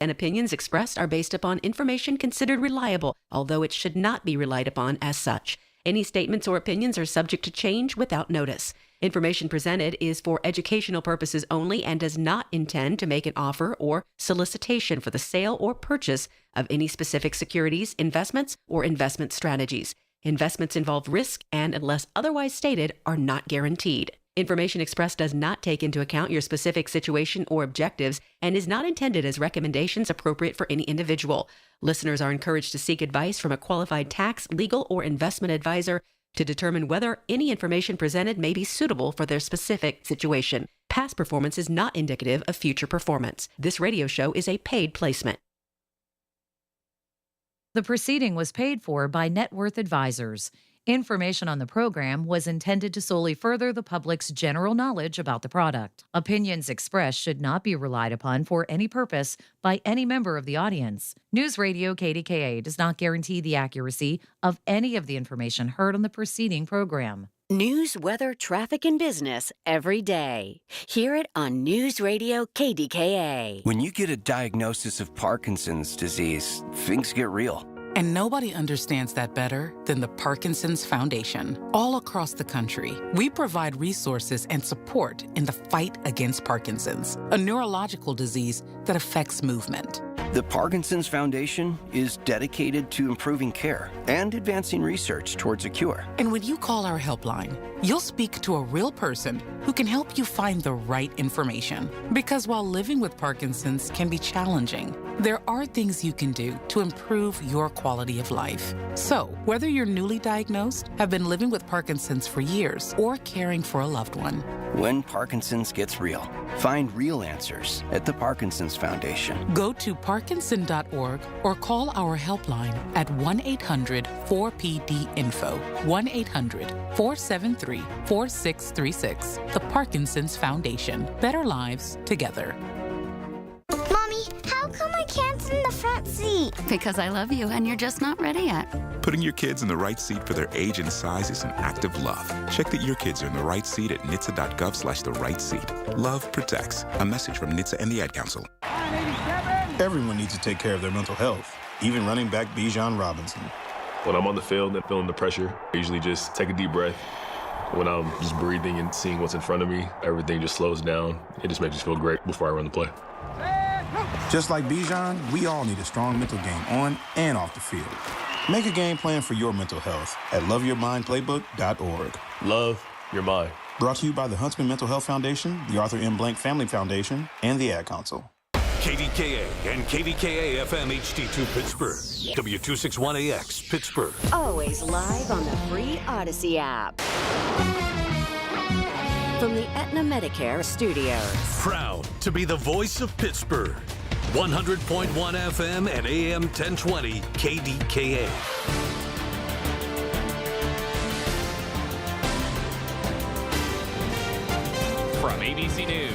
and opinions expressed are based upon information considered reliable, although it should not be relied upon as such. Any statements or opinions are subject to change without notice. Information presented is for educational purposes only and does not intend to make an offer or solicitation for the sale or purchase of any specific securities, investments, or investment strategies. Investments involve risk and, unless otherwise stated, are not guaranteed. Information expressed does not take into account your specific situation or objectives and is not intended as recommendations appropriate for any individual. Listeners are encouraged to seek advice from a qualified tax, legal, or investment advisor to determine whether any information presented may be suitable for their specific situation. Past performance is not indicative of future performance. This radio show is a paid placement. The proceeding was paid for by Net Worth Advisors. Information on the program was intended to solely further the public's general knowledge about the product. Opinions expressed should not be relied upon for any purpose by any member of the audience. News Radio KDKA does not guarantee the accuracy of any of the information heard on the preceding program. News, weather, traffic, and business every day. Hear it on News Radio KDKA. When you get a diagnosis of Parkinson's disease, things get real. And nobody understands that better than the Parkinson's Foundation. All across the country, we provide resources and support in the fight against Parkinson's, a neurological disease that affects movement. The Parkinson's Foundation is dedicated to improving care and advancing research towards a cure. And when you call our helpline, you'll speak to a real person who can help you find the right information. Because while living with Parkinson's can be challenging, there are things you can do to improve your quality of life. So, whether you're newly diagnosed, have been living with Parkinson's for years, or caring for a loved one, When Parkinson's gets real, find real answers at the Parkinson's Foundation. go to parkinson.org or call our helpline at 1-800-4PD-INFO, 1-800-473-4636. The Parkinson's Foundation. Better lives together. Mommy, how come I can't sit in the front seat? Because I love you and you're just not ready yet. Putting your kids in the right seat for their age and size is an act of love. Check that your kids are in the right seat at nhtsa.gov/the right seat. Love protects. A message from NHTSA and the Ad Council. Everyone needs to take care of their mental health, even running back Bijan Robinson. When I'm on the field and feeling the pressure, I usually just take a deep breath. When I'm just breathing and seeing what's in front of me, everything just slows down. It just makes me feel great before I run the play. Just like Bijan, we all need a strong mental game on and off the field. Make a game plan for your mental health at loveyourmindplaybook.org. Love your mind. Brought to you by the Huntsman Mental Health Foundation, the Arthur M. Blank Family Foundation, and the Ad Council. KDKA and KDKA-FM HD2 Pittsburgh. W261AX Pittsburgh. Always live on the free Odyssey app. From the Aetna Medicare Studios. Proud to be the voice of Pittsburgh. 100.1 FM and AM 1020 KDKA. From ABC News,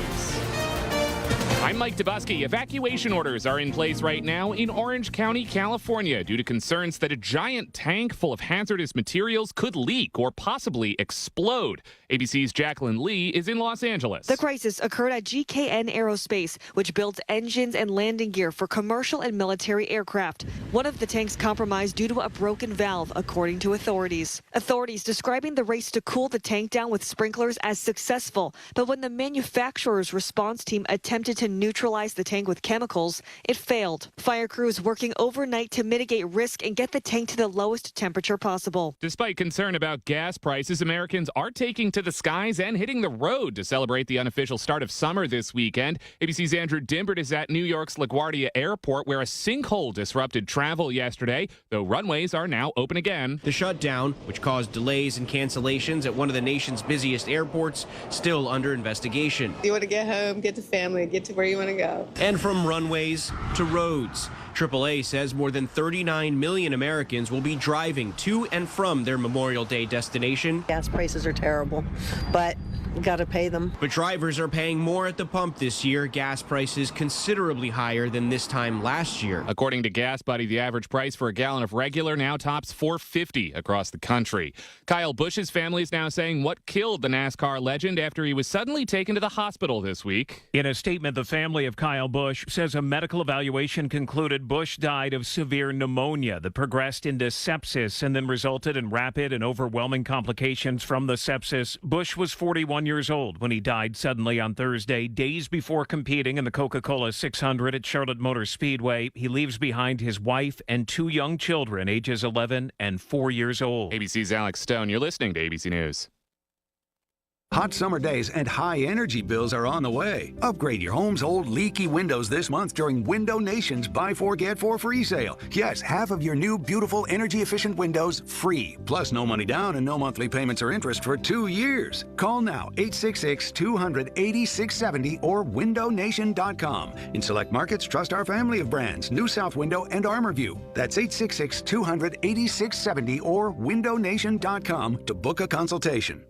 I'm Mike Dubusky. Evacuation orders are in place right now in Orange County, California, due to concerns that a giant tank full of hazardous materials could leak or possibly explode. ABC's Jacqueline Lee is in Los Angeles. The crisis occurred at GKN Aerospace, which builds engines and landing gear for commercial and military aircraft. One of the tanks compromised due to a broken valve, according to authorities. Authorities describing the race to cool the tank down with sprinklers as successful. But when the manufacturer's response team attempted to neutralize the tank with chemicals, it failed. Fire crews working overnight to mitigate risk and get the tank to the lowest temperature possible. Despite concern about gas prices, Americans are taking to the skies and hitting the road to celebrate the unofficial start of summer this weekend. ABC's Andrew Dimbert is at New York's LaGuardia Airport, where a sinkhole disrupted travel yesterday, though runways are now open again. The shutdown, which caused delays and cancellations at one of the nation's busiest airports, still under investigation. You want to get home, get to family, get to where you want to go. And from runways to roads. AAA says more than 39 million Americans will be driving to and from their Memorial Day destination. Gas prices are terrible, but got to pay them. But drivers are paying more at the pump this year. Gas prices considerably higher than this time last year. According to Gas Buddy, the average price for a gallon of regular now tops $4.50 across the country. Kyle Busch's family is now saying what killed the NASCAR legend after he was suddenly taken to the hospital this week. In a statement, the family of Kyle Busch says a medical evaluation concluded Busch died of severe pneumonia that progressed into sepsis and then resulted in rapid and overwhelming complications from the sepsis. Busch was 41 years old when he died suddenly on Thursday, days before competing in the Coca-Cola 600 at Charlotte Motor Speedway. He leaves behind his wife and 2 young children, ages 11 and 4 years old. ABC's Alex Stone. You're listening to ABC News. Hot summer days and high energy bills are on the way. Upgrade your home's old leaky windows this month during Window Nation's Buy 4 Get 4 free sale. Yes, half of your new beautiful energy efficient windows free. Plus no money down and no monthly payments or interest for 2 years. Call now 866-200-8670 or windownation.com. In select markets, trust our family of brands, New South Window and ArmorView. That's 866-200-8670 or windownation.com to book a consultation.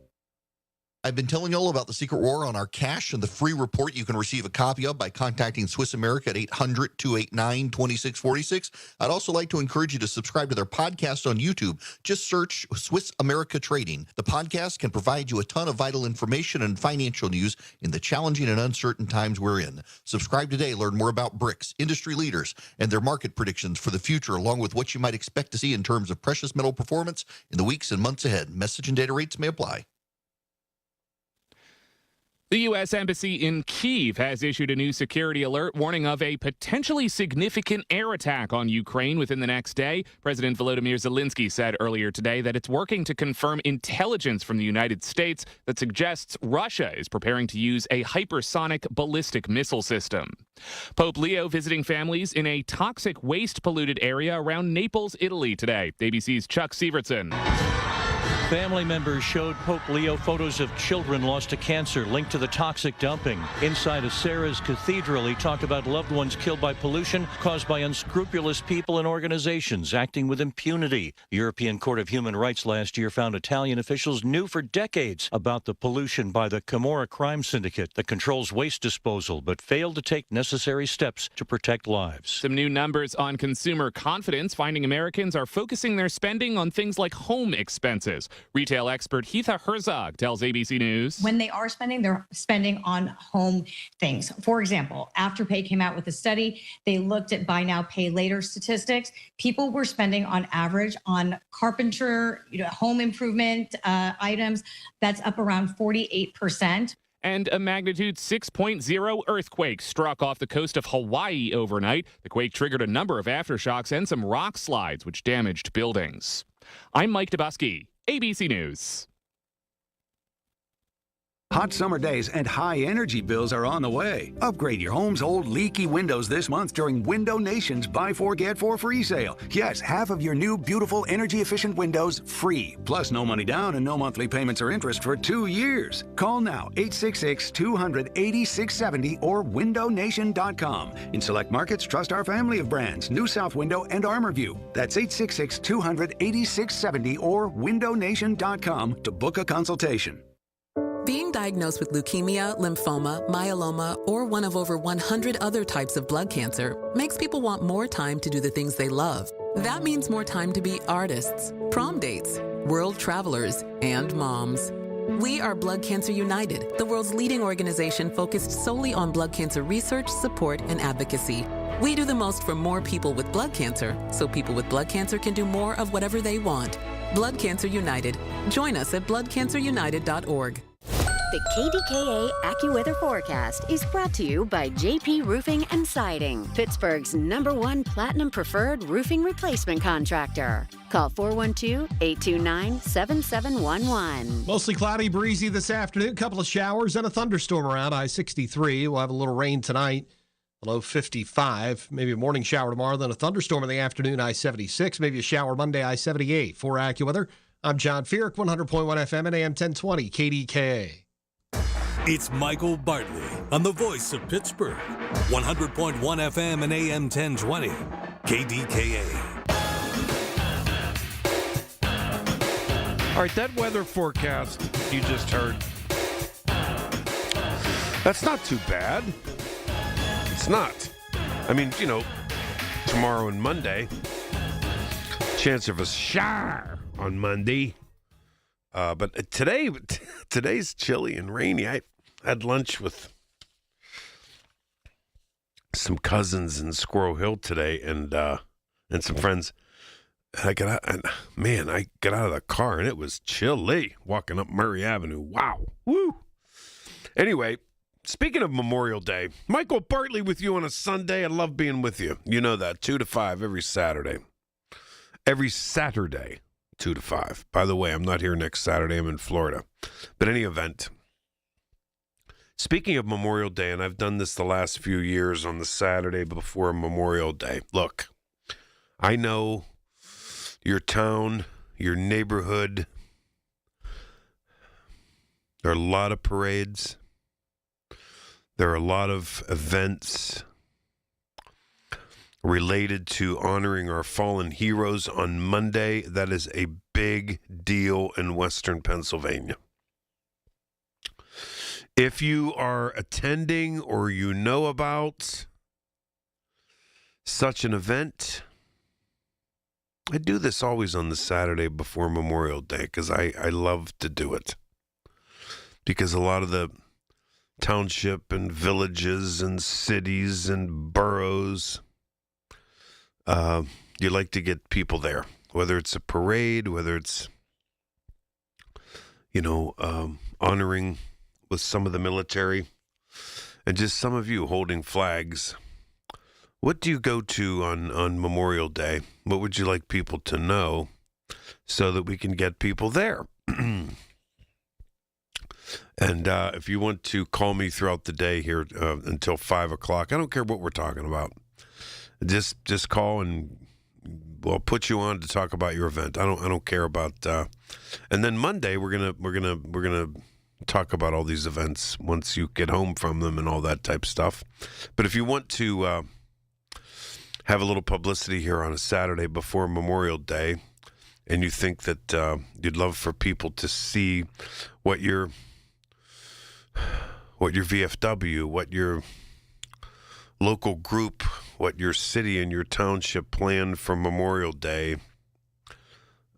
I've been telling you all about the secret war on our cash and the free report you can receive a copy of by contacting Swiss America at 800-289-2646. I'd also like to encourage you to subscribe to their podcast on YouTube. Just search Swiss America Trading. The podcast can provide you a ton of vital information and financial news in the challenging and uncertain times we're in. Subscribe today. Learn more about BRICS, industry leaders, and their market predictions for the future, along with what you might expect to see in terms of precious metal performance in the weeks and months ahead. Message and data rates may apply. The U.S. Embassy in Kyiv has issued a new security alert warning of a potentially significant air attack on Ukraine within the next day. President Volodymyr Zelensky said earlier today that it's working to confirm intelligence from the United States that suggests Russia is preparing to use a hypersonic ballistic missile system. Pope Leo visiting families in a toxic waste-polluted area around Naples, Italy today. ABC's Chuck Sievertson. Family members showed Pope Leo photos of children lost to cancer linked to the toxic dumping. Inside a Sarah's Cathedral, he talked about loved ones killed by pollution caused by unscrupulous people and organizations acting with impunity. The European Court of Human Rights last year found Italian officials knew for decades about the pollution by the Camorra crime syndicate that controls waste disposal, but failed to take necessary steps to protect lives. Some new numbers on consumer confidence, finding Americans are focusing their spending on things like home expenses. Retail expert Heatha Herzog tells ABC News. When they are spending, they're spending on home things. For example, Afterpay came out with a study. They looked at buy now, pay later statistics. People were spending on average on carpenter, home improvement items. That's up around 48%. And a magnitude 6.0 earthquake struck off the coast of Hawaii overnight. The quake triggered a number of aftershocks and some rock slides, which damaged buildings. I'm Mike Dubusky, ABC News. Hot summer days and high energy bills are on the way. Upgrade your home's old leaky windows this month during Window Nation's Buy 4 Get 4 free sale. Yes, half of your new beautiful energy efficient windows free. Plus no money down and no monthly payments or interest for 2 years. Call now 866-200-8670 or windownation.com. In select markets, trust our family of brands, New South Window and ArmorView. That's 866-200-8670 or windownation.com to book a consultation. Being diagnosed with leukemia, lymphoma, myeloma, or one of over 100 other types of blood cancer makes people want more time to do the things they love. That means more time to be artists, prom dates, world travelers, and moms. We are Blood Cancer United, the world's leading organization focused solely on blood cancer research, support, and advocacy. We do the most for more people with blood cancer, so people with blood cancer can do more of whatever they want. Blood Cancer United. Join us at bloodcancerunited.org. The KDKA AccuWeather forecast is brought to you by JP Roofing and Siding, Pittsburgh's #1 Platinum Preferred Roofing Replacement Contractor. Call 412-829-7711. Mostly cloudy, breezy this afternoon. A couple of showers and a thunderstorm around I-63. We'll have a little rain tonight, below 55. Maybe a morning shower tomorrow, then a thunderstorm in the afternoon, I-76. Maybe a shower Monday, I-78. For AccuWeather, I'm John Feerick, 100.1 FM and AM 1020, KDKA. It's Michael Bartley on the voice of Pittsburgh. 100.1 FM and AM 1020, KDKA. All right, that weather forecast you just heard That's not too bad. It's not. I mean, tomorrow and Monday, chance of a shower on Monday. But today's chilly and rainy. I had lunch with some cousins in Squirrel Hill today and some friends. And I got out, I got out of the car and it was chilly walking up Murray Avenue. Wow. Woo. Anyway, speaking of Memorial Day, Michael Bartley with you on a Sunday. I love being with you. You know that, 2 to 5 every Saturday. Every Saturday, 2 to 5. By the way, I'm not here next Saturday. I'm in Florida. But any event, speaking of Memorial Day, and I've done this the last few years on the Saturday before Memorial Day. Look, I know your town, your neighborhood, there are a lot of parades. There are a lot of events related to honoring our fallen heroes on Monday. That is a big deal in Western Pennsylvania. If you are attending or you know about such an event, I do this always on the Saturday before Memorial Day because I love to do it. Because a lot of the township and villages and cities and boroughs, you like to get people there, whether it's a parade, whether it's, honoring with some of the military, and just some of you holding flags. What do you go to on Memorial Day? What would you like people to know so that we can get people there? And if you want to call me throughout the day here until 5 o'clock, I don't care what we're talking about. Just call and we'll put you on to talk about your event. I don't care about. And then Monday we're gonna talk about all these events once you get home from them and all that type of stuff. But if you want to have a little publicity here on a Saturday before Memorial Day, and you think that you'd love for people to see what your VFW, what your local group, what your city and your township planned for Memorial Day,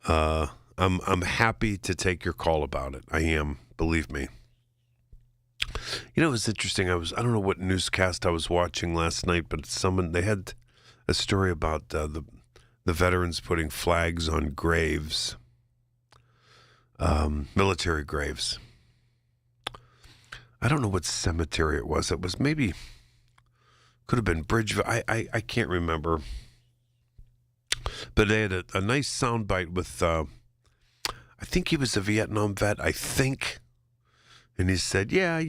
I'm happy to take your call about it. I am, believe me. It was interesting. I don't know what newscast I was watching last night, but they had a story about the veterans putting flags on graves, military graves. I don't know what cemetery it was. It was maybe, could have been Bridgeville. I can't remember. But they had a nice soundbite with, I think he was a Vietnam vet, I think. And he said, yeah, I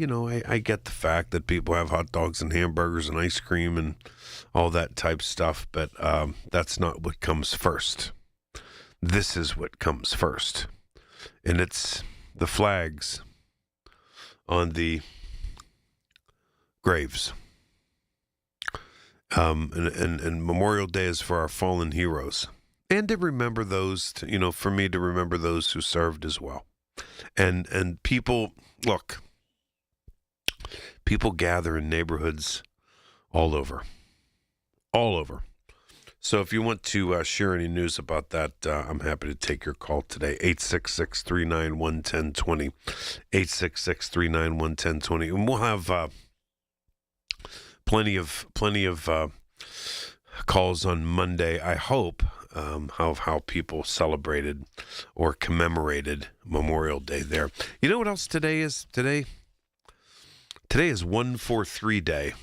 get the fact that people have hot dogs and hamburgers and ice cream and all that type stuff, but that's not what comes first. This is what comes first. And it's the flags on the graves. And Memorial Day is for our fallen heroes. And to remember those, for me to remember those who served as well. And people, look, people gather in neighborhoods all over. So if you want to share any news about that, I'm happy to take your call today. 866-391-1020. 866-391-1020. And we'll have plenty of calls on Monday, I hope, how people celebrated or commemorated Memorial Day there. You know what else today is? Today is 143 Day.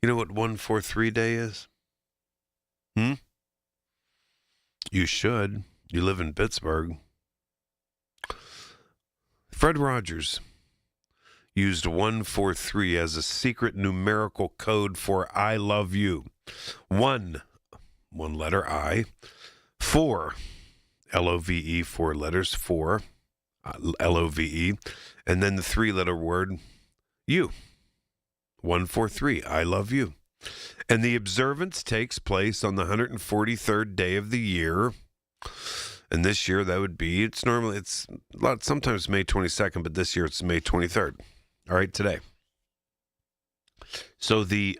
You know what 143 Day is? You should. You live in Pittsburgh. Fred Rogers used 143 as a secret numerical code for I love you. One letter I, 4, L-O-V-E, 4 letters, 4, L-O-V-E, and then the 3-letter word you. 143, I love you. And the observance takes place on the 143rd day of the year. And this year that would be, sometimes May 22nd, but this year it's May 23rd. All right, today. So the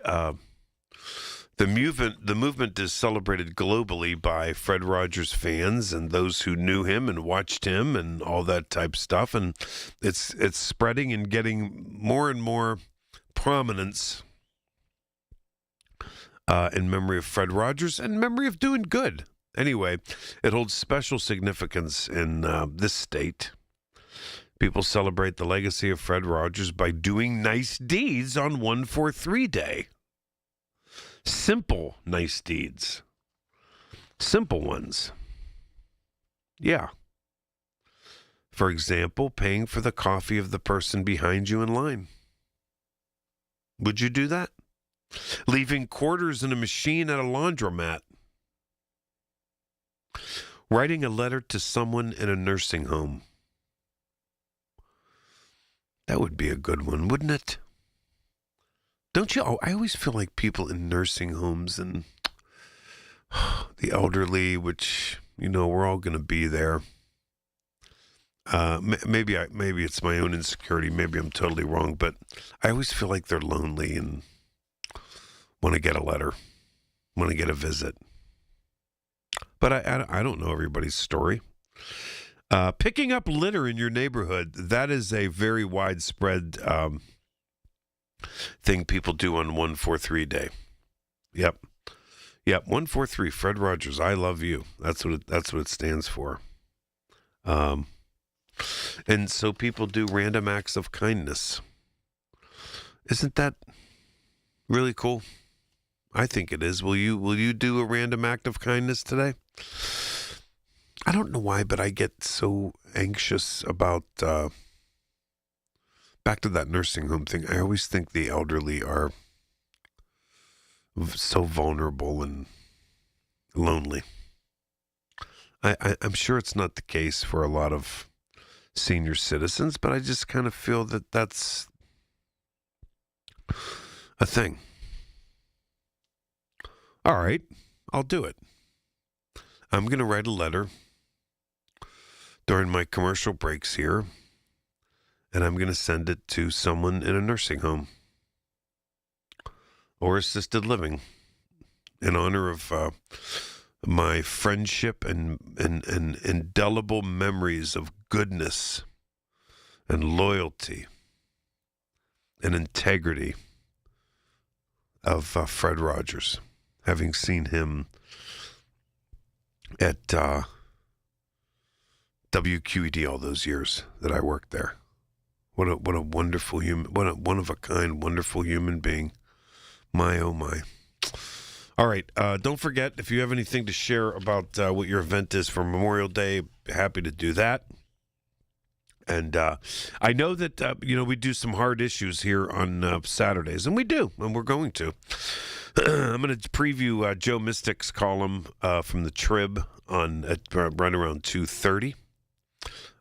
movement is celebrated globally by Fred Rogers fans and those who knew him and watched him and all that type of stuff. And it's spreading and getting more and more prominence in memory of Fred Rogers and memory of doing good. Anyway, it holds special significance in this state. People celebrate the legacy of Fred Rogers by doing nice deeds on 143 Day. Simple nice deeds. Simple ones. Yeah. For example, paying for the coffee of the person behind you in line. Would you do that? Leaving quarters in a machine at a laundromat. Writing a letter to someone in a nursing home. That would be a good one, wouldn't it? Don't you? I always feel like people in nursing homes and the elderly, which, we're all going to be there. Maybe it's my own insecurity. Maybe I'm totally wrong, but I always feel like they're lonely and want to get a letter, want to get a visit. But I don't know everybody's story. Picking up litter in your neighborhood, that is a very widespread thing people do on 143 Day. Yep, 143, Fred Rogers, I love you. That's what it stands for. And so people do random acts of kindness. Isn't that really cool? I think it is. Will you do a random act of kindness today? I don't know why, but I get so anxious about back to that nursing home thing. I always think the elderly are so vulnerable and lonely. I'm sure it's not the case for a lot of senior citizens, but I just kind of feel that that's a thing. All right, I'll do it. I'm going to write a letter during my commercial breaks here, and I'm going to send it to someone in a nursing home or assisted living in honor of my friendship and indelible memories of goodness and loyalty and integrity of Fred Rogers, having seen him at WQED all those years that I worked there. What a wonderful human, what a one of a kind, wonderful human being. My, oh my. All right. Don't forget, if you have anything to share about what your event is for Memorial Day, happy to do that. And I know that, we do some hard issues here on Saturdays, and we do, and we're going to. I'm going to preview Joe Mystic's column from the Trib at right around 2:30.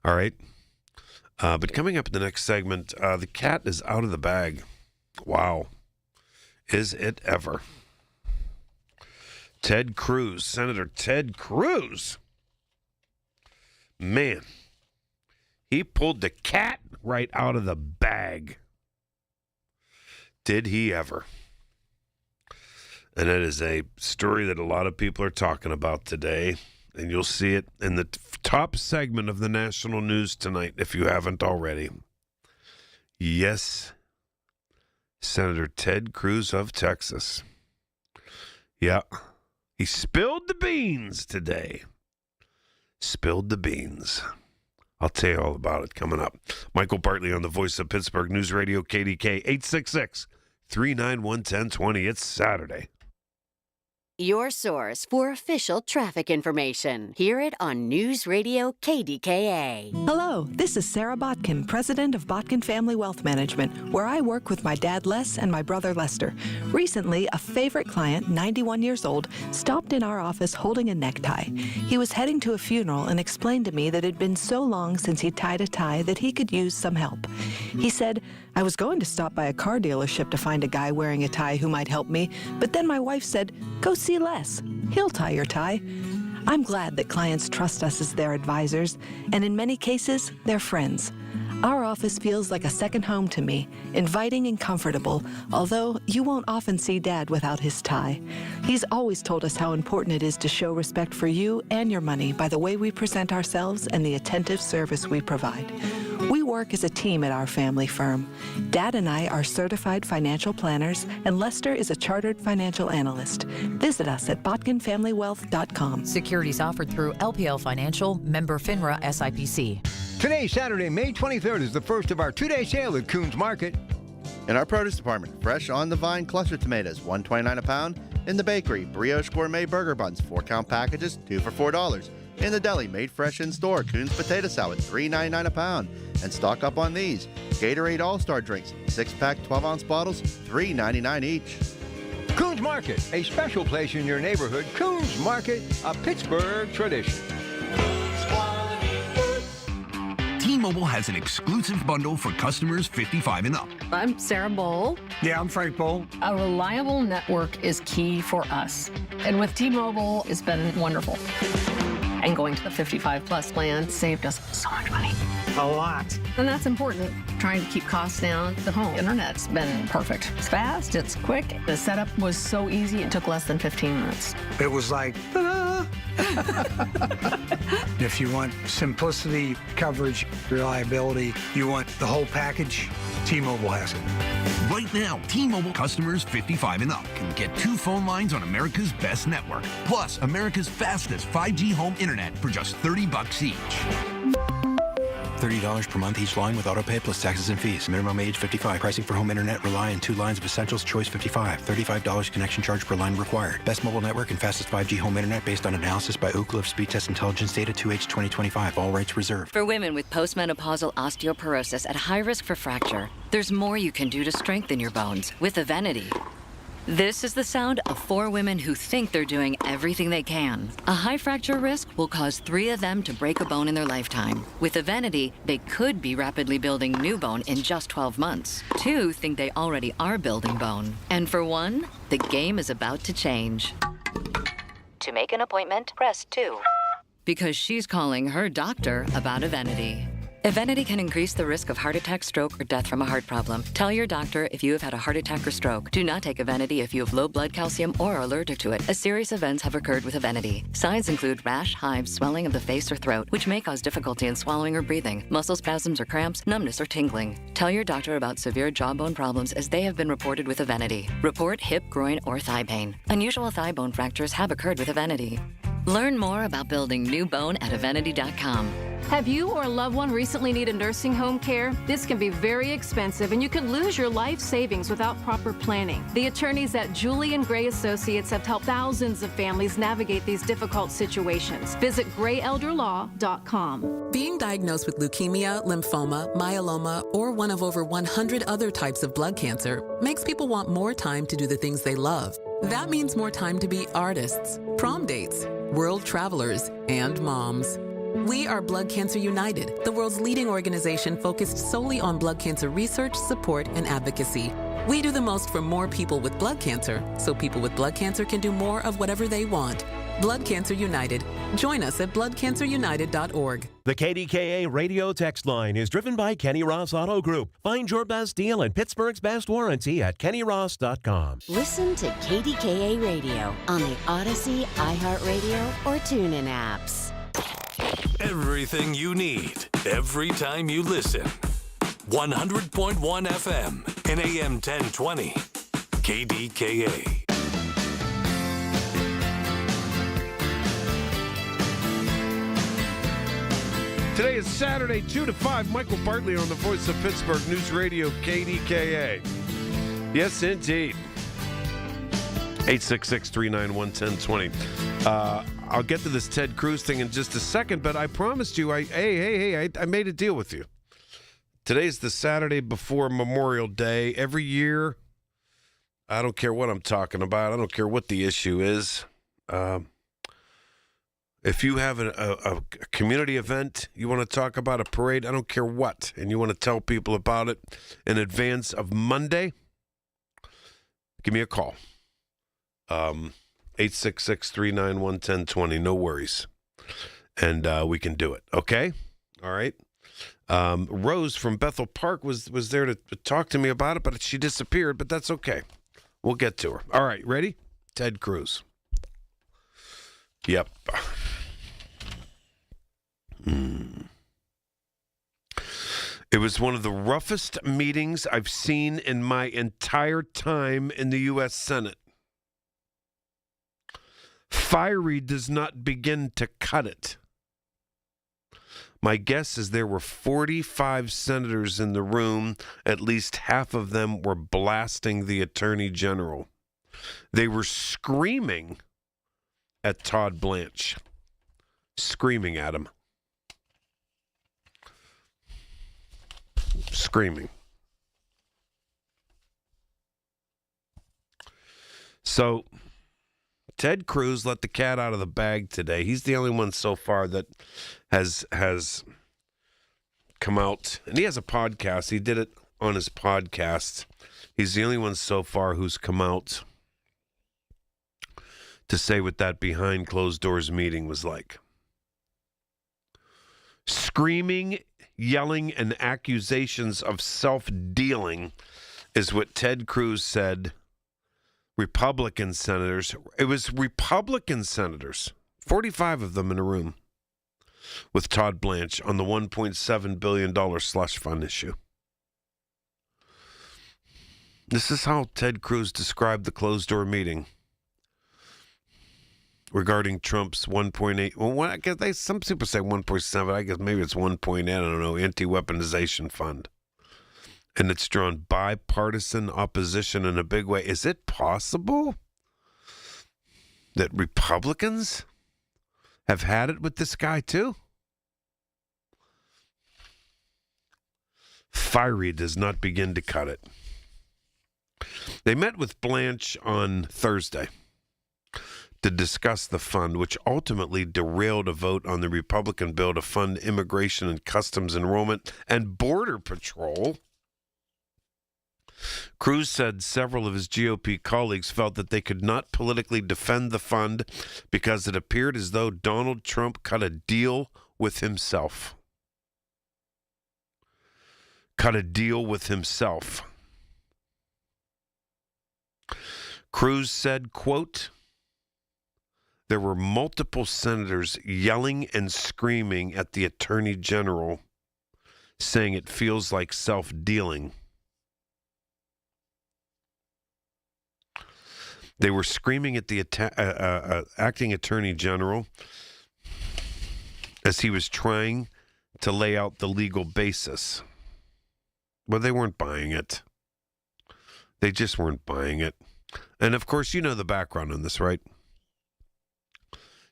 All right. But coming up in the next segment, the cat is out of the bag. Wow. Is it ever? Ted Cruz, Senator Ted Cruz. Man, he pulled the cat right out of the bag. Did he ever? And that is a story that a lot of people are talking about today. And you'll see it in the top segment of the national news tonight, if you haven't already. Yes, Senator Ted Cruz of Texas. Yeah, he spilled the beans today. Spilled the beans. I'll tell you all about it coming up. Michael Bartley on the Voice of Pittsburgh News Radio, KDK, 866-391-1020. It's Saturday. Your source for official traffic information. Hear it on News Radio KDKA. Hello, this is Sarah Botkin, president of Botkin Family Wealth Management, where I work with my dad Les and my brother Lester. Recently, a favorite client, 91 years old, stopped in our office holding a necktie. He was heading to a funeral and explained to me that it had been so long since he tied a tie that he could use some help. He said, I was going to stop by a car dealership to find a guy wearing a tie who might help me, but then my wife said, go see Les. He'll tie your tie. I'm glad that clients trust us as their advisors, and in many cases, their friends. Our office feels like a second home to me, inviting and comfortable, although you won't often see Dad without his tie. He's always told us how important it is to show respect for you and your money by the way we present ourselves and the attentive service we provide. We work as a team at our family firm. Dad and I are certified financial planners, and Lester is a chartered financial analyst. Visit us at botkinfamilywealth.com. Securities offered through LPL Financial, member FINRA SIPC. Today, Saturday, May 23rd, is the first of our two-day sale at Coons Market. In our produce department, fresh on-the-vine cluster tomatoes, $1.29 a pound. In the bakery, brioche gourmet burger buns, 4-count packages, 2 for $4. In the deli, made fresh in store, Coons potato salad, $3.99 a pound. And stock up on these. Gatorade All-Star drinks, 6-pack, 12-ounce bottles, $3.99 each. Coons Market, a special place in your neighborhood. Coons Market, a Pittsburgh tradition. T-Mobile has an exclusive bundle for customers 55 and up. I'm Sarah Bowl. Yeah, I'm Frank Bowl. A reliable network is key for us. And with T-Mobile, it's been wonderful. And going to the 55-plus plan saved us so much money. A lot. And that's important. Trying to keep costs down. The home internet's been perfect. It's fast, it's quick. The setup was so easy, it took less than 15 minutes. It was like, ta-da! If you want simplicity, coverage, reliability, you want the whole package, T-Mobile has it. Right now, T-Mobile customers 55 and up can get 2 phone lines on America's best network, plus America's fastest 5G home internet for just $30 each. $30 per month each line with autopay plus taxes and fees. Minimum age 55. Pricing for home internet rely on 2 lines of essentials. Choice 55. $35 connection charge per line required. Best mobile network and fastest 5G home internet based on analysis by Ookla of Speed Test Intelligence data 2H 2025. All rights reserved. For women with postmenopausal osteoporosis at high risk for fracture, there's more you can do to strengthen your bones with Evenity. This is the sound of 4 women who think they're doing everything they can. A high fracture risk will cause 3 of them to break a bone in their lifetime. With Evenity, they could be rapidly building new bone in just 12 months. 2 think they already are building bone. And for 1, the game is about to change. To make an appointment, press 2. Because she's calling her doctor about Evenity. Evenity can increase the risk of heart attack, stroke, or death from a heart problem. Tell your doctor if you have had a heart attack or stroke. Do not take Evenity if you have low blood calcium or are allergic to it, as serious events have occurred with Evenity. Signs include rash, hives, swelling of the face or throat, which may cause difficulty in swallowing or breathing, muscle spasms or cramps, numbness or tingling. Tell your doctor about severe jawbone problems as they have been reported with Evenity. Report hip, groin, or thigh pain. Unusual thigh bone fractures have occurred with Evenity. Learn more about building new bone at Evenity.com. Have you or a loved one recently needed nursing home care? This can be very expensive, and you could lose your life savings without proper planning. The attorneys at Julian Gray Associates have helped thousands of families navigate these difficult situations. Visit grayelderlaw.com. Being diagnosed with leukemia, lymphoma, myeloma, or one of over 100 other types of blood cancer makes people want more time to do the things they love. That means more time to be artists, prom dates, world travelers, and moms. We are Blood Cancer United, the world's leading organization focused solely on blood cancer research, support, and advocacy. We do the most for more people with blood cancer, so people with blood cancer can do more of whatever they want. Blood Cancer United. Join us at bloodcancerunited.org. The KDKA radio text line is driven by Kenny Ross Auto Group. Find your best deal and Pittsburgh's best warranty at kennyross.com. Listen to KDKA Radio on the Odyssey, iHeartRadio, or TuneIn apps. Everything you need, every time you listen. 100.1 FM and AM 1020. KDKA. Today is Saturday, 2 to 5. Michael Bartley on the Voice of Pittsburgh News Radio, KDKA. Yes, indeed. 866-391-1020. I'll get to this Ted Cruz thing in just a second, but I promised you, I made a deal with you. Today's the Saturday before Memorial Day. Every year, I don't care what I'm talking about. I don't care what the issue is. If you have a community event, you want to talk about a parade, I don't care what, and you want to tell people about it in advance of Monday, give me a call. 866-391-1020. No worries. And we can do it. Okay? All right? Rose from Bethel Park was there to talk to me about it, but she disappeared, but that's okay. We'll get to her. All right, ready? Ted Cruz. Yep. It was one of the roughest meetings I've seen in my entire time in the U.S. Senate. Fiery does not begin to cut it. My guess is there were 45 senators in the room. At least half of them were blasting the Attorney General. They were screaming at Todd Blanche. Screaming at him. Screaming. So, Ted Cruz let the cat out of the bag today. He's the only one so far that has come out, and he has a podcast. He did it on his podcast. He's the only one so far who's come out to say what that behind closed doors meeting was like. Screaming, yelling, and accusations of self-dealing is what Ted Cruz said. Republican senators. It was Republican senators, 45 of them in a room with Todd Blanche on the $1.7 billion slush fund issue. This is how Ted Cruz described the closed-door meeting regarding Trump's 1.8. Well, I guess some people say 1.7. I guess maybe it's 1.8. I don't know. Anti-weaponization fund. And it's drawn bipartisan opposition in a big way. Is it possible that Republicans have had it with this guy too? Fiery does not begin to cut it. They met with Blanche on Thursday to discuss the fund, which ultimately derailed a vote on the Republican bill to fund immigration and customs enrollment and border patrol. Cruz said several of his GOP colleagues felt that they could not politically defend the fund because it appeared as though Donald Trump cut a deal with himself. Cut a deal with himself. Cruz said, quote, there were multiple senators yelling and screaming at the Attorney General, saying it feels like self-dealing. They were screaming at the acting Attorney General as he was trying to lay out the legal basis. But they weren't buying it. They just weren't buying it. And, of course, you know the background on this, right?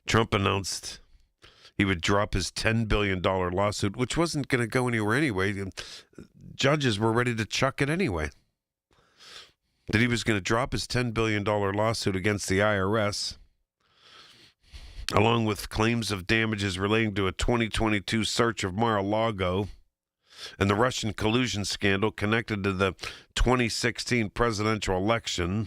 Trump announced he would drop his $10 billion lawsuit, which wasn't going to go anywhere anyway. Judges were ready to chuck it anyway. That he was going to drop his $10 billion lawsuit against the IRS, along with claims of damages relating to a 2022 search of Mar-a-Lago and the Russian collusion scandal connected to the 2016 presidential election.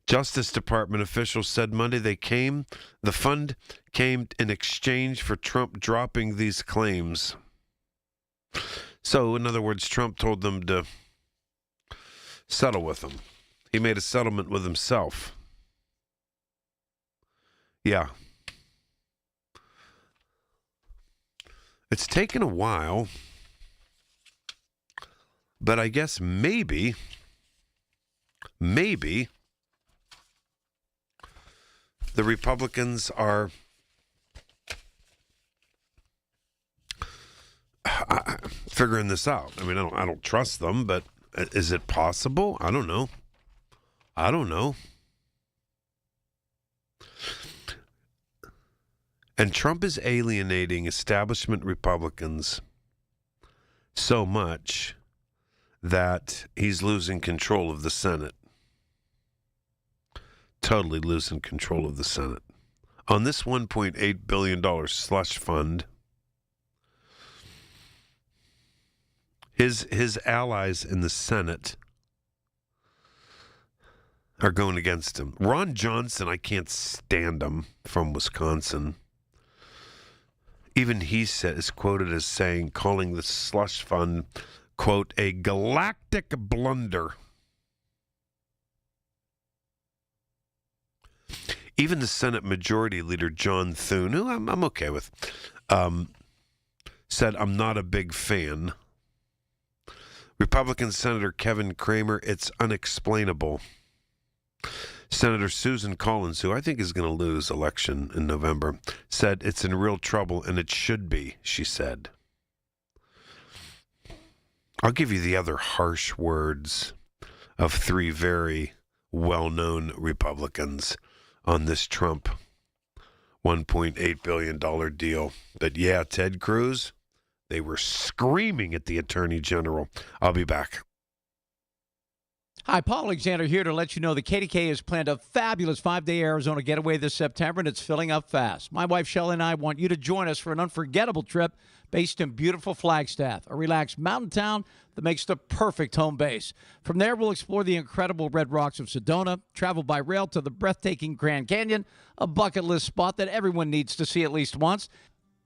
Justice Department officials said Monday the fund came in exchange for Trump dropping these claims. So, in other words, Trump told them to settle with him. He made a settlement with himself. Yeah. It's taken a while, but I guess maybe the Republicans are figuring this out. I mean, I don't trust them, but is it possible? I don't know. And Trump is alienating establishment Republicans so much that he's losing control of the Senate. Totally losing control of the Senate. On this $1.8 billion slush fund, his allies in the Senate are going against him. Ron Johnson, I can't stand him, from Wisconsin, Even he is quoted as saying, calling the slush fund, quote, a galactic blunder. Even the Senate Majority Leader, John Thune, who I'm okay with, said, I'm not a big fan. Republican Senator Kevin Cramer, it's unexplainable. Senator Susan Collins, who I think is going to lose election in November, said it's in real trouble, and it should be, she said. I'll give you the other harsh words of three very well-known Republicans on this Trump $1.8 billion deal. That, yeah, Ted Cruz, they were screaming at the Attorney General. I'll be back. Hi, Paul Alexander here to let you know that KDKA has planned a fabulous 5-day Arizona getaway this September, and it's filling up fast. My wife, Shelley, and I want you to join us for an unforgettable trip based in beautiful Flagstaff, a relaxed mountain town that makes the perfect home base. From there, we'll explore the incredible red rocks of Sedona, travel by rail to the breathtaking Grand Canyon, a bucket list spot that everyone needs to see at least once.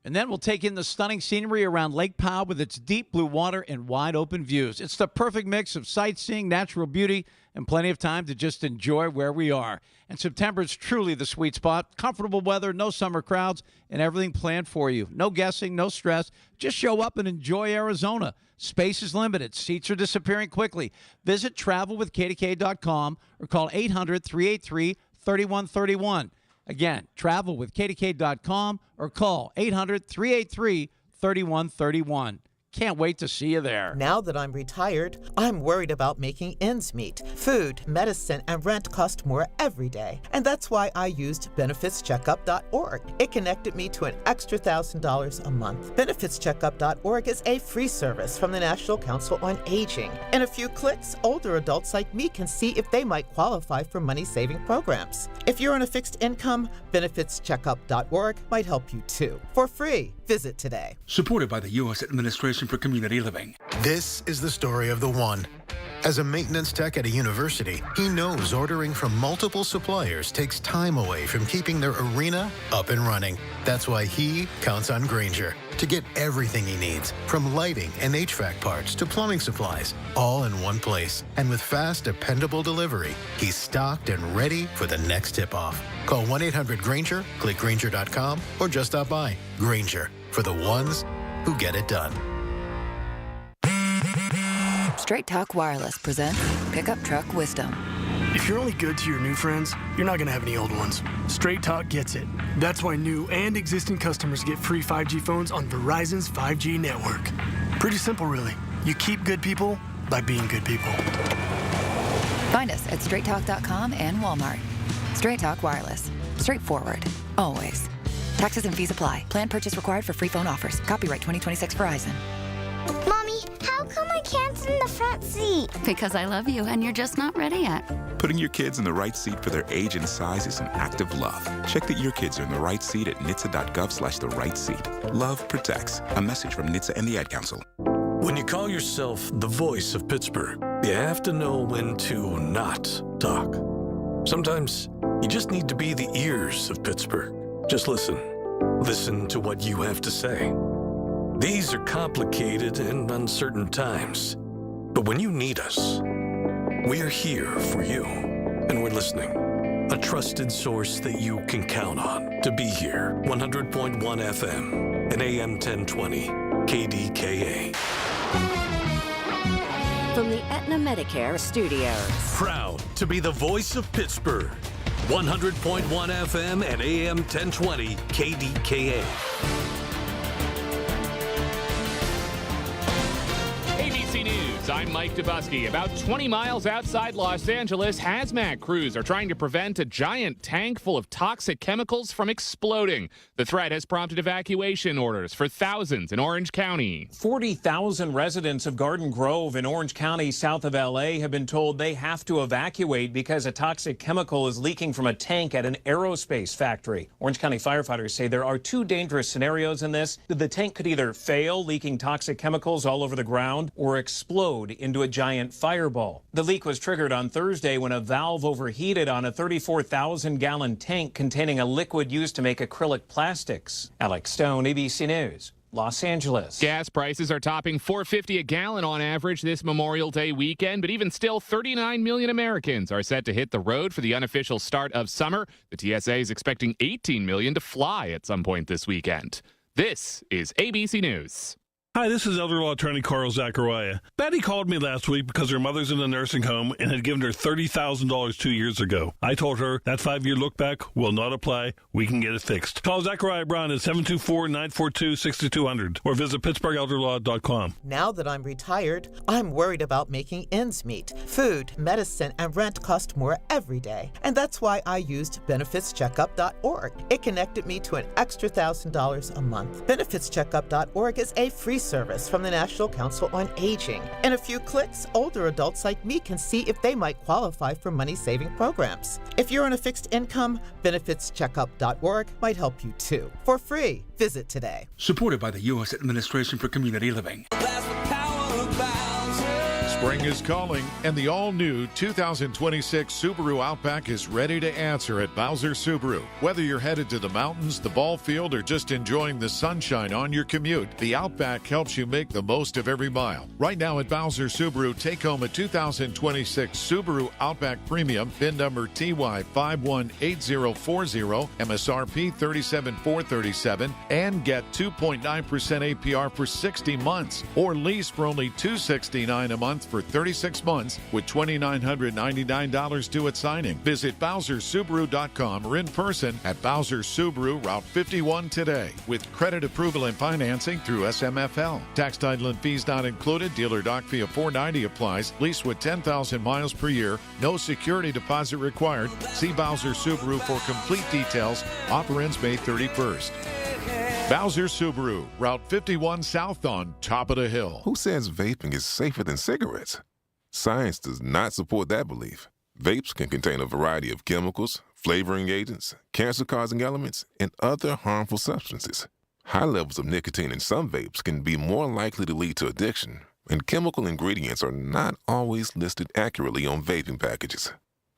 And then we'll take in the stunning scenery around Lake Powell with its deep blue water and wide open views. It's the perfect mix of sightseeing, natural beauty, and plenty of time to just enjoy where we are. And September is truly the sweet spot. Comfortable weather, no summer crowds, and everything planned for you. No guessing, no stress. Just show up and enjoy Arizona. Space is limited. Seats are disappearing quickly. Visit travelwithkdk.com or call 800-383-3131. Again, travelwithkdk.com or call 800-383-3131. Can't wait to see you there. Now that I'm retired, I'm worried about making ends meet. Food, medicine, and rent cost more every day. And that's why I used benefitscheckup.org. It connected me to an extra $1,000 a month. Benefitscheckup.org is a free service from the National Council on Aging. In a few clicks, older adults like me can see if they might qualify for money-saving programs. If you're on a fixed income, benefitscheckup.org might help you too. For free, visit today. Supported by the U.S. Administration for Community Living. This is the story of the one. As a maintenance tech at a university, he knows ordering from multiple suppliers takes time away from keeping their arena up and running. That's why he counts on Grainger to get everything he needs, from lighting and HVAC parts to plumbing supplies, all in one place. And with fast, dependable delivery, he's stocked and ready for the next tip-off. Call 1-800-GRAINGER, click Grainger.com, or just stop by. Grainger, for the ones who get it done. Straight Talk Wireless presents Pickup Truck Wisdom. If you're only good to your new friends, you're not going to have any old ones. Straight Talk gets it. That's why new and existing customers get free 5G phones on Verizon's 5G network. Pretty simple, really. You keep good people by being good people. Find us at straighttalk.com and Walmart. Straight Talk Wireless. Straightforward. Always. Taxes and fees apply. Plan purchase required for free phone offers. Copyright 2026 Verizon. Mommy, how come I can't sit in the front seat? Because I love you and you're just not ready yet. Putting your kids in the right seat for their age and size is an act of love. Check that your kids are in the right seat at nhtsa.gov/the right seat. Love protects. A message from NHTSA and the Ad Council. When you call yourself the voice of Pittsburgh, you have to know when to not talk. Sometimes you just need to be the ears of Pittsburgh. Just listen. Listen to what you have to say. These are complicated and uncertain times. But when you need us, we're here for you. And we're listening. A trusted source that you can count on to be here. 100.1 FM and AM 1020 KDKA. From the Aetna Medicare Studios. Proud to be the voice of Pittsburgh. 100.1 FM and AM 1020 KDKA. ABC News, I'm Mike Dubusky. About 20 miles outside Los Angeles, hazmat crews are trying to prevent a giant tank full of toxic chemicals from exploding. The threat has prompted evacuation orders for thousands in Orange County. 40,000 residents of Garden Grove in Orange County, south of L.A., have been told they have to evacuate because a toxic chemical is leaking from a tank at an aerospace factory. Orange County firefighters say there are two dangerous scenarios in this. The tank could either fail, leaking toxic chemicals all over the ground, or explode, explode into a giant fireball. The leak was triggered on Thursday when a valve overheated on a 34,000-gallon tank containing a liquid used to make acrylic plastics. Alex Stone, ABC News, Los Angeles. Gas prices are topping $4.50 a gallon on average this Memorial Day weekend, but even still, 39 million Americans are set to hit the road for the unofficial start of summer. The TSA is expecting 18 million to fly at some point this weekend. This is ABC News. Hi, this is elder law attorney Carl Zachariah. Betty called me last week because her mother's in a nursing home and had given her $30,000 2 years ago. I told her that 5-year look back will not apply. We can get it fixed. Call Zachariah Brown at 724-942-6200 or visit PittsburghElderLaw.com. Now that I'm retired, I'm worried about making ends meet. Food, medicine, and rent cost more every day. And that's why I used BenefitsCheckup.org. It connected me to an extra $1,000 a month. BenefitsCheckup.org is a free service from the National Council on Aging. In a few clicks, older adults like me can see if they might qualify for money-saving programs. If you're on a fixed income, BenefitsCheckup.org might help you too. For free, visit today. Supported by the U.S. Administration for Community Living. Spring is calling, and the all-new 2026 Subaru Outback is ready to answer at Bowser Subaru. Whether you're headed to the mountains, the ball field, or just enjoying the sunshine on your commute, the Outback helps you make the most of every mile. Right now at Bowser Subaru, take home a 2026 Subaru Outback Premium, VIN number TY518040, MSRP $37,437, and get 2.9% APR for 60 months, or lease for only $269 a month for 36 months with $2,999 due at signing. Visit BowserSubaru.com or in person at Bowser Subaru, Route 51 today. With credit approval and financing through SMFL. Tax, title, and fees not included. Dealer doc fee of $490 applies. Lease with 10,000 miles per year. No security deposit required. See Bowser Subaru for complete details. Offer ends May 31st. Bowser Subaru, Route 51 South on top of the hill. Who says vaping is safer than cigarettes? Science does not support that belief. Vapes can contain a variety of chemicals, flavoring agents, cancer-causing elements, and other harmful substances. High levels of nicotine in some vapes can be more likely to lead to addiction, and chemical ingredients are not always listed accurately on vaping packages.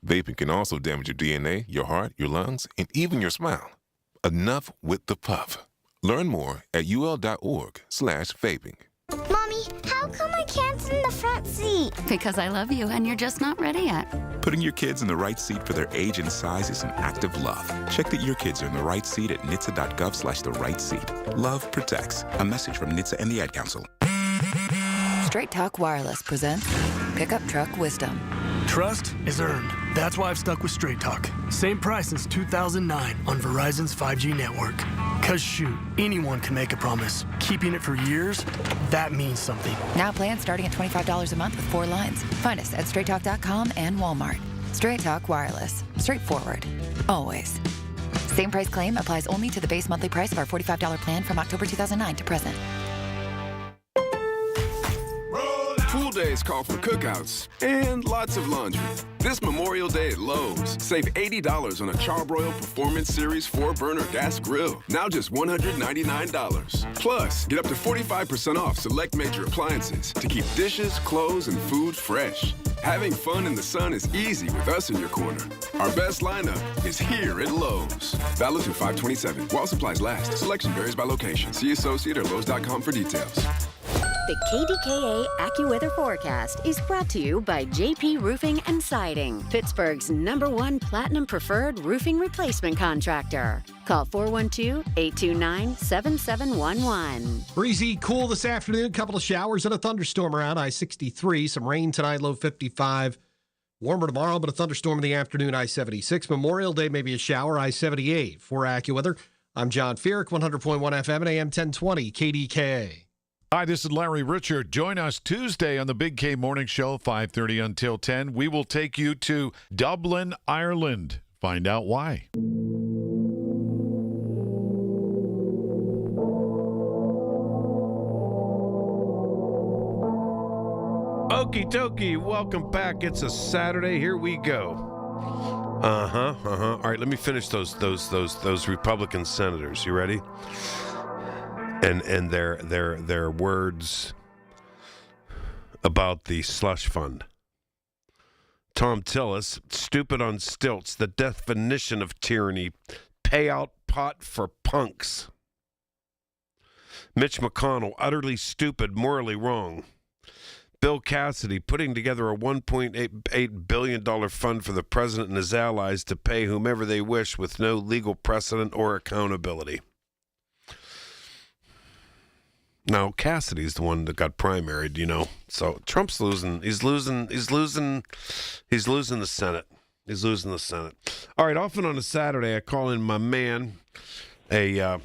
Vaping can also damage your DNA, your heart, your lungs, and even your smile. Enough with the puff. Learn more at ul.org/vaping. Mommy, how come I can't sit in the front seat? Because I love you and you're just not ready yet. Putting your kids in the right seat for their age and size is an act of love. Check that your kids are in the right seat at nhtsa.gov/the-right seat. Love protects. A message from NHTSA and the Ad Council. Straight Talk Wireless presents Pickup Truck Wisdom. Trust is earned. That's why I've stuck with Straight Talk. Same price since 2009 on Verizon's 5G network. Cause shoot, anyone can make a promise. Keeping it for years, that means something. Now plans starting at $25 a month with 4 lines. Find us at straighttalk.com and Walmart. Straight Talk Wireless. Straightforward. Always. Same price claim applies only to the base monthly price of our $45 plan from October 2009 to present. Pool days call for cookouts and lots of laundry. This Memorial Day at Lowe's, save $80 on a Charbroil Performance Series 4-burner gas grill. Now just $199. Plus, get up to 45% off select major appliances to keep dishes, clothes, and food fresh. Having fun in the sun is easy with us in your corner. Our best lineup is here at Lowe's. Valid through 5/27. While supplies last. Selection varies by location. See associate or Lowe's.com for details. The KDKA AccuWeather forecast is brought to you by JP Roofing and Siding, Pittsburgh's #1 Platinum Preferred Roofing Replacement Contractor. Call 412-829-7711. Breezy, cool this afternoon. Couple of showers and a thunderstorm around I-63. Some rain tonight, low 55. Warmer tomorrow, but a thunderstorm in the afternoon, I-76. Memorial Day, maybe a shower, I-78. For AccuWeather, I'm John Feerick, 100.1 FM and AM 1020, KDKA. Hi, this is Larry Richard. Join us Tuesday on the Big K Morning Show, 5:30 until 10. We will take you to Dublin, Ireland. Find out why. Okie dokie, welcome back. It's a Saturday. Here we go. All right, let me finish those Republican senators. You ready? And their words about the slush fund. Tom Tillis, stupid on stilts, the definition of tyranny, payout pot for punks. Mitch McConnell, utterly stupid, morally wrong. Bill Cassidy, putting together a $1.8 billion fund for the president and his allies to pay whomever they wish with no legal precedent or accountability. Now, Cassidy's the one that got primaried, So Trump's losing. He's losing the Senate. He's losing the Senate. All right, often on a Saturday, I call in my man, a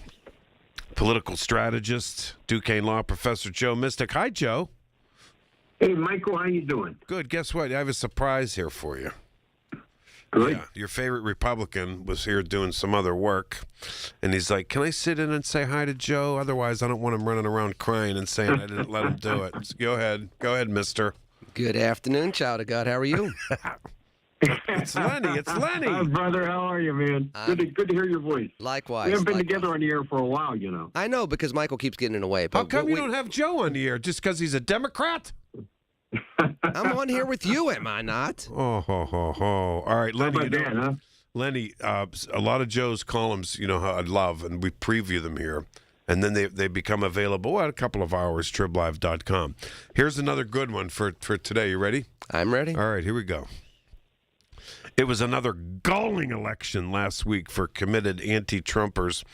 political strategist, Duquesne Law Professor Joe Mystic. Hi, Joe. Hey, Michael, how you doing? Good. Guess what? I have a surprise here for you. Good. Yeah, your favorite Republican was here doing some other work, and he's like, can I sit in and say hi to Joe? Otherwise, I don't want him running around crying and saying I didn't let him do it. So go ahead, mister. Good afternoon, child of God. How are you? It's Lenny. Hi, brother. How are you, man? Good to hear your voice. Likewise. We haven't been together on the air for a while, I know, because Michael keeps getting in the way. How come you don't have Joe on the air? Just because he's a Democrat? I'm on here with you, am I not? Oh, ho, ho, ho. All right, Lenny. How about that, huh? Lenny, a lot of Joe's columns, how I love, and we preview them here. And then they become available at a couple of hours, triblive.com. Here's another good one for today. You ready? I'm ready. All right, here we go. It was another galling election last week for committed anti-Trumpers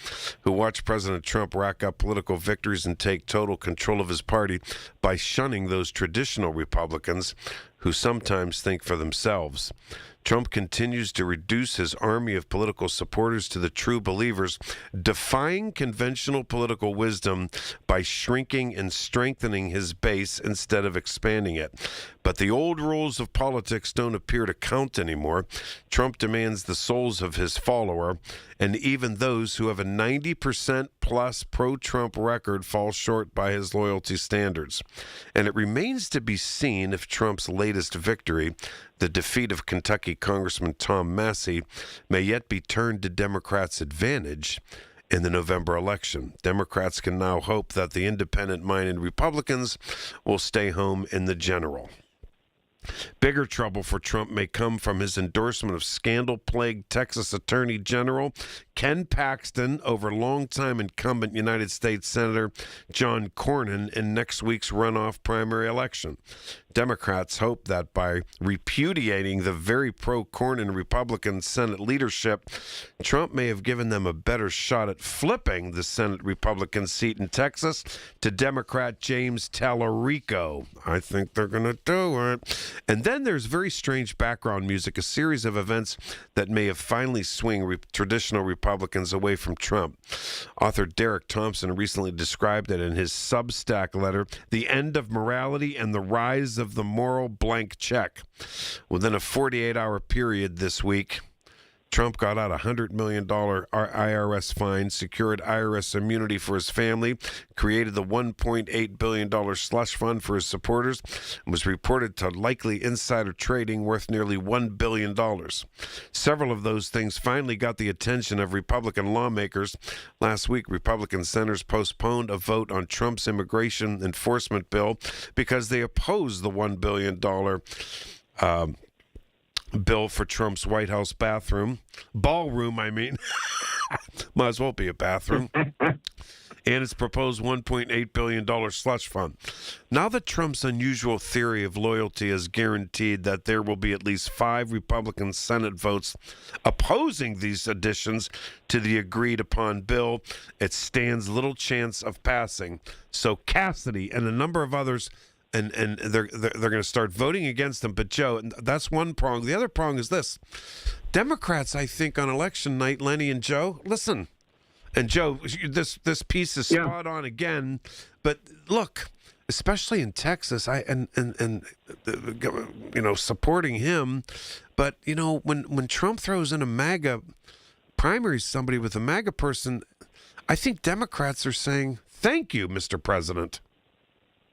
who watched President Trump rack up political victories and take total control of his party by shunning those traditional Republicans who sometimes think for themselves. Trump continues to reduce his army of political supporters to the true believers, defying conventional political wisdom by shrinking and strengthening his base instead of expanding it. But the old rules of politics don't appear to count anymore. Trump demands the souls of his follower, and even those who have a 90% plus pro-Trump record fall short by his loyalty standards. And it remains to be seen if Trump's latest victory, the defeat of Kentucky Congressman Tom Massey, may yet be turned to Democrats' advantage in the November election. Democrats can now hope that the independent-minded Republicans will stay home in the general. Bigger trouble for Trump may come from his endorsement of scandal-plagued Texas Attorney General Ken Paxton over longtime incumbent United States Senator John Cornyn in next week's runoff primary election. Democrats hope that by repudiating the very pro-Cornyn Republican Senate leadership, Trump may have given them a better shot at flipping the Senate Republican seat in Texas to Democrat James Tallarico. I think they're going to do it. And then there's very strange background music, a series of events that may have finally swung traditional Republicans away from Trump. Author Derek Thompson recently described it in his Substack letter, The End of Morality and the Rise of the Moral Blank Check. Within a 48-hour period this week, Trump got out a $100 million IRS fine, secured IRS immunity for his family, created the $1.8 billion slush fund for his supporters, and was reported to likely insider trading worth nearly $1 billion. Several of those things finally got the attention of Republican lawmakers. Last week, Republican senators postponed a vote on Trump's immigration enforcement bill because they opposed the $1 billion bill for Trump's White House ballroom, might as well be a bathroom, and its proposed $1.8 billion slush fund. Now that Trump's unusual theory of loyalty has guaranteed that there will be at least 5 Republican Senate votes opposing these additions to the agreed upon bill, it stands little chance of passing. So Cassidy and a number of others and they're going to start voting against them. But, Joe, that's one prong. The other prong is this. Democrats, I think, on election night, Lenny and Joe, listen. And, Joe, this piece is spot on again. But, look, especially in Texas, supporting him. But, when Trump throws in a MAGA primary, somebody with a MAGA person, I think Democrats are saying, thank you, Mr. President.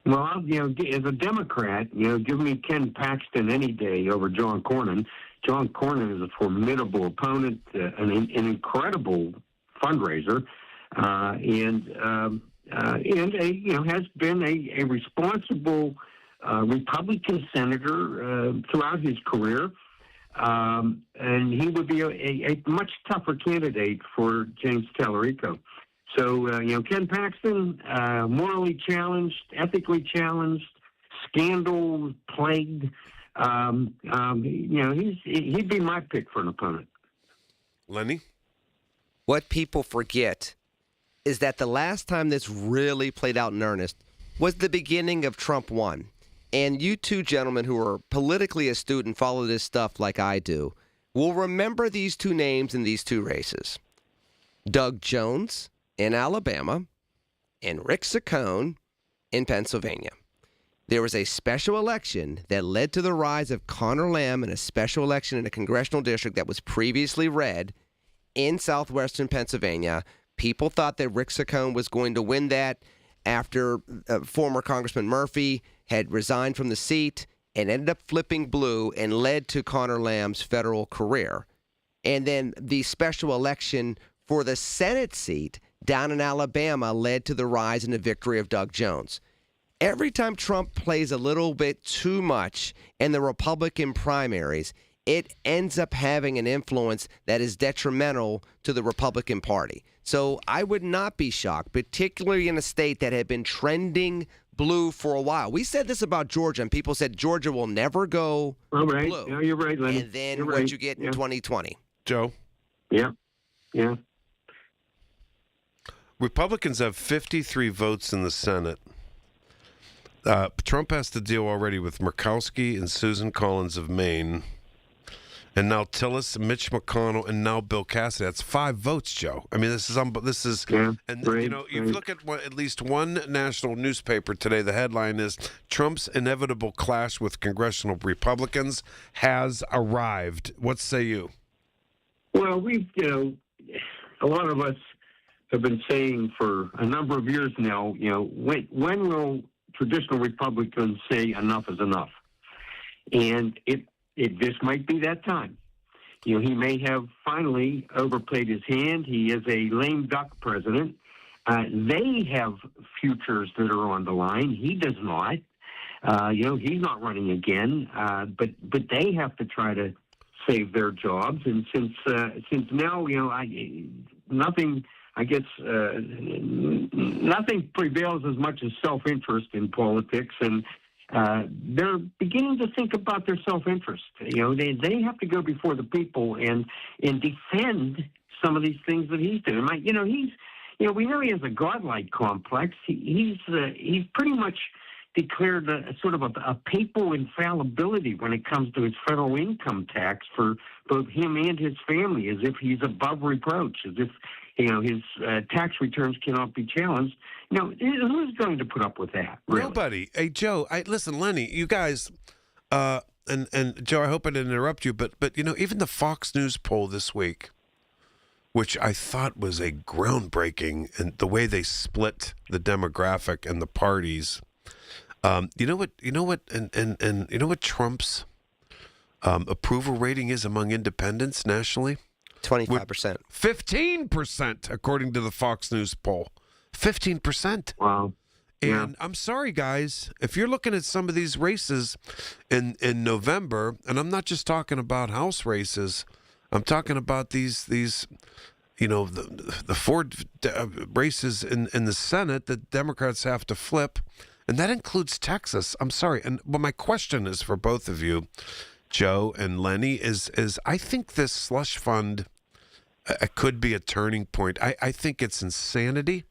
Well, as a Democrat, give me Ken Paxton any day over John Cornyn. John Cornyn is a formidable opponent, an incredible fundraiser, and has been a responsible Republican senator throughout his career. And he would be a much tougher candidate for James Tallarico. So, Ken Paxton, morally challenged, ethically challenged, scandal-plagued. He'd be my pick for an opponent. Lenny? What people forget is that the last time this really played out in earnest was the beginning of Trump 1. And you two gentlemen who are politically astute and follow this stuff like I do will remember these two names in these two races. Doug Jones in Alabama and Rick Saccone in Pennsylvania. There was a special election that led to the rise of Connor Lamb in a special election in a congressional district that was previously red in southwestern Pennsylvania. People thought that Rick Saccone was going to win that after former Congressman Murphy had resigned from the seat and ended up flipping blue and led to Connor Lamb's federal career. And then the special election for the Senate seat down in Alabama led to the rise and the victory of Doug Jones. Every time Trump plays a little bit too much in the Republican primaries, it ends up having an influence that is detrimental to the Republican Party. So I would not be shocked, particularly in a state that had been trending blue for a while. We said this about Georgia, and people said Georgia will never go blue. No, you're right, Lenny. And then you're what right. you get in 2020. Joe? Yeah. Republicans have 53 votes in the Senate. Trump has to deal already with Murkowski and Susan Collins of Maine, and now Tillis, Mitch McConnell, and now Bill Cassidy. That's 5 votes, Joe. I mean, this is you look at at least one national newspaper today. The headline is Trump's inevitable clash with congressional Republicans has arrived. What say you? Well, a lot of us have been saying for a number of years now, when will traditional Republicans say enough is enough? And this might be that time. He may have finally overplayed his hand. He is a lame duck president. They have futures that are on the line. He does not. He's not running again. But they have to try to save their jobs. And since now, nothing prevails as much as self-interest in politics, and they're beginning to think about their self-interest. They have to go before the people and defend some of these things that he's doing. We know he has a godlike complex. He's pretty much declared a sort of a papal infallibility when it comes to his federal income tax for both him and his family, as if he's above reproach, as if his tax returns cannot be challenged. Who's going to put up with that? Really? Nobody. Hey, Joe, listen, Lenny, you guys, and Joe, I hope I didn't interrupt you, but even the Fox News poll this week, which I thought was a groundbreaking, and the way they split the demographic and the parties. You know what Trump's approval rating is among independents nationally? 25%. 15%, according to the Fox News poll. 15%. Wow. And I'm sorry, guys, if you're looking at some of these races in November, and I'm not just talking about House races, I'm talking about these the 4 races in the Senate that Democrats have to flip, and that includes Texas. I'm sorry. But my question is for both of you, Joe and Lenny, is I think this slush fund could be a turning point. I think it's insanity,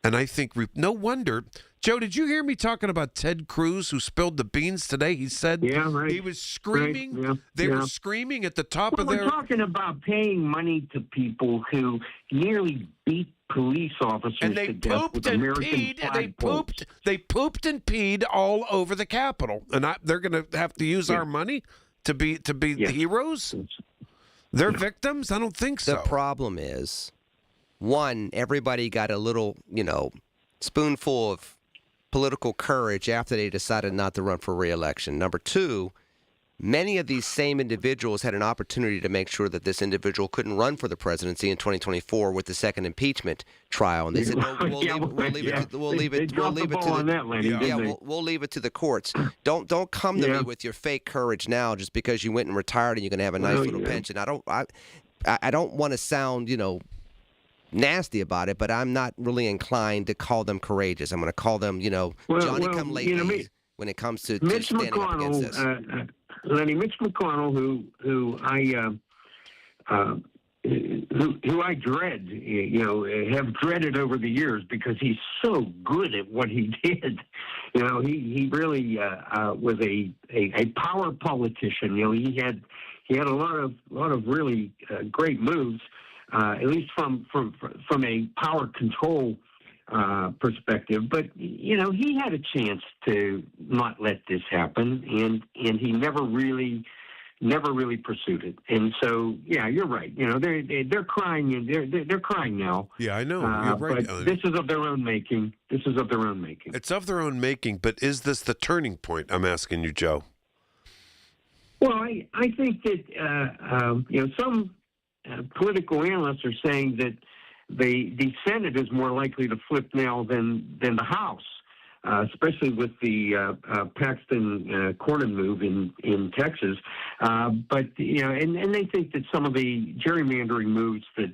and I think no wonder. Joe, did you hear me talking about Ted Cruz, who spilled the beans today? He said he was screaming. Right. Yeah. They were screaming at the top of their... We're talking about paying money to people who nearly beat police officers and they to death pooped with and American peed, and they flagpoles. pooped and peed all over the Capitol, and they're going to have to use our money to be the heroes. They're victims. I don't think so. The problem is, one, everybody got a little, spoonful of political courage after they decided not to run for re-election. Number two, Many of these same individuals had an opportunity to make sure that this individual couldn't run for the presidency in 2024 with the second impeachment trial, and they said, "No, we'll leave it to the courts. Don't come to me with your fake courage now, just because you went and retired and you're going to have a nice little pension. I don't want to sound, nasty about it, but I'm not really inclined to call them courageous. I'm going to call them, Johnny-come-lately when it comes to Mitch standing up against McConnell, this." Lenny, Mitch McConnell, who I dread, have dreaded over the years because he's so good at what he did. He really was a power politician. He had a lot of really great moves, at least from a power control perspective, but he had a chance to not let this happen, and he never really pursued it. And so, you're right. They're crying. They're crying now. Yeah, I know. You're right. But this is of their own making. It's of their own making. But is this the turning point? I'm asking you, Joe. Well, I think that some political analysts are saying that the Senate is more likely to flip now than the House, especially with the Paxton Cornyn move in Texas. But and they think that some of the gerrymandering moves that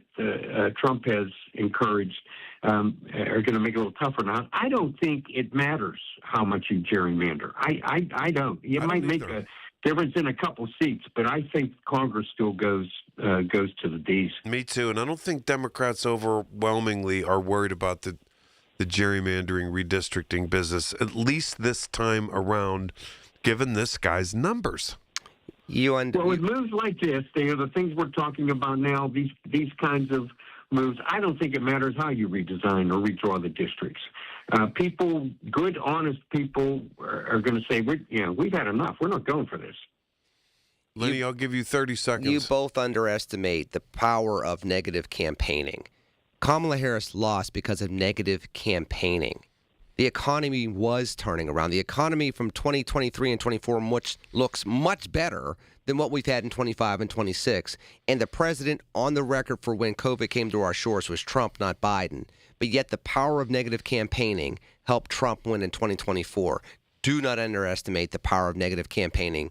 Trump has encouraged are going to make it a little tougher. Now, I don't think it matters how much you gerrymander. I don't. It might make a difference in a couple seats, but I think Congress still goes to the D's. Me too, and I don't think Democrats overwhelmingly are worried about the gerrymandering, redistricting business, at least this time around, given this guy's numbers. With moves like this, the things we're talking about now, these kinds of moves, I don't think it matters how you redesign or redraw the districts. People, good, honest people, are going to say, we've had enough. We're not going for this. Lenny, I'll give you 30 seconds. You both underestimate the power of negative campaigning. Kamala Harris lost because of negative campaigning. The economy was turning around. The economy from 2023 and 24 looks much better than what we've had in 25 and 26. And the president on the record for when COVID came to our shores was Trump, not Biden. But yet the power of negative campaigning helped Trump win in 2024. Do not underestimate the power of negative campaigning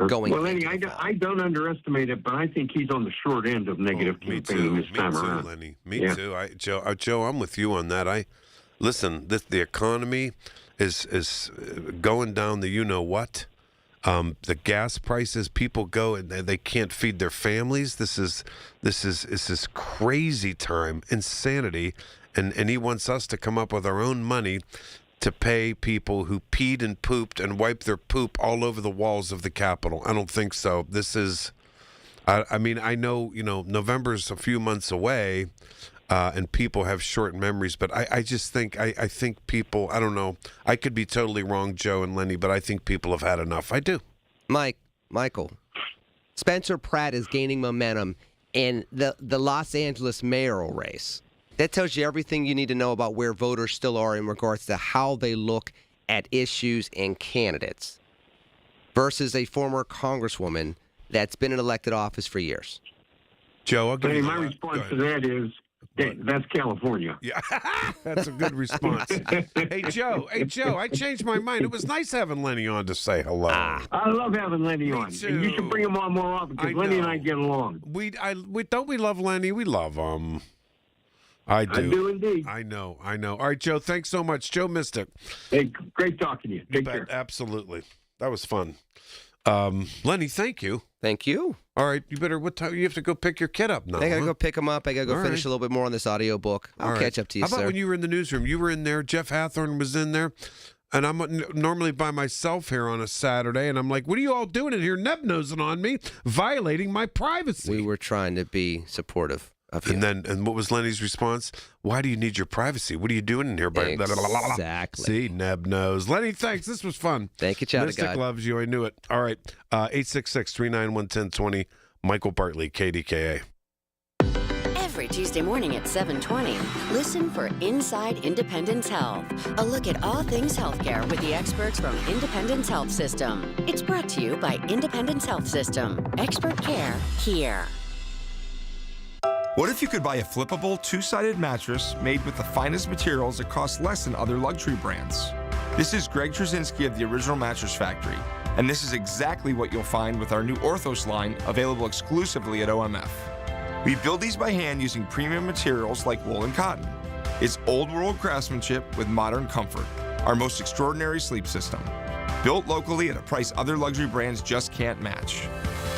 going Well, Lenny, I don't underestimate it, but I think he's on the short end of negative campaigning this time around. Lenny. Me too. Joe, I'm with you on that. Listen, the economy is going down the you-know-what. The gas prices, people go and they can't feed their families. This is crazy time, insanity, and he wants us to come up with our own money to pay people who peed and pooped and wiped their poop all over the walls of the Capitol. I don't think so. This is, I know, November's a few months away, and people have short memories, but I just think, I think people, I don't know, I could be totally wrong, Joe and Lenny, but I think people have had enough. I do. Michael, Spencer Pratt is gaining momentum in the Los Angeles mayoral race. That tells you everything you need to know about where voters still are in regards to how they look at issues and candidates versus a former congresswoman that's been in elected office for years. Joe, I'll give you my response to that is that's California. Yeah, that's a good response. Hey, Joe, I changed my mind. It was nice having Lenny on to say hello. I love having Lenny on. Too. And you should bring him on more often because Lenny and I get along. Don't we love Lenny? We love him. I do. I do indeed. I know. All right, Joe, thanks so much. Joe Mystic. Hey, great talking to you. Take care. Absolutely. That was fun. Lenny, thank you. Thank you. All right, what time? You have to go pick your kid up now. I got to go pick him up. I got to go finish a little bit more on this audio book. I'll catch up to you, How about sir. when you were in the newsroom? You were in there. Jeff Hathorn was in there. And I'm normally by myself here on a Saturday. And I'm like, what are you all doing in here neb-nosing on me, violating my privacy? We were trying to be supportive. And what was Lenny's response? Why do you need your privacy? What are you doing in here? Exactly. See, neb nose. Lenny, thanks. This was fun. Thank you, Chowder Mystic God. loves you. I knew it. All right. 866-391-1020. Michael Bartley, KDKA. Every Tuesday morning at 7:20. Listen for Inside Independence Health, a look at all things healthcare with the experts from Independence Health System. It's brought to you by Independence Health System. Expert care here. What if you could buy a flippable, two-sided mattress made with the finest materials that cost less than other luxury brands? This is Greg Trzynski of the Original Mattress Factory, and this is exactly what you'll find with our new Orthos line, available exclusively at OMF. We build these by hand using premium materials like wool and cotton. It's old-world craftsmanship with modern comfort, our most extraordinary sleep system. Built locally at a price other luxury brands just can't match.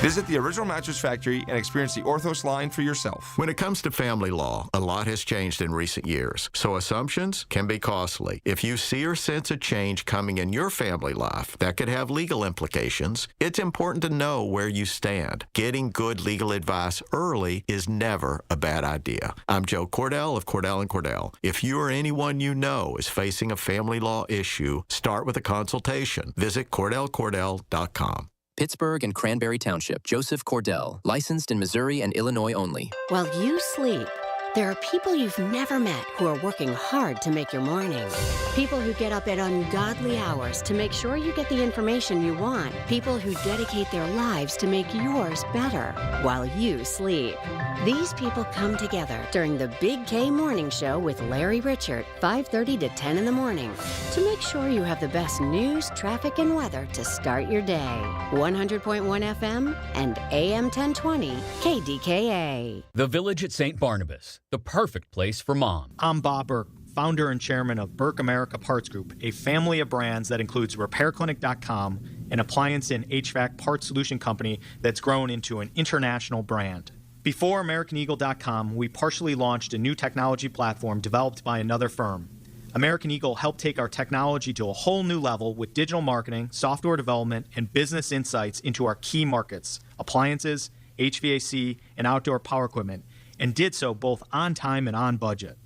Visit the Original Mattress Factory and experience the Orthos line for yourself. When it comes to family law, a lot has changed in recent years, so assumptions can be costly. If you see or sense a change coming in your family life that could have legal implications, it's important to know where you stand. Getting good legal advice early is never a bad idea. I'm Joe Cordell of Cordell & Cordell. If you or anyone you know is facing a family law issue, start with a consultation. Visit CordellCordell.com. Pittsburgh and Cranberry Township. Joseph Cordell. Licensed in Missouri and Illinois only. While you sleep, there are people you've never met who are working hard to make your morning. People who get up at ungodly hours to make sure you get the information you want. People who dedicate their lives to make yours better while you sleep. These people come together during the Big K Morning Show with Larry Richert, 5:30 to 10 in the morning, to make sure you have the best news, traffic, and weather to start your day. 100.1 FM and AM 1020 KDKA. The Village at St. Barnabas, the perfect place for mom. I'm Bob Burke, founder and chairman of Burke America Parts Group, a family of brands that includes RepairClinic.com, an appliance and HVAC parts solution company that's grown into an international brand. Before AmericanEagle.com, we partially launched a new technology platform developed by another firm. American Eagle helped take our technology to a whole new level with digital marketing, software development, and business insights into our key markets, appliances, HVAC, and outdoor power equipment, and did so both on time and on budget.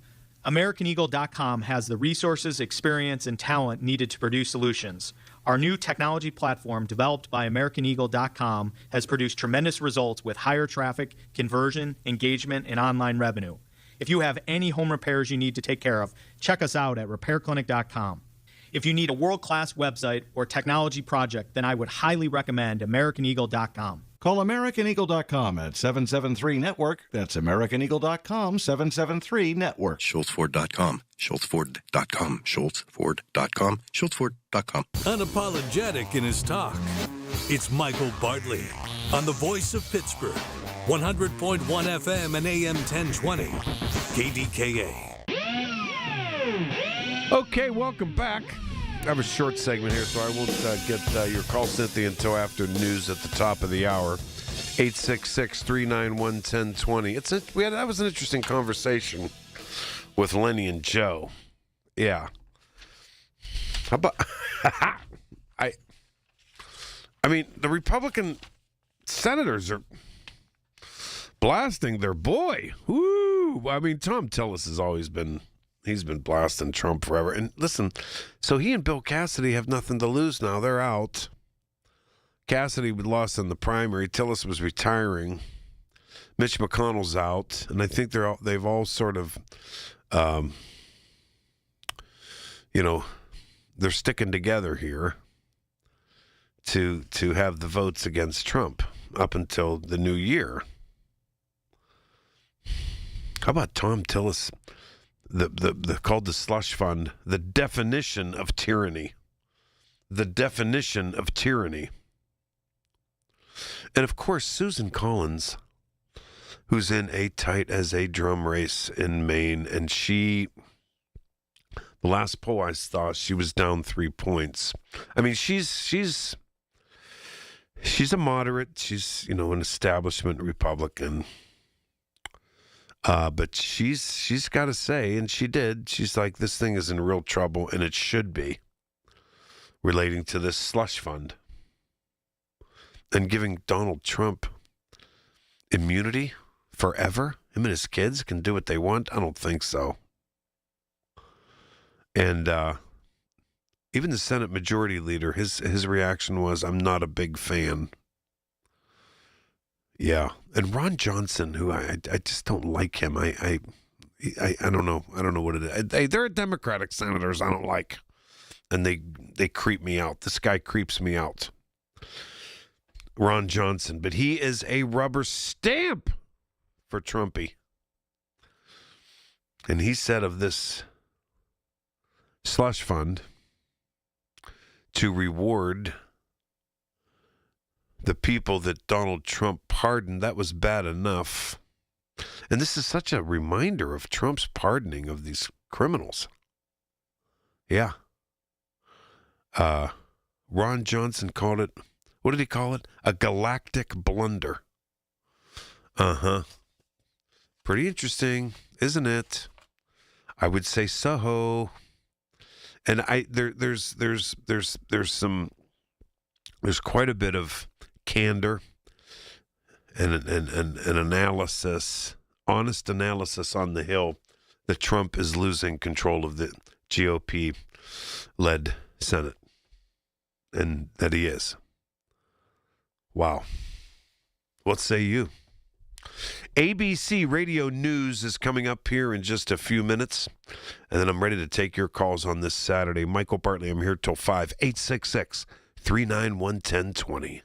AmericanEagle.com has the resources, experience, and talent needed to produce solutions. Our new technology platform, developed by AmericanEagle.com, has produced tremendous results with higher traffic, conversion, engagement, and online revenue. If you have any home repairs you need to take care of, check us out at RepairClinic.com. If you need a world-class website or technology project, then I would highly recommend AmericanEagle.com. Call AmericanEagle.com at 773-NETWORK. That's AmericanEagle.com, 773-NETWORK. SchultzFord.com. SchultzFord.com. SchultzFord.com. SchultzFord.com. Unapologetic in his talk. It's Michael Bartley on the Voice of Pittsburgh. 100.1 FM and AM 1020. KDKA. Okay, welcome back. I have a short segment here, so I won't get your call, Cynthia, until after news at the top of the hour. 866-391-1020. That was an interesting conversation with Lenny and Joe. Yeah. How about I mean, the Republican senators are blasting their boy. Woo! I mean, Tom Tillis has always been. He's been blasting Trump forever. And listen, so he and Bill Cassidy have nothing to lose now. They're out. Cassidy lost in the primary. Tillis was retiring. Mitch McConnell's out. And I think they've all sort of, they're sticking together here to have the votes against Trump up until the new year. How about Tom Tillis? The called the slush fund, the definition of tyranny. The definition of tyranny. And of course, Susan Collins, who's in a tight as a drum race in Maine, and the last poll I saw, she was down 3 points. I mean, she's a moderate. She's, an establishment Republican. But she's got to say, and she did, she's like, this thing is in real trouble, and it should be, relating to this slush fund. And giving Donald Trump immunity forever? Him and his kids can do what they want? I don't think so. And even the Senate Majority Leader, his reaction was, I'm not a big fan. Yeah, and Ron Johnson, who I just don't like him. I don't know. I don't know what it is. There are Democratic senators I don't like, and they creep me out. This guy creeps me out. Ron Johnson, but he is a rubber stamp for Trumpy. And he said of this slush fund to reward the people that Donald Trump pardoned, that was bad enough. And this is such a reminder of Trump's pardoning of these criminals. Yeah. Ron Johnson called it, what did he call it? A galactic blunder. Uh-huh. Pretty interesting, isn't it? I would say so. And there's quite a bit of candor and analysis, honest analysis on the Hill that Trump is losing control of the GOP-led Senate, and that he is. Wow. What say you? ABC Radio News is coming up here in just a few minutes, and then I'm ready to take your calls on this Saturday. Michael Bartley, I'm here till 5, 866-391-1020.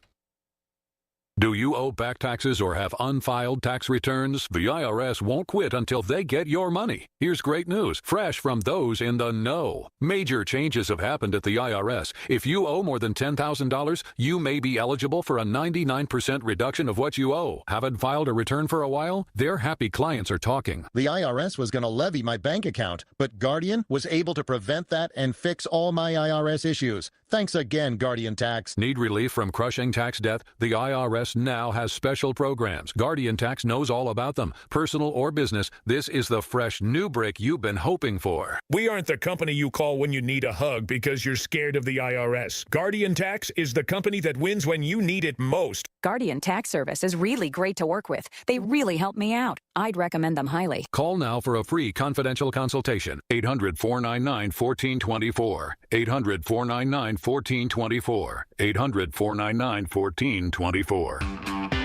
Do you owe back taxes or have unfiled tax returns? The IRS won't quit until they get your money. Here's great news, fresh from those in the know. Major changes have happened at the IRS. If you owe more than $10,000, you may be eligible for a 99% reduction of what you owe. Haven't filed a return for a while? Their happy clients are talking. The IRS was going to levy my bank account, but Guardian was able to prevent that and fix all my IRS issues. Thanks again, Guardian Tax. Need relief from crushing tax debt? The IRS now has special programs. Guardian Tax knows all about them. Personal or business, this is the fresh new break you've been hoping for. We aren't the company you call when you need a hug because you're scared of the IRS. Guardian Tax is the company that wins when you need it most. Guardian Tax Service is really great to work with. They really help me out. I'd recommend them highly. Call now for a free confidential consultation. 800-499-1424. 800-499-1424. 800-499-1424.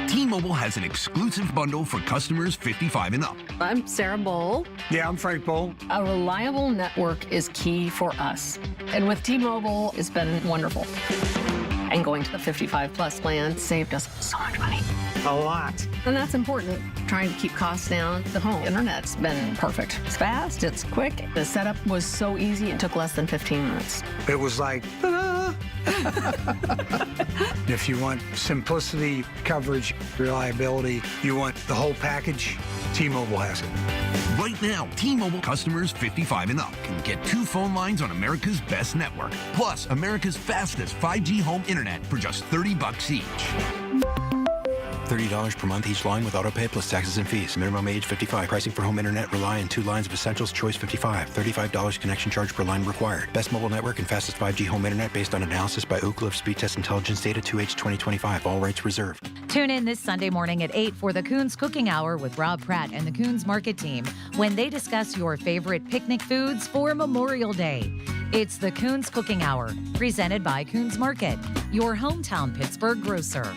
T-Mobile has an exclusive bundle for customers 55 and up. I'm Sarah Bowl. Yeah, I'm Frank Bowl. A reliable network is key for us. And with T-Mobile, it's been wonderful. And going to the 55-plus plan saved us so much money. A lot. And that's important. Trying to keep costs down. The home internet's been perfect. It's fast, it's quick. The setup was so easy, it took less than 15 minutes. It was like, ta-da! If you want simplicity, coverage, reliability, you want the whole package, T-Mobile has it. Right now, T-Mobile customers 55 and up can get 2 phone lines on America's best network, plus America's fastest 5G home internet for just $30 each. $30 per month each line with autopay plus taxes and fees. Minimum age 55. Pricing for home internet rely on 2 lines of essentials. Choice 55. $35 connection charge per line required. Best mobile network and fastest 5G home internet based on analysis by Ookla of Speed Test Intelligence data 2H 2025. All rights reserved. Tune in this Sunday morning at 8 for the Coons Cooking Hour with Rob Pratt and the Coons Market Team when they discuss your favorite picnic foods for Memorial Day. It's the Coons Cooking Hour, presented by Coons Market, your hometown Pittsburgh grocer.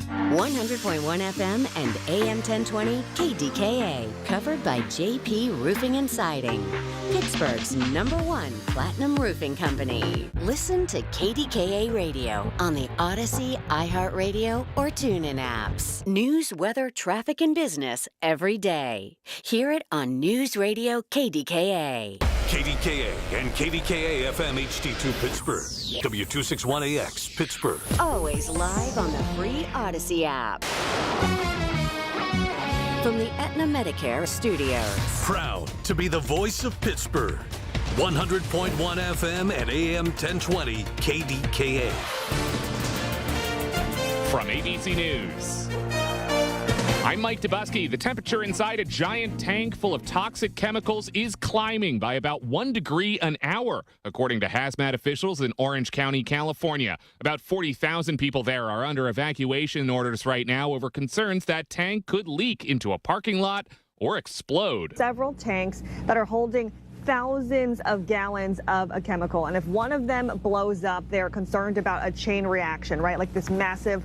100.1 FM and AM 1020 KDKA, covered by JP Roofing and Siding, Pittsburgh's #1 platinum roofing company. Listen to KDKA Radio on the Odyssey, iHeartRadio, or TuneIn apps. News, weather, traffic, and business every day. Hear it on News Radio KDKA. KDKA and KDKA-FM HD2 Pittsburgh. W261AX Pittsburgh. Always live on the free Odyssey app. From the Aetna Medicare studios. Proud to be the voice of Pittsburgh. 100.1 FM and AM 1020 KDKA. From ABC News, I'm Mike Dubusky. The temperature inside a giant tank full of toxic chemicals is climbing by about 1 degree an hour, according to hazmat officials in Orange County, California. About 40,000 people there are under evacuation orders right now over concerns that tank could leak into a parking lot or explode. Several tanks that are holding thousands of gallons of a chemical. And if one of them blows up, they're concerned about a chain reaction, right? Like this massive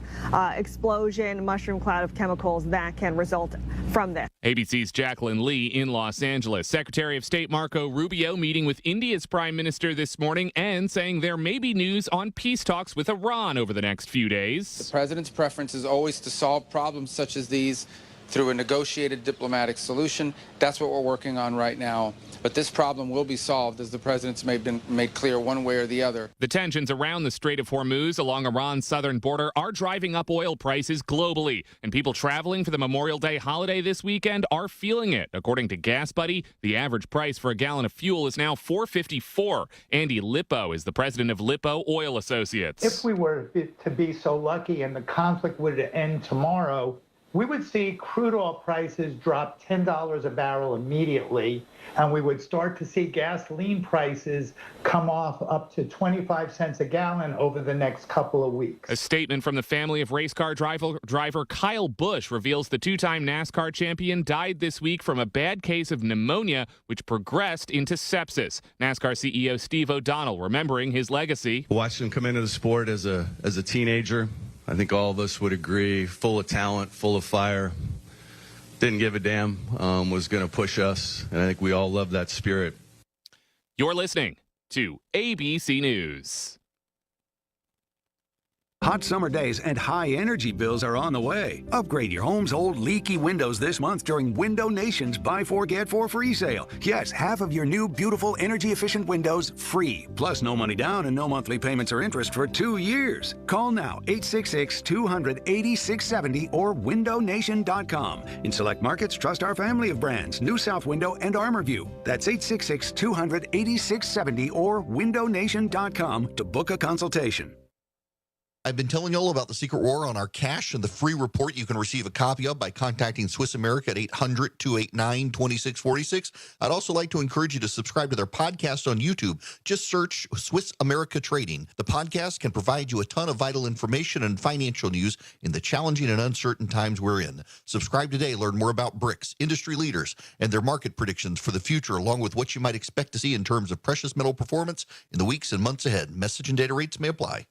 explosion, mushroom cloud of chemicals that can result from this. ABC's Jacqueline Lee in Los Angeles. Secretary of State Marco Rubio meeting with India's Prime Minister this morning and saying there may be news on peace talks with Iran over the next few days. The president's preference is always to solve problems such as these through a negotiated diplomatic solution. That's what we're working on right now. But this problem will be solved, as the president's made clear one way or the other. The tensions around the Strait of Hormuz along Iran's southern border are driving up oil prices globally. And people traveling for the Memorial Day holiday this weekend are feeling it. According to Gas Buddy, the average price for a gallon of fuel is now $4.54. Andy Lippo is the president of Lippo Oil Associates. If we were to be so lucky and the conflict would end tomorrow, we would see crude oil prices drop $10 a barrel immediately, and we would start to see gasoline prices come off up to 25 cents a gallon over the next couple of weeks. A statement from the family of race car driver Kyle Busch reveals the two-time NASCAR champion died this week from a bad case of pneumonia, which progressed into sepsis. NASCAR CEO Steve O'Donnell remembering his legacy. Watched him come into the sport as a teenager. I think all of us would agree, full of talent, full of fire, didn't give a damn, was going to push us, and I think we all love that spirit. You're listening to ABC News. Hot summer days and high energy bills are on the way. Upgrade your home's old leaky windows this month during Window Nation's Buy 4 Get 4 free sale. Yes, half of your new beautiful energy efficient windows free. Plus no money down and no monthly payments or interest for 2 years. Call now 866-200-8670 or windownation.com. In select markets, trust our family of brands, New South Window and ArmorView. That's 866-200-8670 or windownation.com to book a consultation. I've been telling you all about the Secret War on our cash and the free report you can receive a copy of by contacting Swiss America at 800-289-2646. I'd also like to encourage you to subscribe to their podcast on YouTube. Just search Swiss America Trading. The podcast can provide you a ton of vital information and financial news in the challenging and uncertain times we're in. Subscribe today. Learn more about BRICS, industry leaders, and their market predictions for the future, along with what you might expect to see in terms of precious metal performance in the weeks and months ahead. Message and data rates may apply.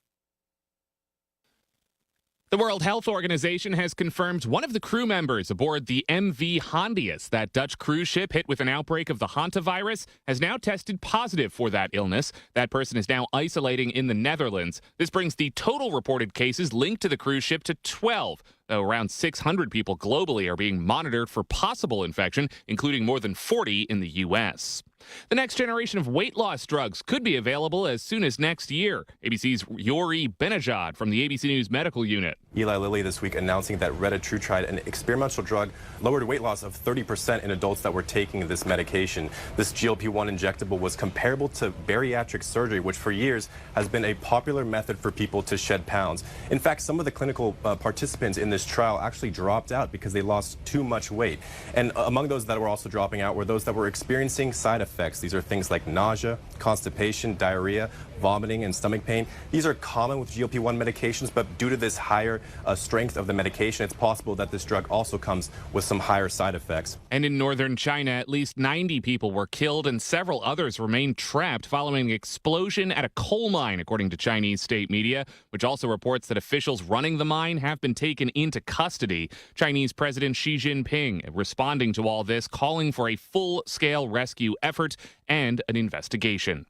The World Health Organization has confirmed one of the crew members aboard the MV Hondius, that Dutch cruise ship hit with an outbreak of the hantavirus, has now tested positive for that illness. That person is now isolating in the Netherlands. This brings the total reported cases linked to the cruise ship to 12. Though around 600 people globally are being monitored for possible infection, including more than 40 in the U.S. The next generation of weight loss drugs could be available as soon as next year. ABC's Yuri Benajad from the ABC News Medical Unit. Eli Lilly this week announcing that retatrutide, an experimental drug, lowered weight loss of 30% in adults that were taking this medication. This GLP-1 injectable was comparable to bariatric surgery, which for years has been a popular method for people to shed pounds. In fact, some of the clinical participants in this trial actually dropped out because they lost too much weight. And among those that were also dropping out were those that were experiencing side effects. These are things like nausea, constipation, diarrhea, vomiting, and stomach pain. These are common with GLP-1 medications, but due to this higher strength of the medication, it's possible that this drug also comes with some higher side effects. And in northern China, at least 90 people were killed and several others remain trapped following an explosion at a coal mine, according to Chinese state media, which also reports that officials running the mine have been taken into custody. Chinese President Xi Jinping responding to all this, calling for a full-scale rescue effort and an investigation.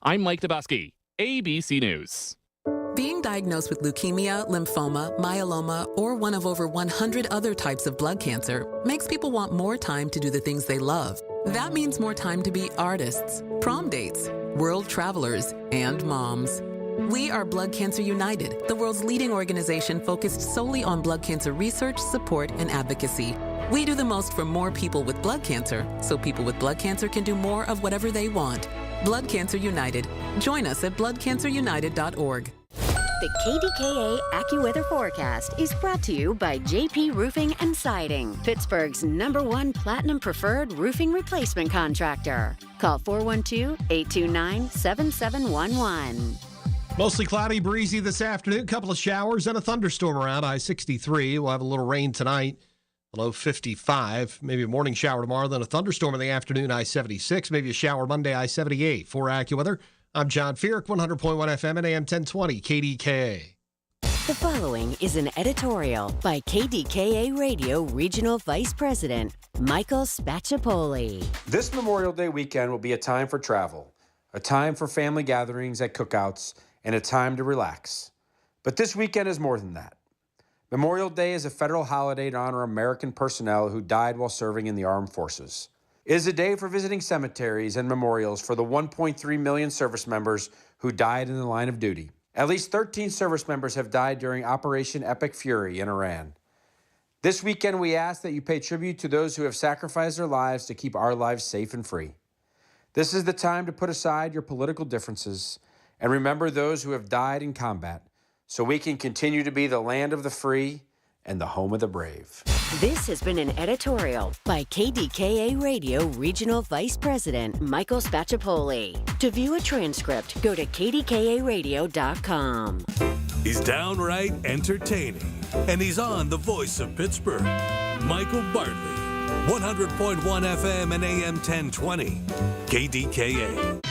I'm Mike Dabusky, ABC News. Being diagnosed with leukemia, lymphoma, myeloma, or one of over 100 other types of blood cancer makes people want more time to do the things they love. That means more time to be artists, prom dates, world travelers, and moms. We are Blood Cancer United, the world's leading organization focused solely on blood cancer research, support, and advocacy. We do the most for more people with blood cancer, so people with blood cancer can do more of whatever they want. Blood Cancer United. Join us at bloodcancerunited.org. The KDKA AccuWeather forecast is brought to you by JP Roofing and Siding, Pittsburgh's #1 Platinum Preferred roofing replacement contractor. Call 412-829-7711. Mostly cloudy, breezy this afternoon. A couple of showers and a thunderstorm around I-63. We'll have a little rain tonight. Low 55, maybe a morning shower tomorrow, then a thunderstorm in the afternoon, I-76, maybe a shower Monday, I-78. For AccuWeather, I'm John Feerick, 100.1 FM and AM 1020, KDKA. The following is an editorial by KDKA Radio Regional Vice President Michael Spacciapoli. This Memorial Day weekend will be a time for travel, a time for family gatherings at cookouts, and a time to relax. But this weekend is more than that. Memorial Day is a federal holiday to honor American personnel who died while serving in the armed forces. It is a day for visiting cemeteries and memorials for the 1.3 million service members who died in the line of duty. At least 13 service members have died during Operation Epic Fury in Iran. This weekend, we ask that you pay tribute to those who have sacrificed their lives to keep our lives safe and free. This is the time to put aside your political differences and remember those who have died in combat, so we can continue to be the land of the free and the home of the brave. This has been an editorial by KDKA Radio Regional Vice President Michael Spacciapoli. To view a transcript, go to kdkaradio.com. He's downright entertaining, and he's on the voice of Pittsburgh. Michael Bartley, 100.1 FM and AM 1020, KDKA.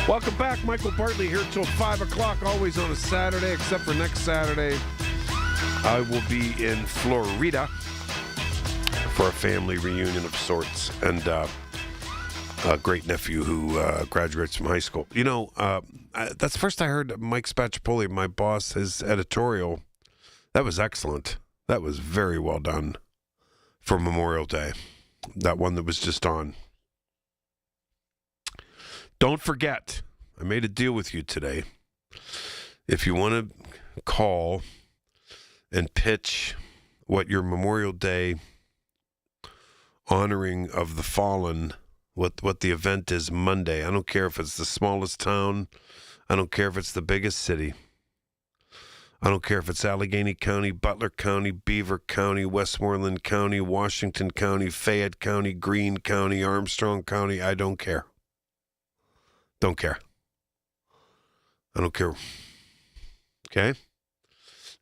Welcome back. Michael Bartley here till 5 o'clock, always on a Saturday, except for next Saturday. I will be in Florida for a family reunion of sorts, and a great nephew who graduates from high school. You know, that's the first I heard Mike Spacciapoli, my boss, his editorial. That was excellent. That was very well done for Memorial Day. That one that was just on. Don't forget, I made a deal with you today. If you want to call and pitch what your Memorial Day honoring of the fallen, what the event is Monday. I don't care if it's the smallest town. I don't care if it's the biggest city. I don't care if it's Allegheny County, Butler County, Beaver County, Westmoreland County, Washington County, Fayette County, Greene County, Armstrong County. I don't care. Don't care. I don't care. Okay?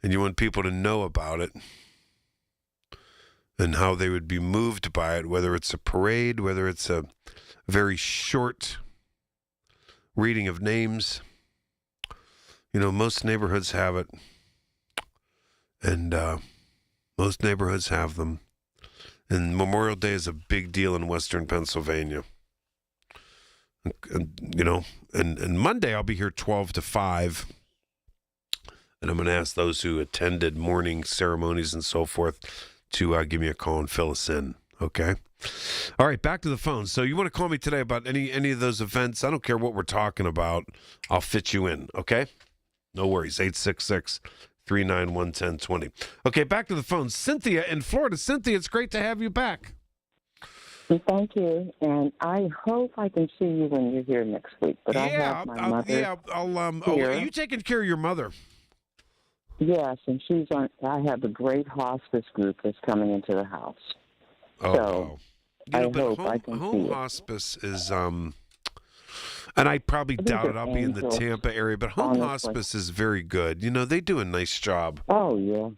And you want people to know about it and how they would be moved by it, whether it's a parade, whether it's a very short reading of names. You know, most neighborhoods have it. And most neighborhoods have them. And Memorial Day is a big deal in Western Pennsylvania. You know, and Monday I'll be here 12 to 5, and I'm going to ask those who attended morning ceremonies and so forth to give me a call and fill us in, okay? All right, back to the phone. So you want to call me today about any of those events? I don't care what we're talking about. I'll fit you in, okay? No worries, 866-391-1020. Okay, back to the phone. Cynthia in Florida. Cynthia, it's great to have you back. Thank you, and I hope I can see you when you're here next week. But I have my mother. Are you taking care of your mother? Yes, and she's on. I have a great hospice group that's coming into the house. So I hope I can see home it. hospice is and I probably doubt it. I'll be in the Tampa area, but home hospice is very good. You know, they do a nice job. Oh yeah,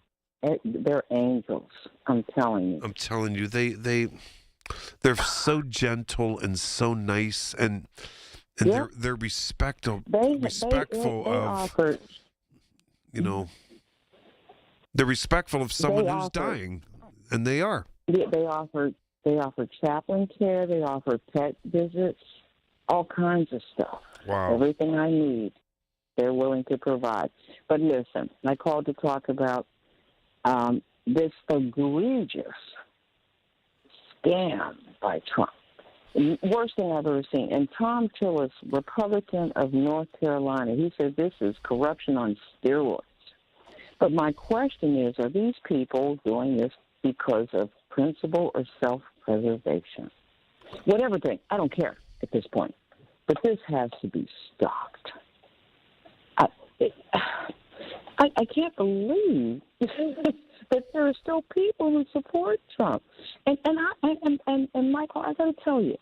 they're angels. I'm telling you. I'm telling you, they're so gentle and so nice, and they're respectful of you know, they're respectful of someone who's dying, and they are. They offer chaplain care. They offer pet visits, all kinds of stuff. Wow. Everything I need, they're willing to provide. But listen, I called to talk about this egregious scam by Trump. Worst thing I've ever seen. And Tom Tillis, Republican of North Carolina, he said this is corruption on steroids. But my question is, are these people doing this because of principle or self-preservation? Whatever thing, I don't care at this point. But this has to be stopped. I can't believe that there are still people who support Trump. And Michael, I got to tell you,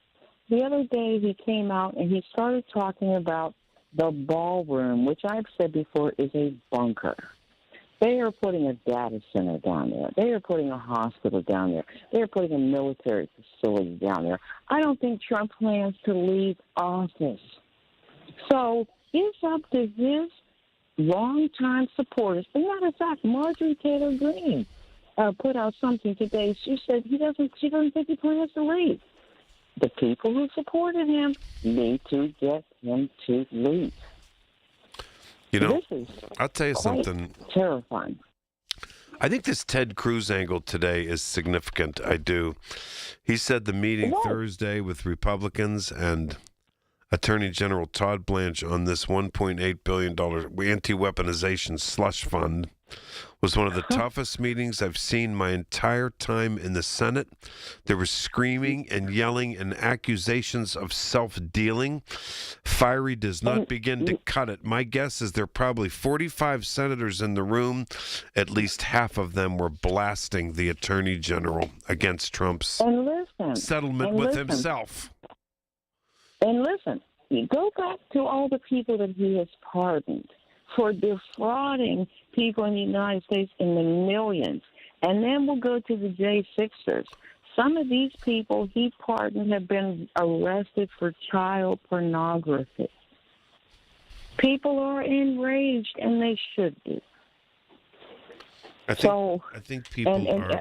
the other day he came out and he started talking about the ballroom, which I've said before is a bunker. They are putting a data center down there. They are putting a hospital down there. They are putting a military facility down there. I don't think Trump plans to leave office. So it's up to his longtime supporters. As a matter of fact, Marjorie Taylor Greene put out something today. She said she doesn't think he plans to leave. The people who supported him need to get him to leave. You know, this is I'll tell you something. Terrifying. I think this Ted Cruz angle today is significant. I do. He said the meeting Thursday with Republicans and Attorney General Todd Blanche on this $1.8 billion anti-weaponization slush fund was one of the toughest meetings I've seen my entire time in the Senate. There was screaming and yelling and accusations of self-dealing. Fiery does not begin to cut it. My guess is there are probably 45 senators in the room. At least half of them were blasting the Attorney General against Trump's settlement with himself. And listen, you go back to all the people that he has pardoned for defrauding people in the United States in the millions. And then we'll go to the J6ers. Some of these people he pardoned have been arrested for child pornography. People are enraged, and they should be. I think people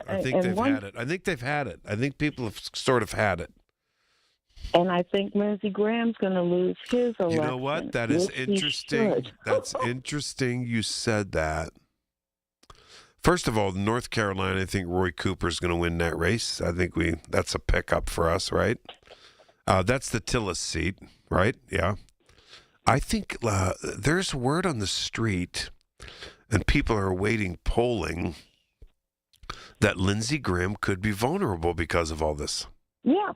I think they've had it. I think they've had it. I think people have sort of had it. And I think Lindsey Graham's going to lose his election. You know what? That is interesting. That's interesting you said that. First of all, North Carolina, I think Roy Cooper's going to win that race. I think that's a pickup for us, right? That's the Tillis seat, right? Yeah. I think there's word on the street, and people are awaiting polling, that Lindsey Graham could be vulnerable because of all this. Yeah.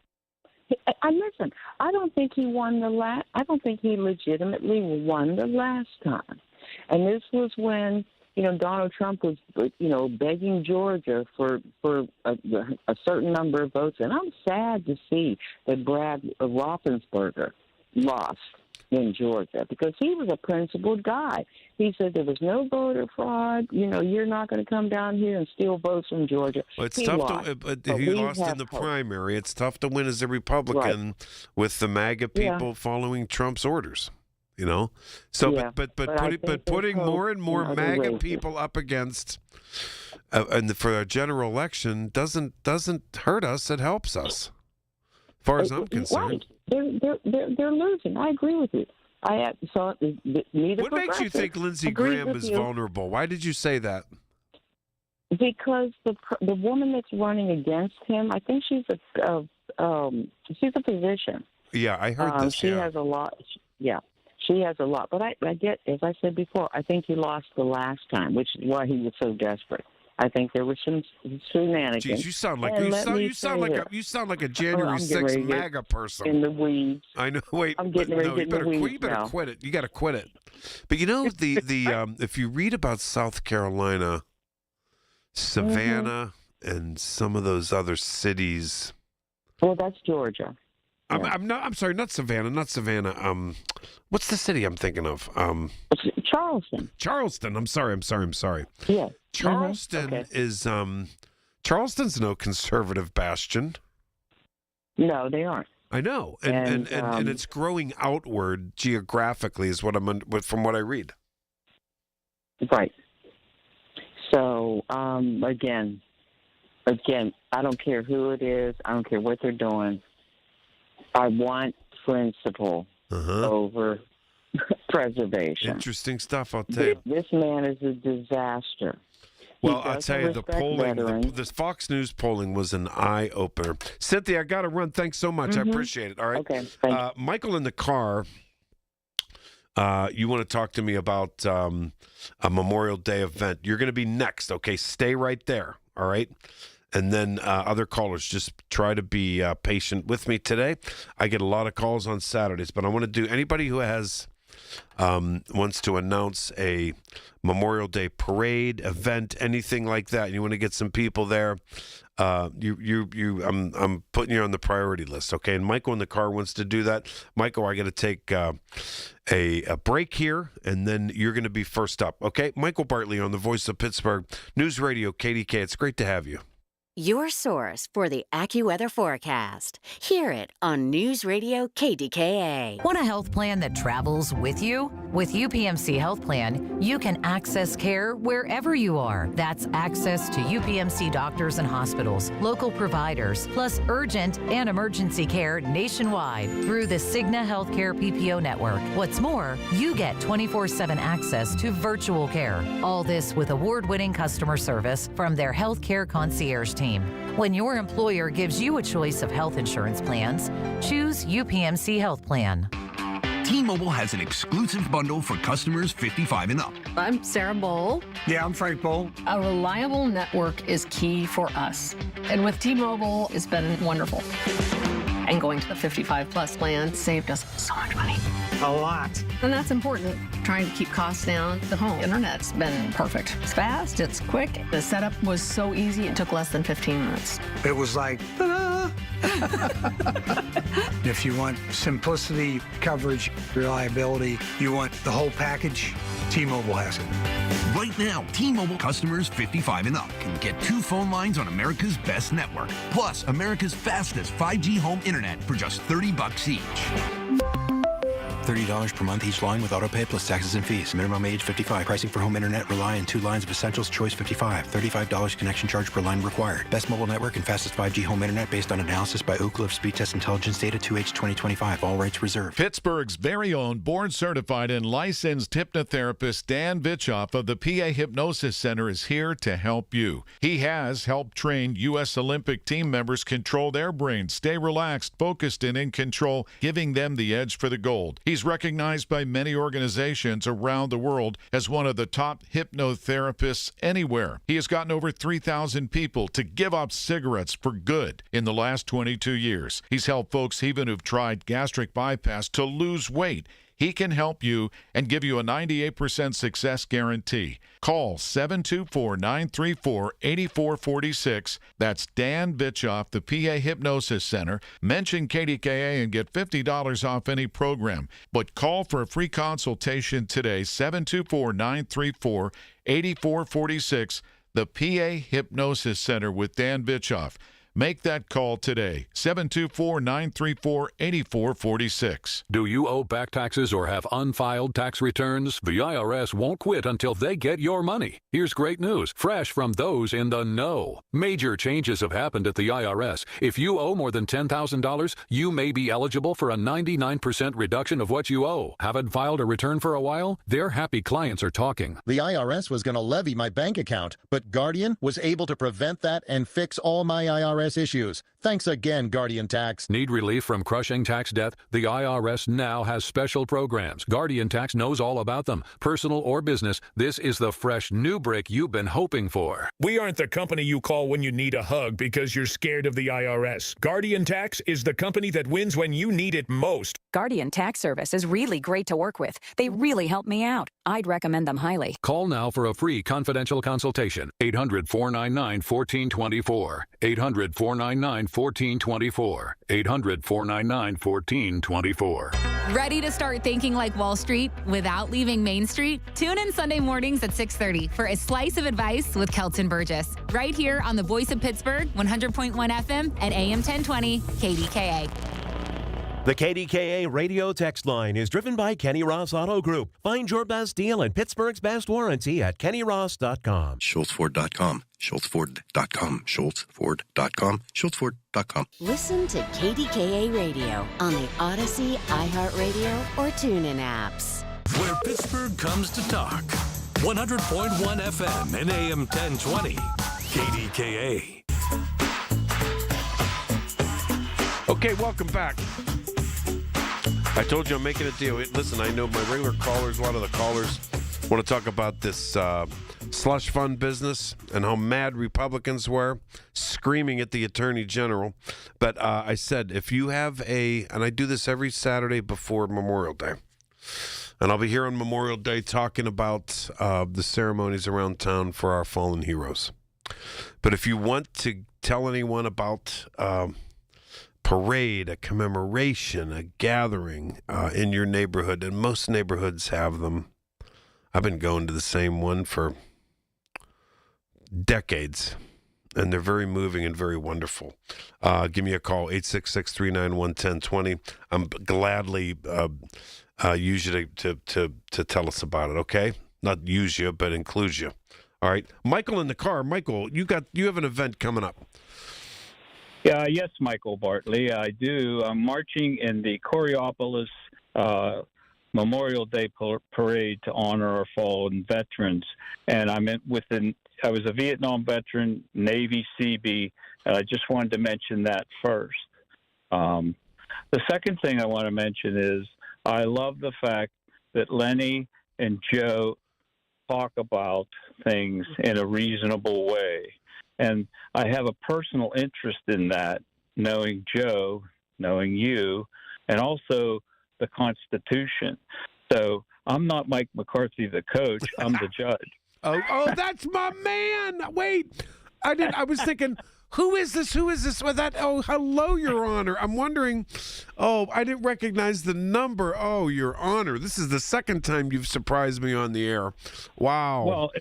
Listen, I don't think he won I don't think he legitimately won the last time. And this was when, Donald Trump was, begging Georgia for a certain number of votes. And I'm sad to see that Brad Roethlisberger lost in Georgia because he was a principled guy. He said there was no voter fraud. You're not going to come down here and steal votes from Georgia. Well, it's tough he lost in the primary. It's tough to win as a Republican with the MAGA people following Trump's orders. So, but putting more and more MAGA people up against, and for a general election doesn't hurt us. It helps us, as far as I'm concerned. Right. They're losing. I agree with you. What makes you think Lindsey Graham is vulnerable? Why did you say that? Because the woman that's running against him, I think she's a physician. Yeah, I heard this. She has a lot. Yeah. She has a lot. But I get, as I said before, I think he lost the last time, which is why he was so desperate. I think there was some shenanigans. Jeez, you sound like a January 6th MAGA person. In the weeds. I know. Wait, I'm getting ready to get in the weeds. You better quit it. You got to quit it. But the if you read about South Carolina, Savannah, and some of those other cities. Well, that's Georgia. I'm sorry, not Savannah. What's the city I'm thinking of? Charleston. Charleston. I'm sorry. Yeah. Charleston is Charleston's no conservative bastion. No, they aren't. I know, and it's growing outward geographically, is what from what I read. Right. So again, I don't care who it is. I don't care what they're doing. I want principle over preservation. Interesting stuff, I'll tell you. This man is a disaster. Well, I'll tell you, the polling, this Fox News polling was an eye-opener. Cynthia, I got to run. Thanks so much. I appreciate it. All right. Okay. Michael in the car, you want to talk to me about a Memorial Day event. You're going to be next, okay? Stay right there, all right? And then other callers, just try to be patient with me today. I get a lot of calls on Saturdays, but I want to do anybody who has wants to announce a Memorial Day parade, event, anything like that, and you want to get some people there, I'm putting you on the priority list, okay? And Michael in the car wants to do that. Michael, I got to take a break here, and then you're going to be first up, okay? Michael Bartley on the Voice of Pittsburgh News Radio KDK. It's great to have you. Your source for the AccuWeather forecast. Hear it on News Radio KDKA. Want a health plan that travels with you? With UPMC Health Plan, you can access care wherever you are. That's access to UPMC doctors and hospitals, local providers, plus urgent and emergency care nationwide through the Cigna Healthcare PPO network. What's more, you get 24/7 access to virtual care. All this with award-winning customer service from their healthcare concierge team. When your employer gives you a choice of health insurance plans, choose UPMC Health Plan. T-Mobile has an exclusive bundle for customers 55 and up. I'm Sarah Bowl. Yeah, I'm Frank Bowl. A reliable network is key for us. And with T-Mobile, it's been wonderful. And going to the 55 plus plan saved us so much money. A lot. And that's important. Trying to keep costs down. The home internet's been perfect. It's fast, it's quick. The setup was so easy, it took less than 15 minutes. It was like, ta-da! If you want simplicity, coverage, reliability, you want the whole package, T-Mobile has it. Right now, T-Mobile customers 55 and up can get 2 phone lines on America's best network, plus America's fastest 5G home internet for just $30 each. $30 per month each line with autopay plus taxes and fees. Minimum age 55. Pricing for home internet rely on 2 lines of essentials. Choice 55. $35 connection charge per line required. Best mobile network and fastest 5G home internet based on analysis by Ookla of Speed Test Intelligence Data 2H 2025. All rights reserved. Pittsburgh's very own board-certified and licensed hypnotherapist Dan Bitchoff of the PA Hypnosis Center is here to help you. He has helped train U.S. Olympic team members control their brains, stay relaxed, focused, and in control, giving them the edge for the gold. He's recognized by many organizations around the world as one of the top hypnotherapists anywhere. He has gotten over 3,000 people to give up cigarettes for good in the last 22 years. He's helped folks even who've tried gastric bypass to lose weight. He can help you and give you a 98% success guarantee. Call 724-934-8446. That's Dan Bitchoff, the PA Hypnosis Center. Mention KDKA and get $50 off any program. But call for a free consultation today, 724-934-8446. The PA Hypnosis Center with Dan Bitchoff. Make that call today, 724-934-8446. Do you owe back taxes or have unfiled tax returns? The IRS won't quit until they get your money. Here's great news, fresh from those in the know. Major changes have happened at the IRS. If you owe more than $10,000, you may be eligible for a 99% reduction of what you owe. Haven't filed a return for a while? Their happy clients are talking. The IRS was going to levy my bank account, but Guardian was able to prevent that and fix all my IRS issues. Thanks again, Guardian Tax. Need relief from crushing tax debt? The IRS now has special programs. Guardian Tax knows all about them. Personal or business, this is the fresh new break you've been hoping for. We aren't the company you call when you need a hug because you're scared of the IRS. Guardian Tax is the company that wins when you need it most. Guardian Tax Service is really great to work with. They really help me out. I'd recommend them highly. Call now for a free confidential consultation. 800-499-1424. 800-499-1424. 800-499-1424. Ready to start thinking like Wall Street without leaving Main Street? Tune in Sunday mornings at 6:30 for a slice of advice with Kelton Burgess. Right here on the Voice of Pittsburgh, 100.1 FM and AM 1020 KDKA. The KDKA radio text line is driven by Kenny Ross Auto Group. Find your best deal and Pittsburgh's best warranty at kennyross.com. SchultzFord.com. SchultzFord.com. SchultzFord.com. SchultzFord.com. Listen to KDKA Radio on the Odyssey, iHeartRadio, or TuneIn apps. Where Pittsburgh comes to talk. 100.1 FM and AM 1020. KDKA. Okay, welcome back. I told you I'm making a deal. Listen, I know my regular callers, a lot of the callers want to talk about this slush fund business and how mad Republicans were screaming at the Attorney General. But I said, if you have and I do this every Saturday before Memorial Day, and I'll be here on Memorial Day talking about the ceremonies around town for our fallen heroes. But if you want to tell anyone about parade, a commemoration, a gathering in your neighborhood, and most neighborhoods have them. I've been going to the same one for decades, and they're very moving and very wonderful. Give me a call, 866-391-1020. I'm gladly use you to tell us about it, okay? Not use you, but include you. All right. Michael in the car. Michael, you have an event coming up. Yes, Michael Bartley, I do. I'm marching in the Coriopolis Memorial Day Parade to honor our fallen veterans. And I was a Vietnam veteran, Navy Seabee, and I just wanted to mention that first. The second thing I want to mention is I love the fact that Lenny and Joe talk about things in a reasonable way. And I have a personal interest in that, knowing Joe, knowing you, and also the Constitution. So I'm not Mike McCarthy, the coach. I'm the judge. Oh, that's my man. Wait, I was thinking, who is this? Who is this? Well, hello, Your Honor. I'm wondering. Oh, I didn't recognize the number. Oh, Your Honor, this is the second time you've surprised me on the air. Wow. Well.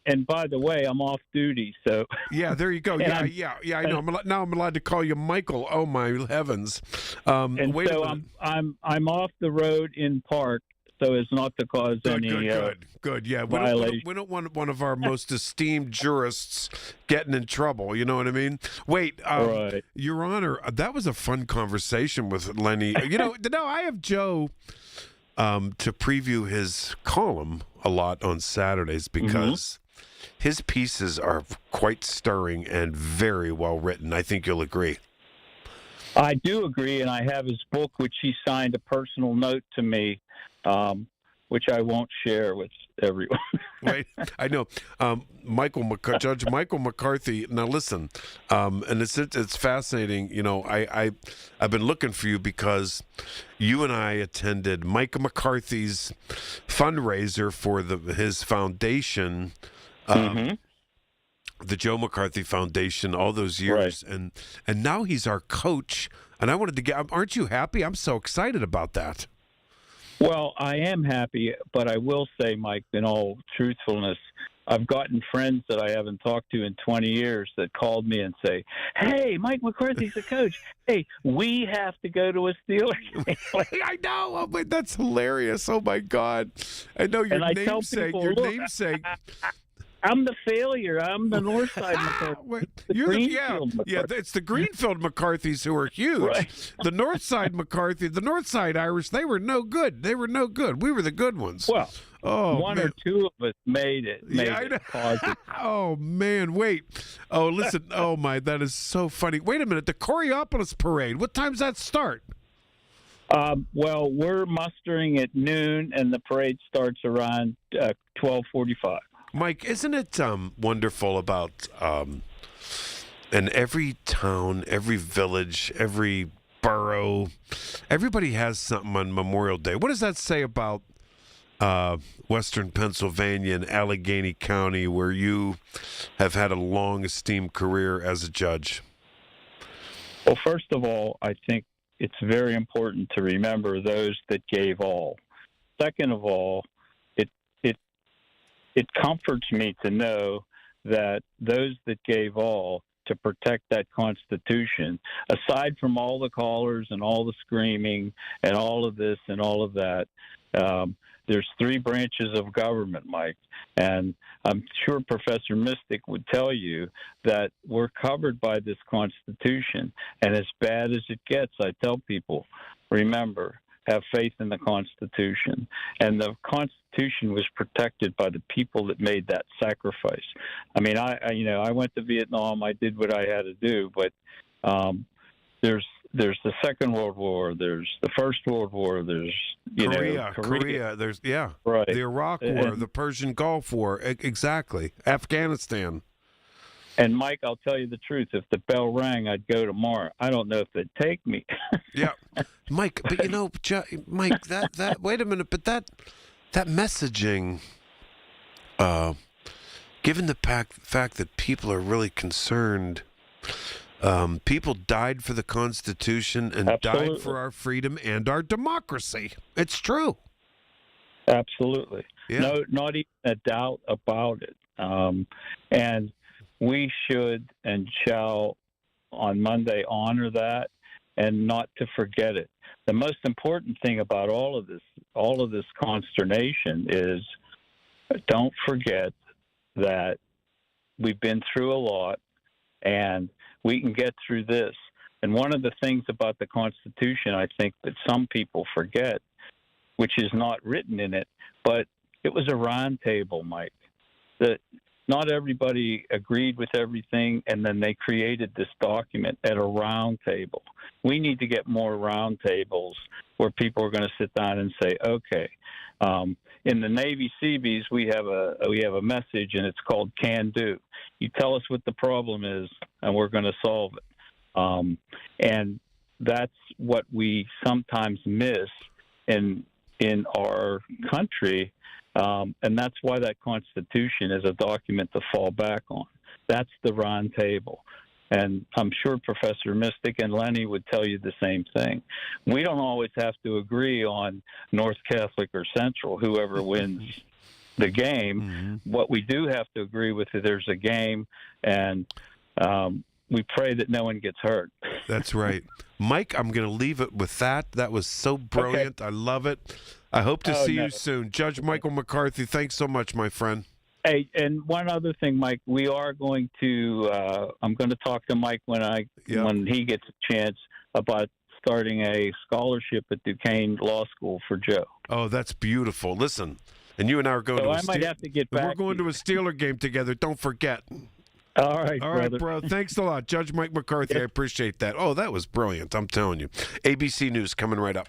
And by the way, I'm off duty, so yeah, there you go. Yeah. I know. Now I'm allowed to call you Michael. Oh my heavens! Wait so I'm off the road in park, so as not to cause any good. Yeah, we don't want one of our most esteemed jurists getting in trouble. You know what I mean? Wait, right. Your Honor, that was a fun conversation with Lenny. No, I have Joe to preview his column a lot on Saturdays because. His pieces are quite stirring and very well written. I think you'll agree. I do agree, and I have his book, which he signed a personal note to me, which I won't share with everyone. Right, I know. Judge Michael McCarthy. Now listen, and it's fascinating. I've been looking for you because you and I attended Mike McCarthy's fundraiser for his foundation. The Joe McCarthy Foundation, all those years, right. and now he's our coach. And I wanted to aren't you happy? I'm so excited about that. Well, I am happy, but I will say, Mike, in all truthfulness, I've gotten friends that I haven't talked to in 20 years that called me and say, "Hey, Mike McCarthy's the coach. Hey, we have to go to a Steelers game." I know. Oh, but that's hilarious. Oh my God. I know your namesake. I'm the failure. I'm the North Side McCarthy. It's the Greenfield McCarthys who are huge. Right. The North Side McCarthy, the North Side Irish, they were no good. We were the good ones. Well, one or two of us made it. Oh, man, wait. Oh, listen. Oh, my, that is so funny. Wait a minute. The Coriopolis Parade, what time's that start? Well, we're mustering at noon, and the parade starts around 12:45. Mike, isn't it wonderful about in every town, every village, every borough, everybody has something on Memorial Day. What does that say about Western Pennsylvania and Allegheny County, where you have had a long, esteemed career as a judge? Well, first of all, I think it's very important to remember those that gave all. Second of all, it comforts me to know that those that gave all to protect that Constitution, aside from all the callers and all the screaming and all of this and all of that, there's three branches of government, Mike. And I'm sure Professor Mystic would tell you that we're covered by this Constitution. And as bad as it gets, I tell people, remember, have faith in the Constitution. And the Constitution was protected by the people that made that sacrifice. I mean, I went to Vietnam. I did what I had to do, but there's the Second World War. There's the First World War. There's Korea. There's right. The Iraq War, the Persian Gulf War. Exactly. Afghanistan. And Mike, I'll tell you the truth. If the bell rang, I'd go tomorrow. I don't know if they'd take me. Yeah, Mike. But Mike, that wait a minute. But that messaging, given the fact that people are really concerned People died for the Constitution and Absolutely. died for our freedom and our democracy. It's true. Absolutely. Yeah. No, not even a doubt about it. And we should and shall on Monday honor that and not to forget it. The most important thing about all of this consternation is don't forget that we've been through a lot and we can get through this. And one of the things about the Constitution, I think, that some people forget, which is not written in it, but it was a round table, Mike. That not everybody agreed with everything, and then they created this document at a round table. We need to get more round tables where people are going to sit down and say, okay, in the Navy Seabees, we have a message, and it's called "Can Do." You tell us what the problem is, and we're going to solve it. And that's what we sometimes miss in our country, and that's why that Constitution is a document to fall back on. That's the round table. And I'm sure Professor Mystic and Lenny would tell you the same thing. We don't always have to agree on North Catholic or Central, whoever wins the game. Mm-hmm. What we do have to agree with is there's a game, and we pray that no one gets hurt. That's right. Mike, I'm going to leave it with that. That was so brilliant. Okay. I love it. I hope to see you soon. Judge Michael McCarthy, thanks so much, my friend. Hey, and one other thing, Mike, we are going to I'm going to talk to Mike when he gets a chance about starting a scholarship at Duquesne Law School for Joe. Oh, that's beautiful. Listen, and you and I are going I might have to get back. We're going to a Steeler game together. Don't forget. All right, bro. Thanks a lot. Judge Mike McCarthy, I appreciate that. Oh, that was brilliant. I'm telling you. ABC News coming right up.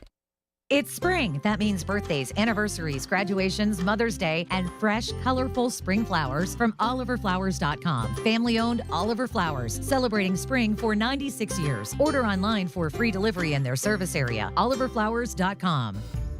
It's spring. That means birthdays, anniversaries, graduations, Mother's Day, and fresh, colorful spring flowers from OliverFlowers.com. Family-owned Oliver Flowers, celebrating spring for 96 years. Order online for free delivery in their service area. OliverFlowers.com.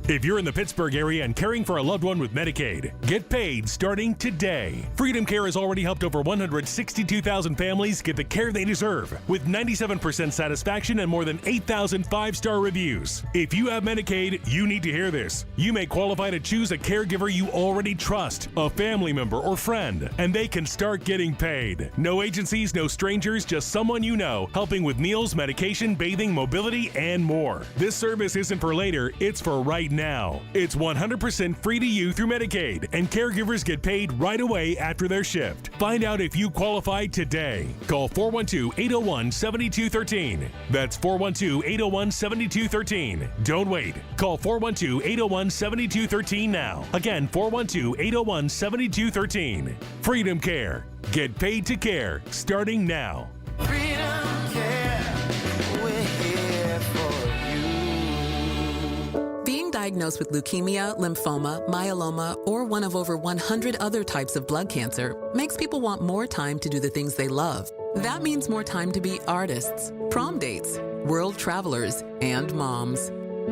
If you're in the Pittsburgh area and caring for a loved one with Medicaid, get paid starting today. Freedom Care has already helped over 162,000 families get the care they deserve, with 97% satisfaction and more than 8,000 five-star reviews. If you have Medicaid, you need to hear this. You may qualify to choose a caregiver you already trust, a family member or friend, and they can start getting paid. No agencies, no strangers, just someone you know, helping with meals, medication, bathing, mobility, and more. This service isn't for later, it's for right now. It's 100% free to you through Medicaid, and caregivers get paid right away after their shift. Find out if you qualify today. Call 412-801-7213. That's 412-801-7213. Don't wait. Call 412-801-7213 now. Again, 412-801-7213. Freedom Care. Get paid to care starting now. Freedom Care. We're here for you. Being diagnosed with leukemia, lymphoma, myeloma, or one of over 100 other types of blood cancer makes people want more time to do the things they love. That means more time to be artists, prom dates, world travelers, and moms.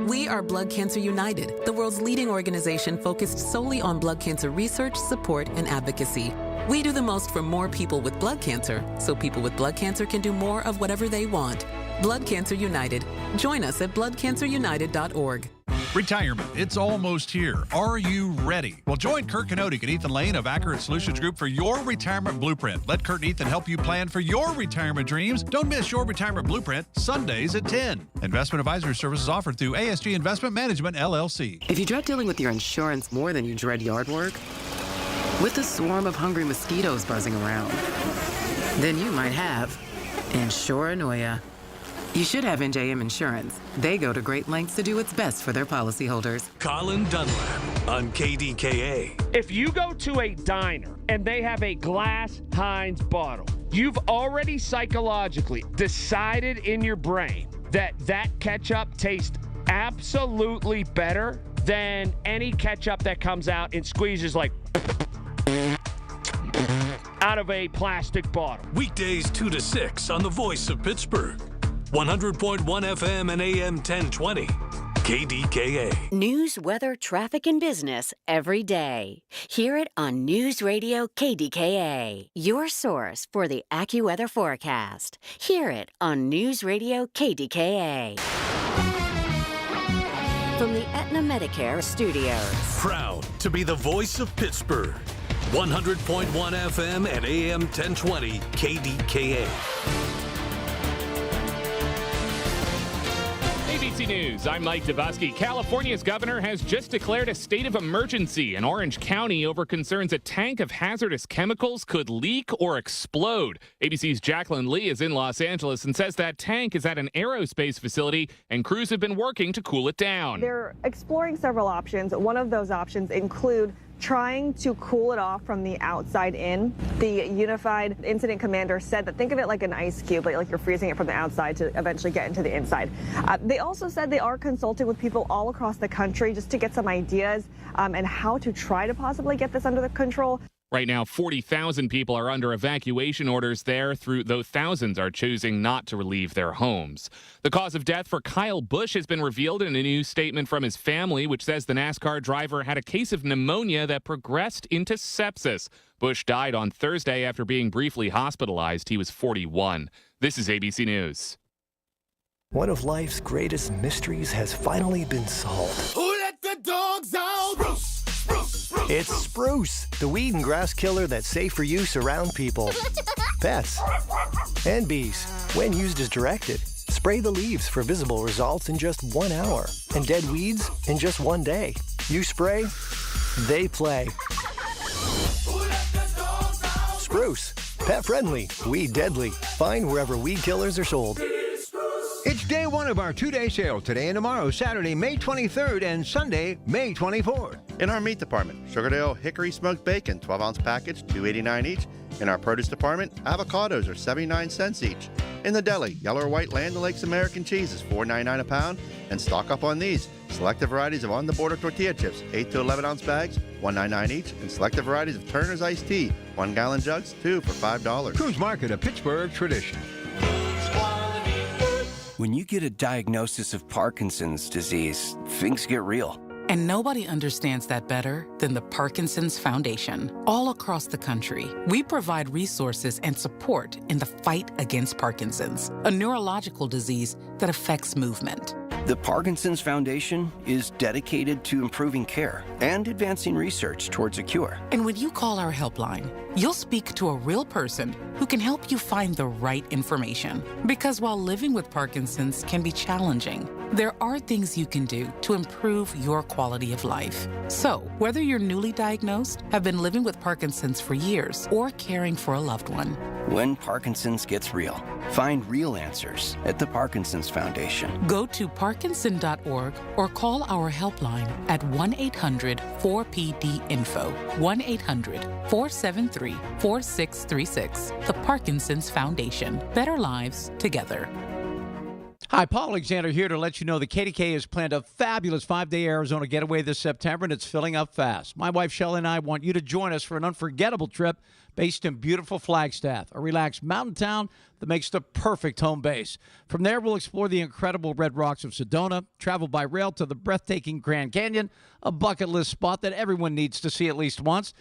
We are Blood Cancer United, the world's leading organization focused solely on blood cancer research, support, and advocacy. We do the most for more people with blood cancer, so people with blood cancer can do more of whatever they want. Blood Cancer United. Join us at bloodcancerunited.org. Retirement, it's almost here. Are you ready? Well, join Kurt Kanodik and Ethan Lane of Accurate Solutions Group for your retirement blueprint. Let Kurt and Ethan help you plan for your retirement dreams. Don't miss your retirement blueprint, Sundays at 10. Investment advisory services offered through ASG Investment Management, LLC. If you dread dealing with your insurance more than you dread yard work, with a swarm of hungry mosquitoes buzzing around, then you might have insuranoia. You should have NJM Insurance. They go to great lengths to do what's best for their policyholders. Colin Dunlap on KDKA. If you go to a diner and they have a glass Heinz bottle, you've already psychologically decided in your brain that that ketchup tastes absolutely better than any ketchup that comes out and squeezes like out of a plastic bottle. Weekdays 2 to 6 on the Voice of Pittsburgh. 100.1 FM and AM 1020. KDKA. News, weather, traffic, and business every day. Hear it on News Radio KDKA, your source for the AccuWeather forecast. Hear it on News Radio KDKA. From the Aetna Medicare Studios. Proud to be the voice of Pittsburgh. 100.1 FM and AM 1020 KDKA. ABC News, I'm Mike Dabusky. California's governor has just declared a state of emergency in Orange County over concerns a tank of hazardous chemicals could leak or explode. ABC's Jacqueline Lee is in Los Angeles and says that tank is at an aerospace facility and crews have been working to cool it down. They're exploring several options. One of those options include trying to cool it off from the outside in. The Unified Incident Commander said that think of it like an ice cube, like you're freezing it from the outside to eventually get into the inside. They also said they are consulting with people all across the country just to get some ideas and how to try to possibly get this under control. Right now, 40,000 people are under evacuation orders there, though thousands are choosing not to leave their homes. The cause of death for Kyle Busch has been revealed in a new statement from his family, which says the NASCAR driver had a case of pneumonia that progressed into sepsis. Busch died on Thursday after being briefly hospitalized. He was 41. This is ABC News. One of life's greatest mysteries has finally been solved. Who let the dogs out? Spruce! It's Spruce, the weed and grass killer that's safe for use around people, pets, and bees. When used as directed, spray the leaves for visible results in just 1 hour and dead weeds in just 1 day. You spray, they play. Spruce, pet friendly, weed deadly. Find wherever weed killers are sold. It's day one of our two-day sale today and tomorrow, Saturday, May 23rd and Sunday, May 24th. In our meat department, Sugardale Hickory Smoked Bacon, 12-ounce package, $2.89 each. In our produce department, avocados are 79 cents each. In the deli, yellow or white Land O'Lakes American cheese is $4.99 a pound. And stock up on these. Selected varieties of on-the-border tortilla chips, 8 to 11-ounce bags, $1.99 each. And selected varieties of Turner's iced tea, 1-gallon jugs, 2 for $5. Coons Market, a Pittsburgh tradition. When you get a diagnosis of Parkinson's disease, things get real. And nobody understands that better than the Parkinson's Foundation. All across the country, we provide resources and support in the fight against Parkinson's, a neurological disease that affects movement. The Parkinson's Foundation is dedicated to improving care and advancing research towards a cure. And when you call our helpline, you'll speak to a real person who can help you find the right information. Because while living with Parkinson's can be challenging, there are things you can do to improve your quality of life. So, whether you're newly diagnosed, have been living with Parkinson's for years, or caring for a loved one, when Parkinson's gets real, find real answers at the Parkinson's Foundation. Go to parkinson.org or call our helpline at 1-800-4PD-INFO, 1-800-473-4636. The Parkinson's Foundation. Better lives together. Hi, Paul Alexander here to let you know that KDKA has planned a fabulous 5-day Arizona getaway this September, and it's filling up fast. My wife, Shelley, and I want you to join us for an unforgettable trip based in beautiful Flagstaff, a relaxed mountain town that makes the perfect home base. From there, we'll explore the incredible red rocks of Sedona, travel by rail to the breathtaking Grand Canyon, a bucket list spot that everyone needs to see at least once.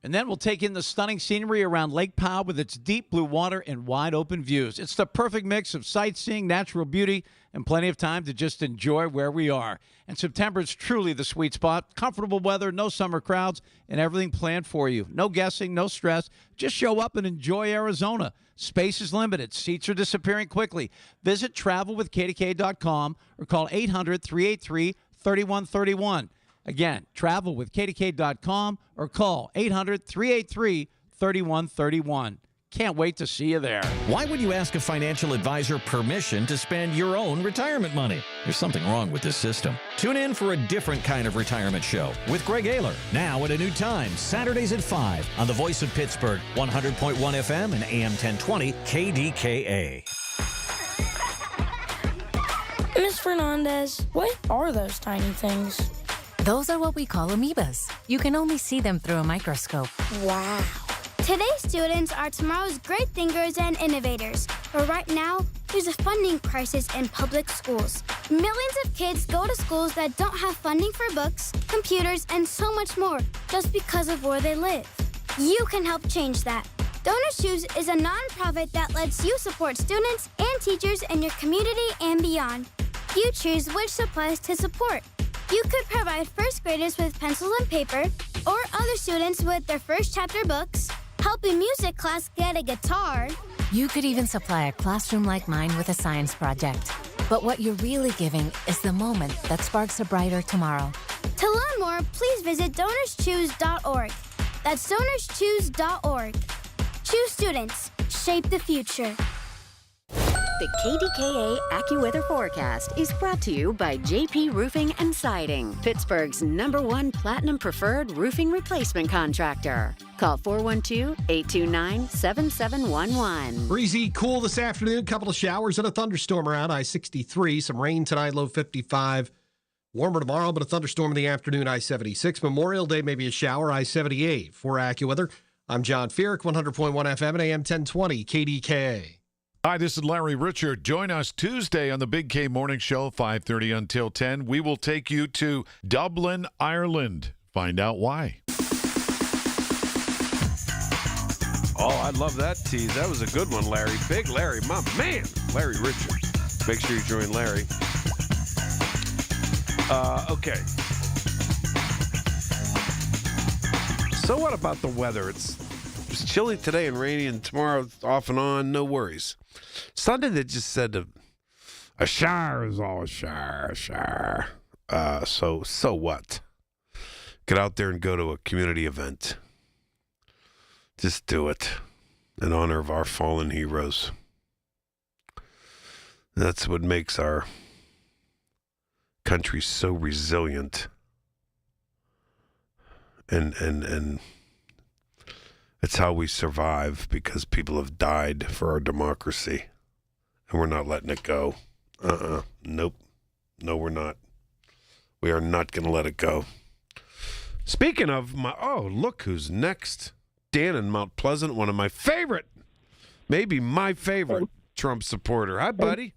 And then we'll take in the stunning scenery around Lake Powell with its deep blue water and wide open views. It's the perfect mix of sightseeing, natural beauty, and plenty of time to just enjoy where we are. And September is truly the sweet spot. Comfortable weather, no summer crowds, and everything planned for you. No guessing, no stress. Just show up and enjoy Arizona. Space is limited. Seats are disappearing quickly. Visit travelwithkdk.com or call 800-383-3131. Again, travel with KDK.com or call 800-383-3131. Can't wait to see you there. Why would you ask a financial advisor permission to spend your own retirement money? There's something wrong with this system. Tune in for a different kind of retirement show with Greg Ayler. Now at a new time, Saturdays at 5 on the Voice of Pittsburgh, 100.1 FM and AM 1020 KDKA. Ms. Fernandez, what are those tiny things? Those are what we call amoebas. You can only see them through a microscope. Wow. Today's students are tomorrow's great thinkers and innovators. But right now, there's a funding crisis in public schools. Millions of kids go to schools that don't have funding for books, computers, and so much more just because of where they live. You can help change that. Donors Choose is a nonprofit that lets you support students and teachers in your community and beyond. You choose which supplies to support. You could provide first graders with pencils and paper, or other students with their first chapter books, help a music class get a guitar. You could even supply a classroom like mine with a science project. But what you're really giving is the moment that sparks a brighter tomorrow. To learn more, please visit DonorsChoose.org. That's DonorsChoose.org. Choose students. Shape the future. The KDKA AccuWeather forecast is brought to you by JP Roofing and Siding, Pittsburgh's #1 Platinum Preferred Roofing Replacement Contractor. Call 412-829-7711. Breezy, cool this afternoon. Couple of showers and a thunderstorm around I-63. Some rain tonight, low 55. Warmer tomorrow, but a thunderstorm in the afternoon, I-76. Memorial Day, maybe a shower, I-78. For AccuWeather, I'm John Feerick, 100.1 FM and AM 1020, KDKA. Hi, this is Larry Richard. Join us Tuesday on the Big K Morning Show, 5:30 until 10. We will take you to Dublin, Ireland. Find out why. Oh, I love that tease. That was a good one, Larry. Big Larry, my man, Larry Richard. Make sure you join Larry. Okay. So what about the weather? It's chilly today and rainy, and tomorrow off and on. No worries. Sunday they just said a shower is all a shower. So what? Get out there and go to a community event. Just do it in honor of our fallen heroes. That's what makes our country so resilient. And it's how we survive, because people have died for our democracy, and we're not letting it go. Nope. No, we're not. We are not going to let it go. Speaking of look who's next. Dan in Mount Pleasant, one of my favorite, maybe my favorite Trump supporter. Hi, buddy.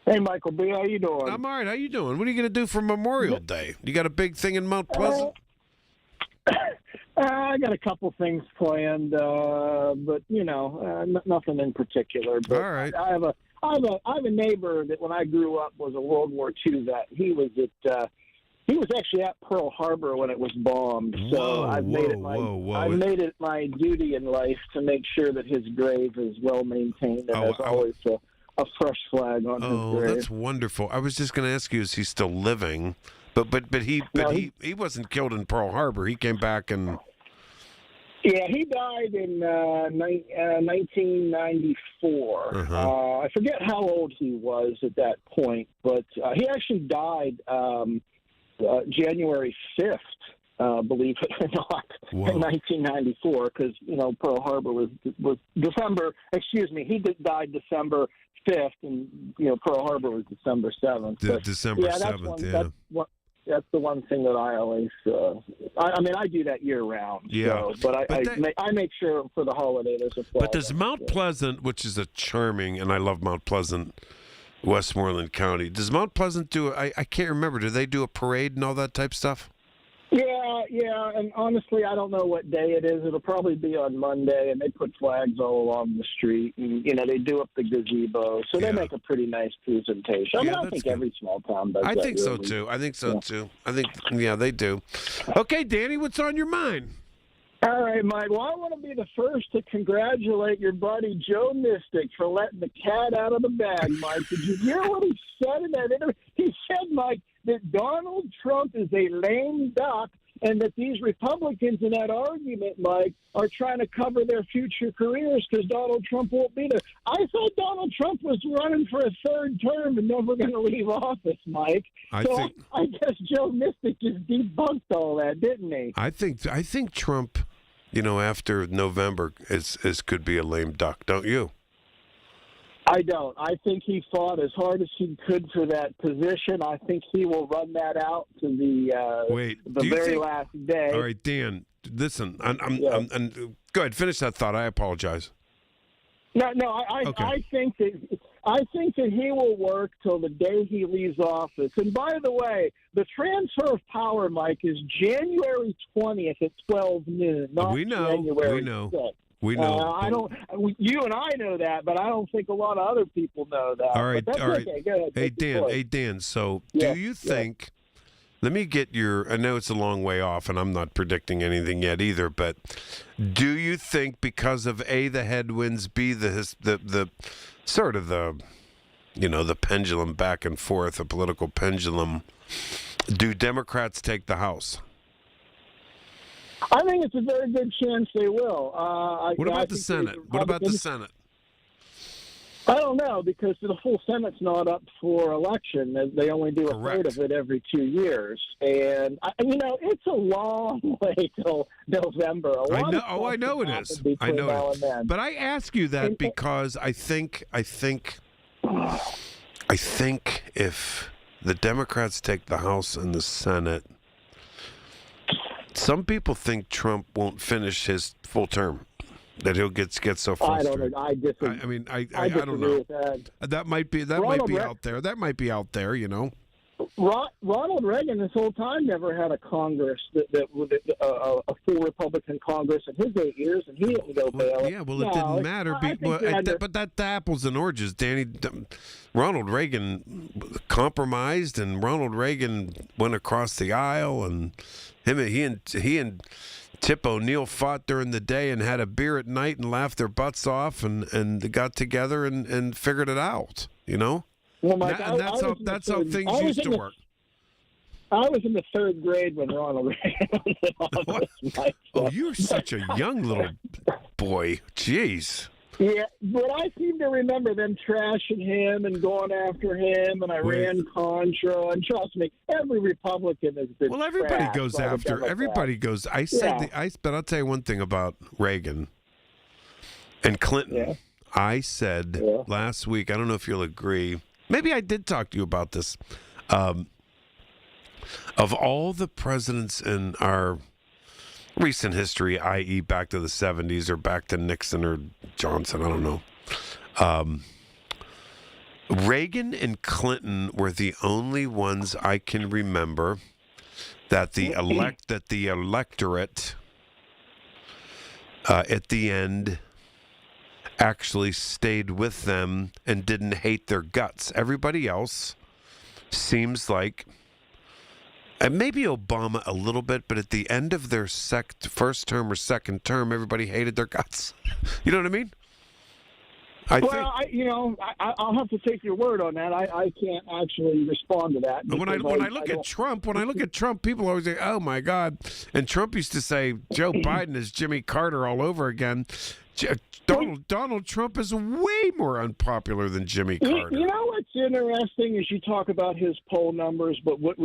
Hey, Michael B., how you doing? I'm all right. How you doing? What are you going to do for Memorial Day? You got a big thing in Mount Pleasant? I got a couple things planned, but nothing in particular. But all right. I have a neighbor that when I grew up was a World War II vet. He was actually at Pearl Harbor when it was bombed. So I've made it my duty in life to make sure that his grave is well maintained, and there's always a fresh flag on his grave. Oh, that's wonderful. I was just going to ask you, is he still living? But he wasn't killed in Pearl Harbor. He came back and. Yeah, he died in 1994. I forget how old he was at that point, but he actually died January 5th, believe it or not, in 1994, because Pearl Harbor was December. Excuse me, he died December 5th, and Pearl Harbor was December 7th. December 7th. That's the one thing that I always. I do that year round. Yeah, so, I make sure for the holiday there's a flag. But does Mount Pleasant, which is a charming, and I love Mount Pleasant, Westmoreland County. Does Mount Pleasant do? I can't remember. Do they do a parade and all that type stuff? Yeah, and honestly, I don't know what day it is. It'll probably be on Monday, and they put flags all along the street, and they do up the gazebo, so they make a pretty nice presentation. I think every small town does. I think so too. I think they do. Okay, Danny, what's on your mind? All right, Mike. Well, I want to be the first to congratulate your buddy Joe Mystic for letting the cat out of the bag, Mike. Did you hear what he said in that interview? He said, Mike, that Donald Trump is a lame duck, and that these Republicans in that argument, Mike, are trying to cover their future careers because Donald Trump won't be there. I thought Donald Trump was running for a third term and never going to leave office, Mike. I guess Joe Mystic just debunked all that, didn't he? I think Trump, after November could be a lame duck, don't you? I don't. I think he fought as hard as he could for that position. I think he will run that out to the very last day. All right, Dan, listen. I'm go ahead. Finish that thought. I apologize. No. I think that I think that he will work till the day he leaves office. And by the way, the transfer of power, Mike, is January 20th at 12 noon, not January 6th. We know. I don't. You and I know that, but I don't think a lot of other people know that. All right, all right. Okay, go ahead. Hey, Dan. So, do you think? Let me get your. I know it's a long way off, and I'm not predicting anything yet either. But do you think because of A, the headwinds, B, the sort of the pendulum back and forth, the political pendulum, do Democrats take the House? I think it's a very good chance they will. What about the Senate? What about the Senate? I don't know, because the full Senate's not up for election. They only do a third of it every 2 years. And, it's a long way till November. I know it is. I know it is. But I ask you that because I think if the Democrats take the House and the Senate, some people think Trump won't finish his full term, that he'll get so frustrated. I disagree. I don't know. With that. That might be out there. That might be out there. Ronald Reagan this whole time never had a Congress a full Republican Congress in his 8 years, and he didn't go bail. Yeah, well, it didn't matter. But that's apples and oranges, Danny. Ronald Reagan compromised, and Ronald Reagan went across the aisle, and he and Tip O'Neill fought during the day and had a beer at night and laughed their butts off and got together and figured it out. Well, Mike, that's how things used to work. I was in the third grade when Ronald Reagan was in office, Mike. Oh, you're such a young little boy. Jeez. Yeah, but I seem to remember them trashing him and going after him, and Iran-Contra, and trust me, every Republican has been. Well, everybody goes after. Everybody goes. But I'll tell you one thing about Reagan and Clinton. Yeah. I said last week. I don't know if you'll agree. Maybe I did talk to you about this. Of all the presidents in our recent history, i.e. back to the 70s or back to Nixon or Johnson, I don't know. Reagan and Clinton were the only ones I can remember that the electorate at the end actually stayed with them and didn't hate their guts. Everybody else seems like, and maybe Obama a little bit, but at the end of their first term or second term, everybody hated their guts. You know what I mean? I'll have to take your word on that. I can't actually respond to that. When I look at Trump, people always say, "Oh my God!" And Trump used to say, "Joe Biden is Jimmy Carter all over again." Donald Trump is way more unpopular than Jimmy Carter. You know what's interesting is you talk about his poll numbers, but what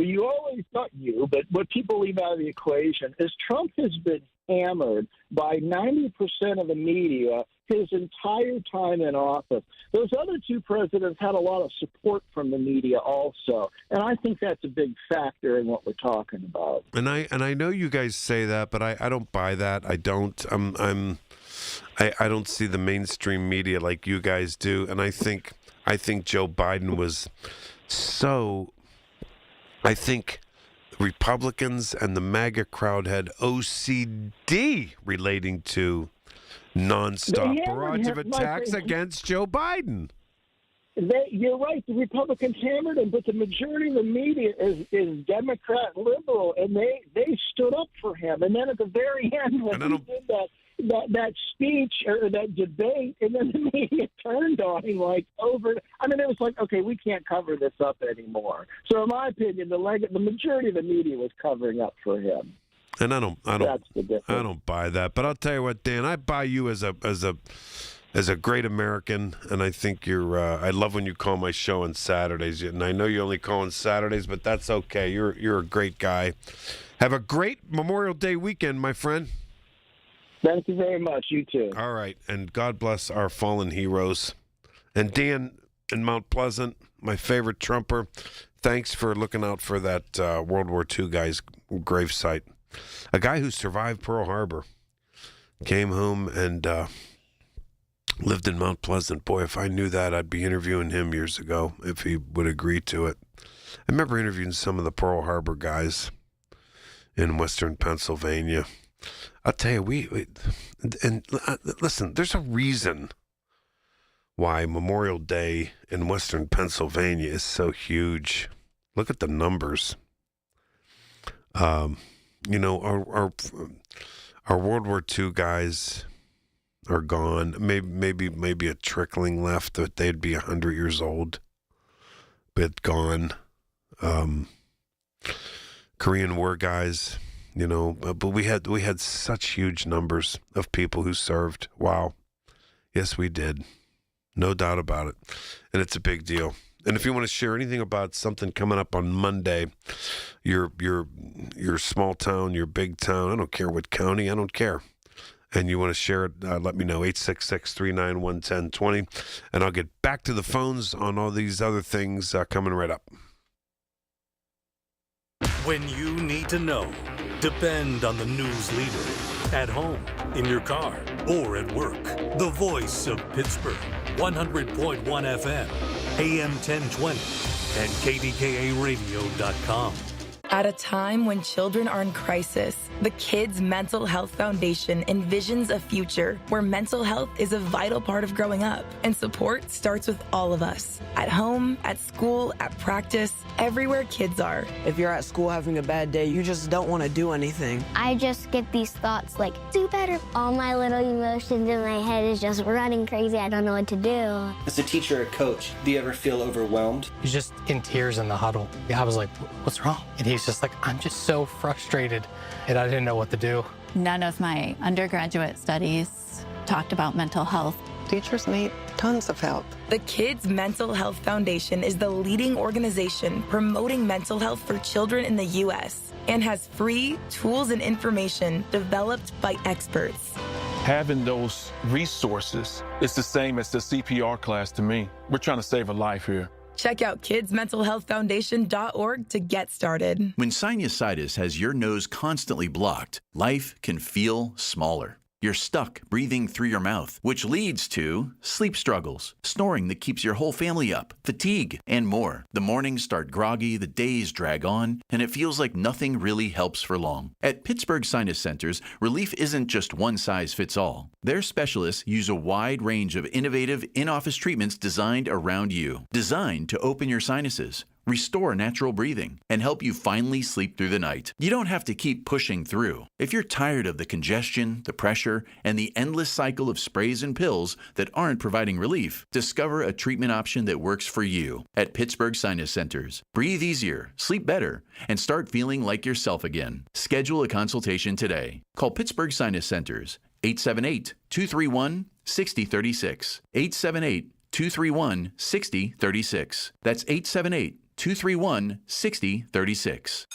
people leave out of the equation is Trump has been hammered by 90% of the media his entire time in office. Those other two presidents had a lot of support from the media also, and I think that's a big factor in what we're talking about. And I know you guys say that, but I don't buy that. I don't. I don't see the mainstream media like you guys do, and I think Joe Biden was so. I think Republicans and the MAGA crowd had OCD relating to nonstop barrage of attacks against Joe Biden. You're right. The Republicans hammered him, but the majority of the media is Democrat, liberal, and they stood up for him. And then at the very end, when he did that speech or that debate, and then the media turned on him it was like, okay, we can't cover this up anymore. So in my opinion, the majority of the media was covering up for him. And I don't buy that. But I'll tell you what, Dan, I buy you as a great American, and I think you're. I love when you call my show on Saturdays, and I know you only call on Saturdays, but that's okay. You're a great guy. Have a great Memorial Day weekend, my friend. Thank you very much. You too. All right, and God bless our fallen heroes. And Dan in Mount Pleasant, my favorite Trumper, thanks for looking out for that World War II guy's gravesite. A guy who survived Pearl Harbor came home and lived in Mount Pleasant. Boy, if I knew that, I'd be interviewing him years ago if he would agree to it. I remember interviewing some of the Pearl Harbor guys in Western Pennsylvania. I'll tell you, listen, there's a reason why Memorial Day in Western Pennsylvania is so huge. Look at the numbers. You know, our World War II guys are gone. Maybe a trickling left that they'd be 100 years old, but gone. Korean War guys, you know, but we had such huge numbers of people who served. Wow. Yes, we did. No doubt about it. And it's a big deal. And if you want to share anything about something coming up on Monday, your small town, your big town, I don't care what county, I don't care. And you want to share it, let me know, 866-391-1020. And I'll get back to the phones on all these other things coming right up. When you need to know, depend on the news leader. At home, in your car, or at work. The voice of Pittsburgh. 100.1 FM, AM 1020, and KDKA-radio.com. At a time when children are in crisis, the Kids Mental Health Foundation envisions a future where mental health is a vital part of growing up, and support starts with all of us. At home, at school, at practice, everywhere kids are. If you're at school having a bad day, you just don't want to do anything. I just get these thoughts like, do better. All my little emotions in my head is just running crazy. I don't know what to do. As a teacher or coach, do you ever feel overwhelmed? He's just in tears in the huddle. I was like, what's wrong? And he's just like, I'm just so frustrated, and I didn't know what to do. None of my undergraduate studies talked about mental health. Teachers need tons of help. The Kids Mental Health Foundation is the leading organization promoting mental health for children in the U.S. and has free tools and information developed by experts. Having those resources is the same as the CPR class to me. We're trying to save a life here. Check out kidsmentalhealthfoundation.org to get started. When sinusitis has your nose constantly blocked, life can feel smaller. You're stuck breathing through your mouth, which leads to sleep struggles, snoring that keeps your whole family up, fatigue, and more. The mornings start groggy, the days drag on, and it feels like nothing really helps for long. At Pittsburgh Sinus Centers, relief isn't just one size fits all. Their specialists use a wide range of innovative in-office treatments designed around you, designed to open your sinuses, restore natural breathing, and help you finally sleep through the night. You don't have to keep pushing through. If you're tired of the congestion, the pressure, and the endless cycle of sprays and pills that aren't providing relief, discover a treatment option that works for you at Pittsburgh Sinus Centers. Breathe easier, sleep better, and start feeling like yourself again. Schedule a consultation today. Call Pittsburgh Sinus Centers, 878-231-6036. 878-231-6036. That's 878-231-6036.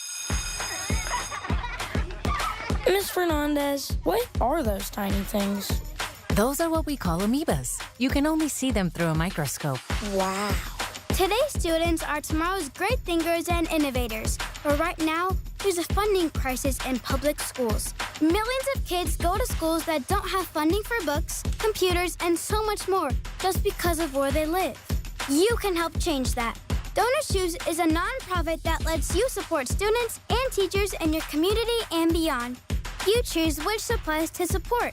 Miss Fernandez, what are those tiny things? Those are what we call amoebas. You can only see them through a microscope. Wow. Today's students are tomorrow's great thinkers and innovators. But right now, there's a funding crisis in public schools. Millions of kids go to schools that don't have funding for books, computers, and so much more just because of where they live. You can help change that. Donor Shoes is a nonprofit that lets you support students and teachers in your community and beyond. You choose which supplies to support.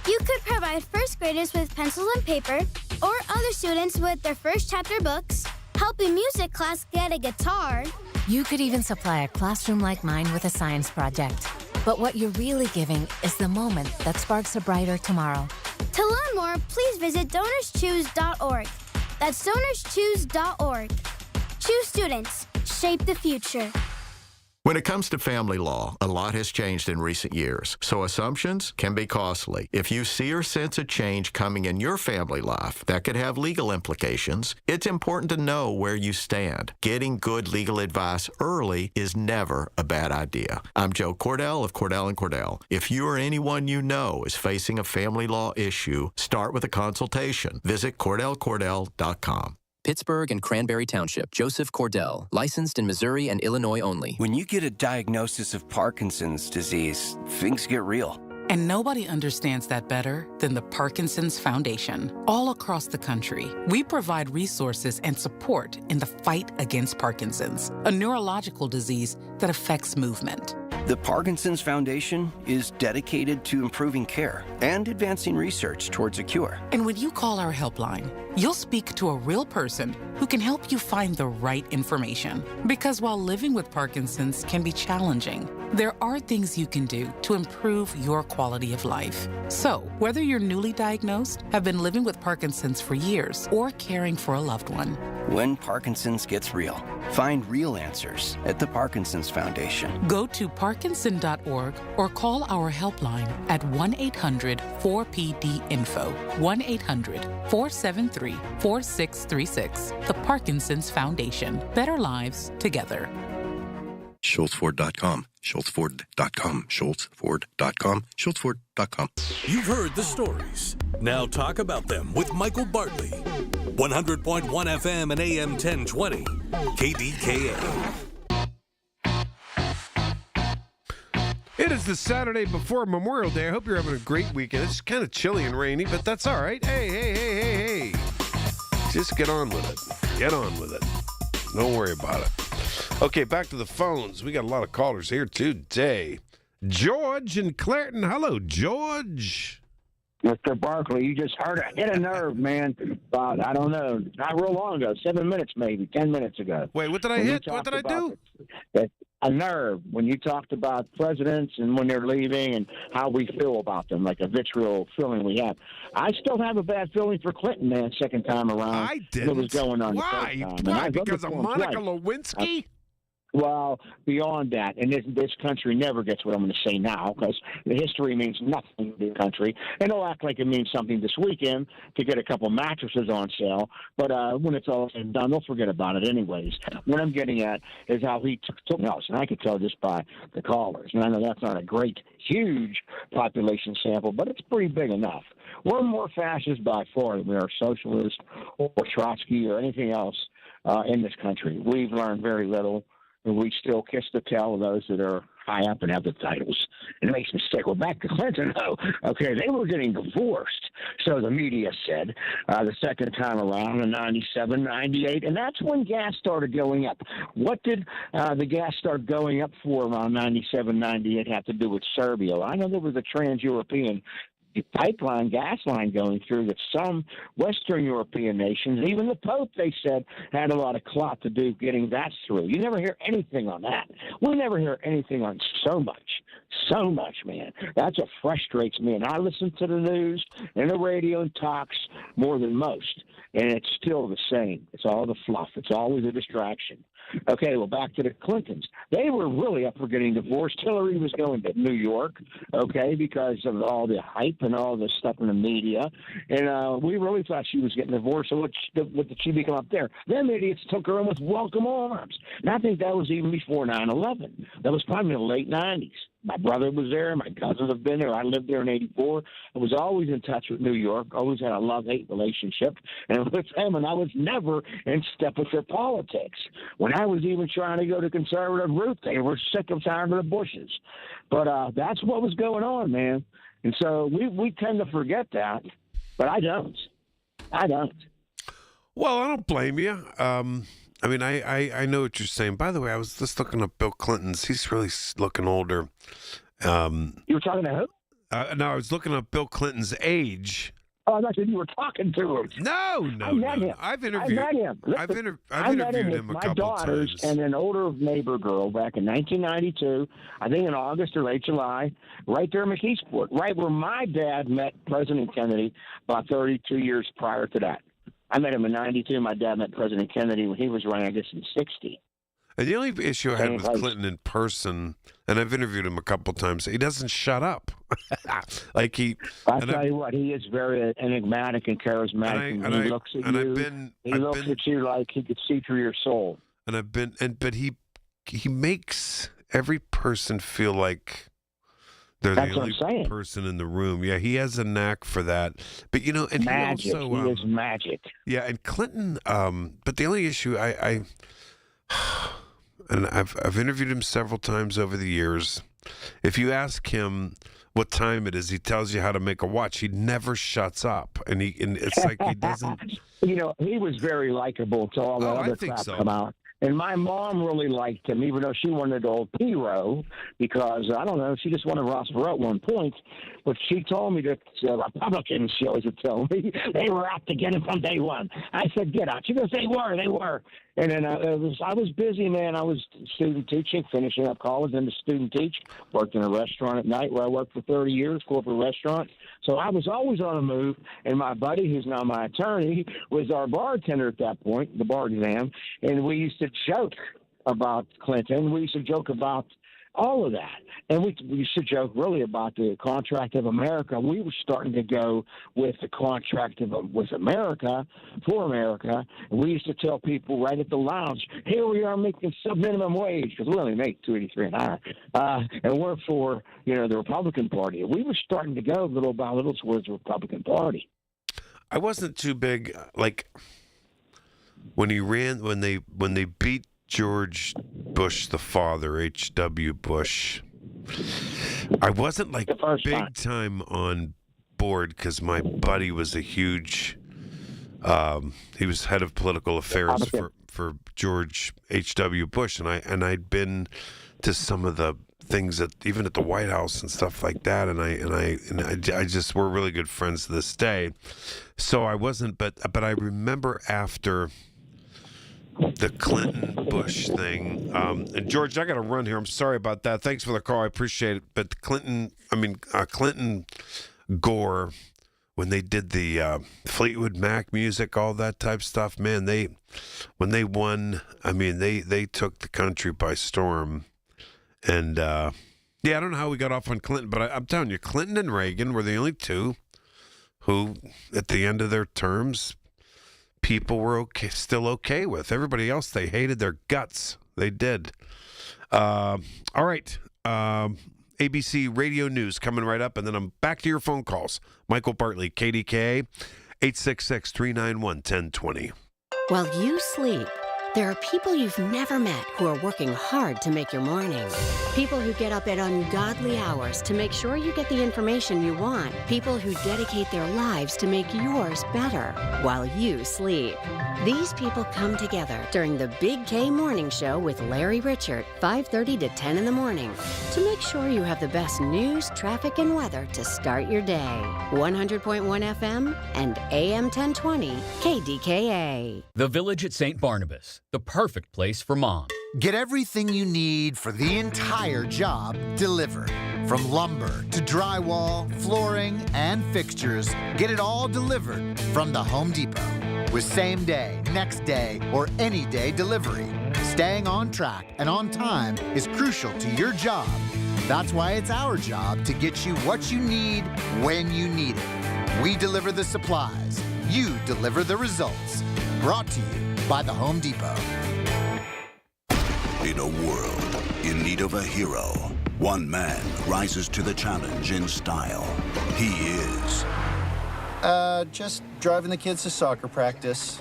You could provide first graders with pencils and paper, or other students with their first chapter books, help a music class get a guitar. You could even supply a classroom like mine with a science project. But what you're really giving is the moment that sparks a brighter tomorrow. To learn more, please visit DonorsChoose.org. That's DonorsChoose.org. Choose students. Shape the future. When it comes to family law, a lot has changed in recent years, so assumptions can be costly. If you see or sense a change coming in your family life that could have legal implications, it's important to know where you stand. Getting good legal advice early is never a bad idea. I'm Joe Cordell of Cordell & Cordell. If you or anyone you know is facing a family law issue, start with a consultation. Visit CordellCordell.com. Pittsburgh and Cranberry Township. Joseph Cordell. Licensed in Missouri and Illinois only. When you get a diagnosis of Parkinson's disease, things get real. And nobody understands that better than the Parkinson's Foundation. All across the country, we provide resources and support in the fight against Parkinson's, a neurological disease that affects movement. The Parkinson's Foundation is dedicated to improving care and advancing research towards a cure. And when you call our helpline, you'll speak to a real person who can help you find the right information. Because while living with Parkinson's can be challenging, there are things you can do to improve your quality of life. So, whether you're newly diagnosed, have been living with Parkinson's for years, or caring for a loved one, When Parkinson's gets real, find real answers at the Parkinson's Foundation. go to parkinson.org or call our helpline at 1-800-4PD-INFO, 1-800-473-4636. The Parkinson's Foundation. Better lives together. SchultzFord.com, SchultzFord.com, SchultzFord.com, SchultzFord.com. You've heard the stories. Now talk about them with Michael Bartley. 100.1 FM and AM 1020. KDKA. It is the Saturday before Memorial Day. I hope you're having a great weekend. It's kind of chilly and rainy, but that's all right. Hey. Just get on with it. Get on with it. Don't worry about it. Okay, back to the phones. We got a lot of callers here today. George in Clareton. Hello, George. Mr. Barkley, you just hit a nerve, man. About, I don't know, not real long ago, 7 minutes maybe, 10 minutes ago. Wait, what did I hit? What did I do? A nerve when you talked about presidents and when they're leaving and how we feel about them, like a vitriol feeling we have. I still have a bad feeling for Clinton, man, second time around. I didn't. What was going on? Why? The first time. Why? Because of Monica Lewinsky? Well, beyond that, and this country never gets what I'm going to say now because the history means nothing to the country, and they'll act like it means something this weekend to get a couple mattresses on sale. But when it's all said and done, they'll forget about it anyways. What I'm getting at is how he took notes, and I could tell just by the callers. And I know that's not a great, huge population sample, but it's pretty big enough. We're more fascist by far than we are socialist or Trotsky or anything else in this country. We've learned very little. And we still kiss the tail of those that are high up and have the titles. It makes me sick. Well, back to Clinton, though. Okay, they were getting divorced, so the media said, the second time around in 97, 98, and that's when gas started going up. What did the gas start going up for around 97, 98 have to do with Serbia? I know there was a trans-European pipeline, gas line going through that some Western European nations, even the Pope, they said, had a lot of clout to do getting that through. You never hear anything on that. We never hear anything on so much, man. That's what frustrates me. And I listen to the news and the radio and talks more than most, and it's still the same. It's all the fluff. It's always a distraction. Okay, well, back to the Clintons. They were really up for getting divorced. Hillary was going to New York, okay, because of all the hype and all the stuff in the media. And we really thought she was getting divorced. So what did she become up there? Them idiots took her in with welcome arms. And I think that was even before 9/11. That was probably in the late 90s. My brother was there. My cousins have been there. I lived there in 84. I was always in touch with New York, always had a love-hate relationship. And with them, and I was never in step with their politics. When I was even trying to go to conservative route, they were sick and tired of the Bushes. But that's what was going on, man. And so we tend to forget that, but I don't. Well, I don't blame you. I mean, I know what you're saying. By the way, I was just looking up Bill Clinton's. He's really looking older. You were talking to who? No, I was looking up Bill Clinton's age. Oh, I thought you were talking to him. No. I've interviewed him. I've interviewed him a couple times. My daughters and an older neighbor girl back in 1992, I think in August or late July, right there in McKeesport, right where my dad met President Kennedy about 32 years prior to that. I met him in 92. My dad met President Kennedy when he was running, I guess, in 60. And the only issue I had with Clinton in person, and I've interviewed him a couple times, he doesn't shut up. I'll tell you what, he is very enigmatic and charismatic. And he looks at you. He looks at you like he could see through your soul. But he makes every person feel like they're the only person in the room. Yeah, he has a knack for that. But and magic. He also is magic. Yeah, and Clinton. But the only issue and I've interviewed him several times over the years. If you ask him what time it is. He tells you how to make a watch. He never shuts up, and it's like he doesn't. You know, he was very likable to all the other crap come out. And my mom really liked him, even though she wanted old P-Row, because, I don't know, she just wanted Ross Perot at one point. But she told me that Republicans, she always would tell me, they were out to get him from day one. I said, get out. She goes, they were. And then I was busy, man. I was student teaching, finishing up college, then to student teach. Worked in a restaurant at night where I worked for 30 years, corporate restaurant. So I was always on the move. And my buddy, who's now my attorney, was our bartender at that point, the bar exam. And we used to joke about Clinton. We used to joke about all of that. And we used to joke really about the contract of America. We were starting to go with the contract with America, for America. And we used to tell people right at the lounge, here we are making sub-minimum wage, because we only make $2.83 an hour. And we're for, the Republican Party. We were starting to go little by little towards the Republican Party. I wasn't too big, like, when they beat George Bush, the father, H.W. Bush, I wasn't like big time on board because my buddy was a huge, he was head of political affairs for George H.W. Bush, and I'd been to some of the things even at the White House and stuff like that, and I just, we're really good friends to this day. So I wasn't, but I remember after the Clinton-Bush thing. And George, I got to run here. I'm sorry about that. Thanks for the call. I appreciate it. But Clinton-Gore, when they did the Fleetwood Mac music, all that type stuff, man, when they won, they took the country by storm. And, I don't know how we got off on Clinton, but I'm telling you, Clinton and Reagan were the only two who, at the end of their terms, people were still okay with. Everybody else, they hated their guts. They did. All right. ABC Radio News coming right up, and then I'm back to your phone calls. Michael Bartley, KDKA, 866-391-1020. While you sleep, there are people you've never met who are working hard to make your morning. People who get up at ungodly hours to make sure you get the information you want. People who dedicate their lives to make yours better while you sleep. These people come together during the Big K Morning Show with Larry Richert, 5:30 to 10 in the morning, to make sure you have the best news, traffic, and weather to start your day. 100.1 FM and AM 1020 KDKA. The Village at St. Barnabas, the perfect place for mom. Get everything you need for the entire job delivered. From lumber to drywall, flooring, and fixtures, get it all delivered from the Home Depot. With same day, next day, or any day delivery. Staying on track and on time is crucial to your job. That's why it's our job to get you what you need when you need it. We deliver the supplies. You deliver the results. Brought to you by the Home Depot. In a world in need of a hero, one man rises to the challenge in style. He is... just driving the kids to soccer practice.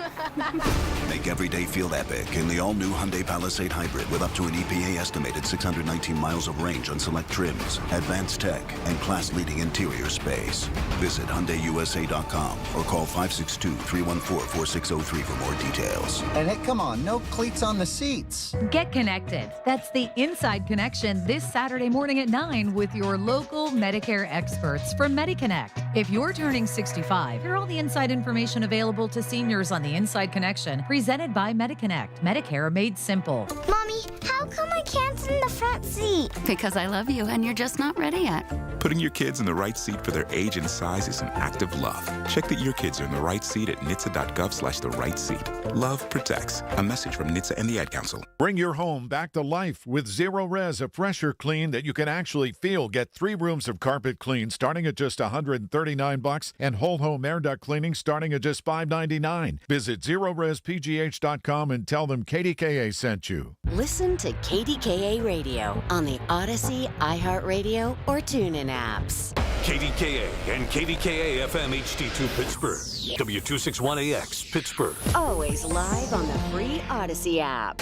Make every day feel epic in the all-new Hyundai Palisade Hybrid with up to an EPA-estimated 619 miles of range on select trims, advanced tech, and class-leading interior space. Visit HyundaiUSA.com or call 562-314-4603 for more details. And hey, come on, no cleats on the seats. Get connected. That's the Inside Connection this Saturday morning at 9 with your local Medicare experts from MediConnect. If you're turning 65, hear all the inside information available to seniors on the Inside Connection, presented by MediConnect. Medicare made simple. Mommy, how come I can't sit in the front seat? Because I love you and you're just not ready yet. Putting your kids in the right seat for their age and size is an act of love. Check that your kids are in the right seat at NHTSA.gov/the right seat. Love protects. A message from NHTSA and the Ad Council. Bring your home back to life with Zero Res, a fresher clean that you can actually feel. Get 3 rooms of carpet clean starting at just $139 and whole home air duct cleaning starting at just $5.99. Visit ZeroResPGH.com and tell them KDKA sent you. Listen to KDKA Radio on the Odyssey, iHeartRadio, or TuneIn apps. KDKA and KDKA-FM HD2 Pittsburgh. W261AX Pittsburgh. Always live on the free Odyssey app.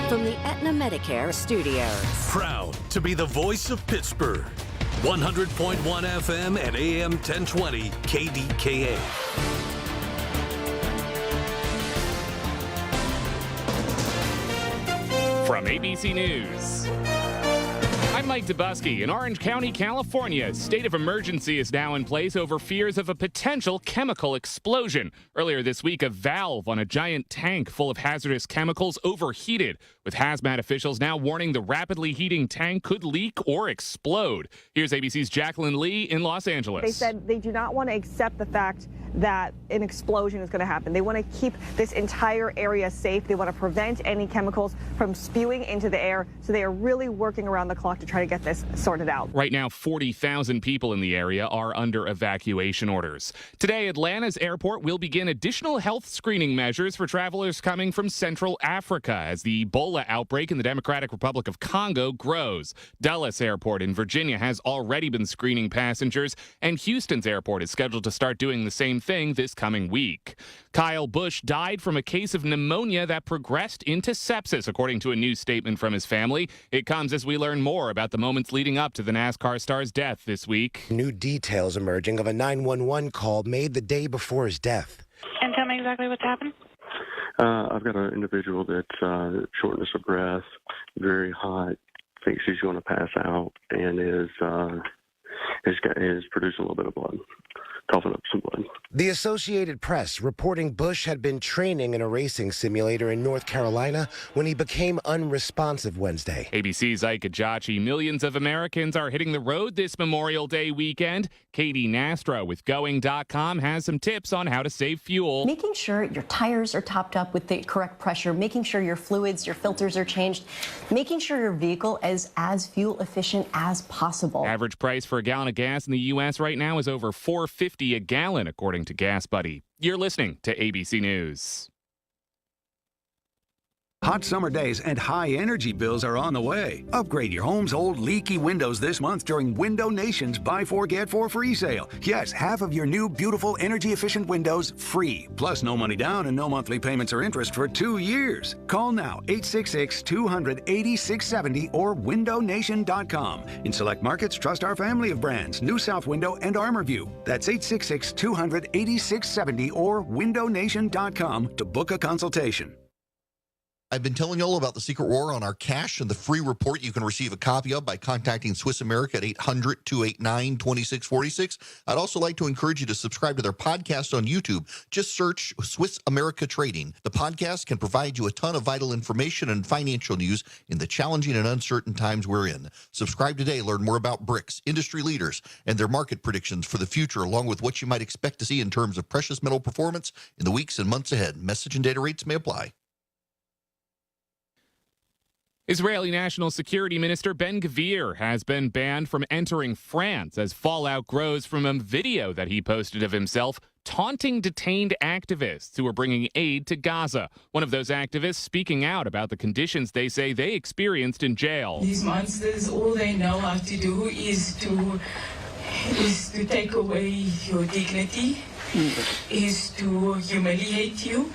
From the Aetna Medicare Studios. Proud to be the voice of Pittsburgh. 100.1 FM and AM 1020 KDKA. From ABC News, I'm Mike Dubusky. In Orange County, California, a state of emergency is now in place over fears of a potential chemical explosion. Earlier this week, a valve on a giant tank full of hazardous chemicals overheated, with hazmat officials now warning the rapidly heating tank could leak or explode. Here's ABC's Jacqueline Lee in Los Angeles. They said they do not want to accept the fact that an explosion is going to happen. They want to keep this entire area safe. They want to prevent any chemicals from spewing into the air. So they are really working around the clock to try to get this sorted out. Right now, 40,000 people in the area are under evacuation orders. Today, Atlanta's airport will begin additional health screening measures for travelers coming from Central Africa as the Ebola outbreak in the Democratic Republic of Congo grows. Dulles Airport in Virginia has already been screening passengers, and Houston's airport is scheduled to start doing the same thing this coming week. Kyle Busch died from a case of pneumonia that progressed into sepsis, according to a new statement from his family. It comes as we learn more about the moments leading up to the NASCAR star's death this week. New details emerging of a 911 call made the day before his death. And tell me exactly what's happened. I've got an individual that's shortness of breath, very hot, thinks he's going to pass out, and is producing a little bit of blood, coughing up some blood. The Associated Press reporting Busch had been training in a racing simulator in North Carolina when he became unresponsive Wednesday. ABC's Ike Ajachi. Millions of Americans are hitting the road this Memorial Day weekend. Katie Nastro with Going.com has some tips on how to save fuel. Making sure your tires are topped up with the correct pressure, making sure your fluids, your filters are changed, making sure your vehicle is as fuel efficient as possible. Average price for a gallon of gas in the U.S. right now is over $4.50 a gallon, according to Gas Buddy. You're listening to ABC News. Hot summer days and high energy bills are on the way. Upgrade your home's old leaky windows this month during Window Nation's Buy 4 Get 4 free sale. Yes, half of your new beautiful energy efficient windows free. Plus no money down and no monthly payments or interest for 2 years. Call now 866-200-8670 or windownation.com. In select markets, trust our family of brands, New South Window and ArmorView. That's 866-200-8670 or windownation.com to book a consultation. I've been telling you all about the secret war on our cash and the free report you can receive a copy of by contacting Swiss America at 800-289-2646. I'd also like to encourage you to subscribe to their podcast on YouTube. Just search Swiss America Trading. The podcast can provide you a ton of vital information and financial news in the challenging and uncertain times we're in. Subscribe today. Learn more about BRICS, industry leaders, and their market predictions for the future, along with what you might expect to see in terms of precious metal performance in the weeks and months ahead. Message and data rates may apply. Israeli National Security Minister Ben-Gvir has been banned from entering France as fallout grows from a video that he posted of himself taunting detained activists who are bringing aid to Gaza. One of those activists speaking out about the conditions they say they experienced in jail. These monsters, all they know how to do is to take away your dignity, is to humiliate you,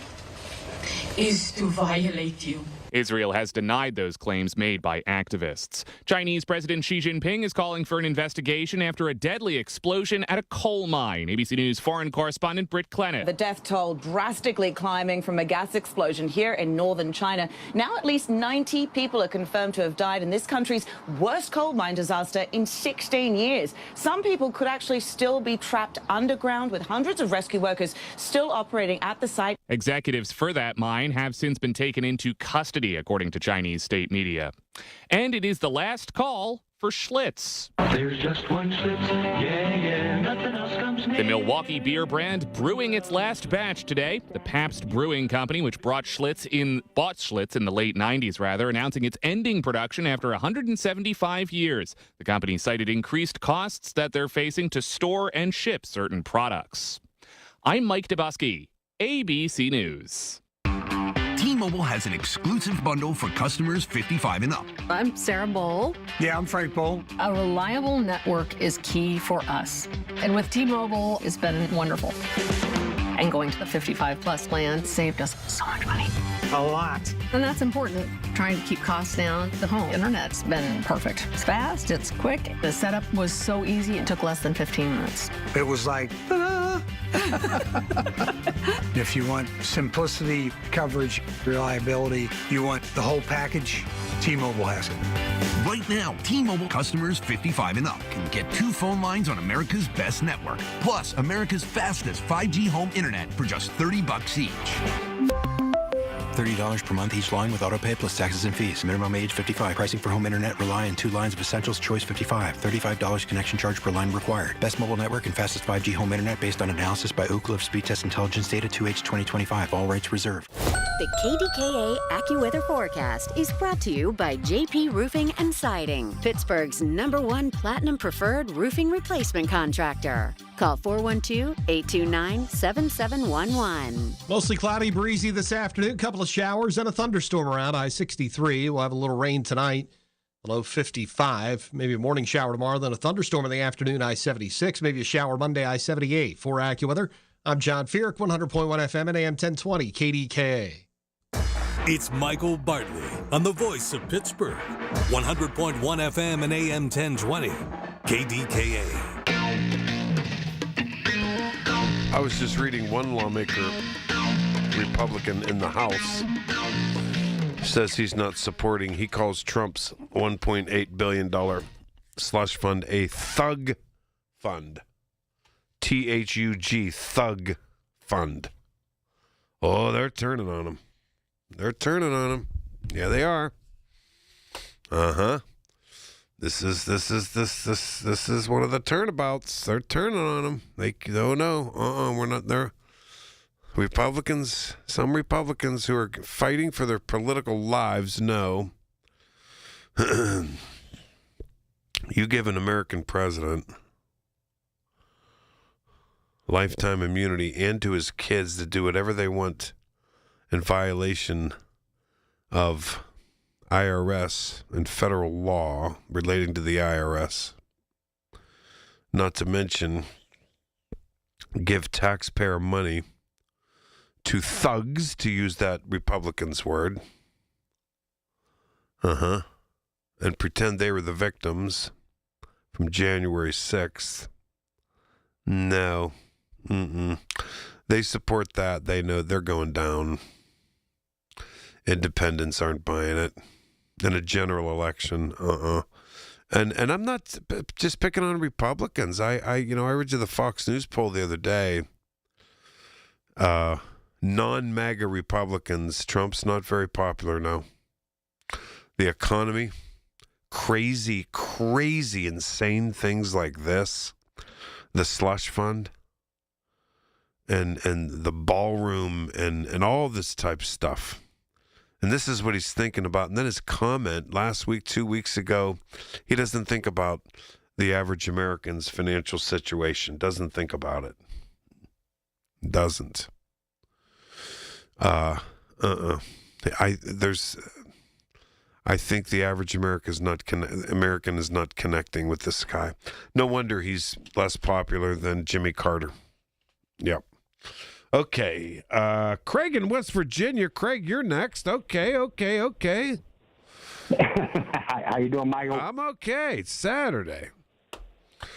is to violate you. Israel has denied those claims made by activists. Chinese President Xi Jinping is calling for an investigation after a deadly explosion at a coal mine. ABC News foreign correspondent Britt Clennett. The death toll drastically climbing from a gas explosion here in northern China. Now at least 90 people are confirmed to have died in this country's worst coal mine disaster in 16 years. Some people could actually still be trapped underground, with hundreds of rescue workers still operating at the site. Executives for that mine have since been taken into custody, according to Chinese state media. And it is the last call for Schlitz. There's just one Schlitz, yeah, nothing else comes near. The Milwaukee beer brand brewing its last batch today. The Pabst Brewing Company, which bought Schlitz in the late 90s, announcing it's ending production after 175 years. The company cited increased costs that they're facing to store and ship certain products. I'm Mike Dubusky, ABC News. T-Mobile has an exclusive bundle for customers 55 and up. I'm Sarah Bowl. Yeah, I'm Frank Bowl. A reliable network is key for us. And with T-Mobile, it's been wonderful. And going to the 55 plus plan saved us so much money. A lot. And that's important. Trying to keep costs down. The home internet's been perfect. It's fast, it's quick. The setup was so easy, it took less than 15 minutes. It was like, ta-da! If you want simplicity, coverage, reliability, you want the whole package, T-Mobile has it. Right now, T-Mobile customers 55 and up can get 2 phone lines on America's best network, plus America's fastest 5G home internet for just $30 each. $30 per month each line with autopay plus taxes and fees. Minimum age 55. Pricing for home internet rely on 2 lines of Essentials Choice 55. $35 connection charge per line required. Best mobile network and fastest 5G home internet based on analysis by Ookla of Speed Test Intelligence data 2H 2025. All rights reserved. The KDKA AccuWeather forecast is brought to you by JP Roofing and Siding, Pittsburgh's #1 Platinum Preferred Roofing Replacement Contractor. Call 412-829-7711. Mostly cloudy, breezy this afternoon. A couple of showers and a thunderstorm around I-63. We'll have a little rain tonight, below 55. Maybe a morning shower tomorrow, then a thunderstorm in the afternoon, I-76. Maybe a shower Monday, I-78. For AccuWeather, I'm John Feerick, 100.1 FM and AM 1020, KDKA. It's Michael Bartley on the voice of Pittsburgh, 100.1 FM and AM 1020, KDKA. I was just reading one lawmaker, Republican in the House, says he's not supporting, he calls Trump's $1.8 billion slush fund a thug fund. THUG, thug fund. Oh, they're turning on him. They're turning on him. Yeah, they are. Uh-huh. This is one of the turnabouts. They're turning on him. We're not there. Republicans, some Republicans who are fighting for their political lives know you give an American president lifetime immunity and to his kids to do whatever they want in violation of IRS and federal law relating to the IRS. Not to mention give taxpayer money to thugs, to use that Republican's word. And pretend they were the victims from January 6th. No. They support that. They know they're going down. Independents aren't buying it. In a general election, And I'm not just picking on Republicans. I read you the Fox News poll the other day. Non-MAGA Republicans, Trump's not very popular now. The economy, crazy, insane things like this, the slush fund, and the ballroom, and all this type of stuff. And this is what he's thinking about. And then his comment last week, 2 weeks ago, he doesn't think about the average American's financial situation. Doesn't think about it. Doesn't. I think the average American is not connecting with this guy. No wonder he's less popular than Jimmy Carter. Yep. Okay, Craig in West Virginia. Craig, you're next. Okay. How you doing, Michael? I'm okay. It's Saturday.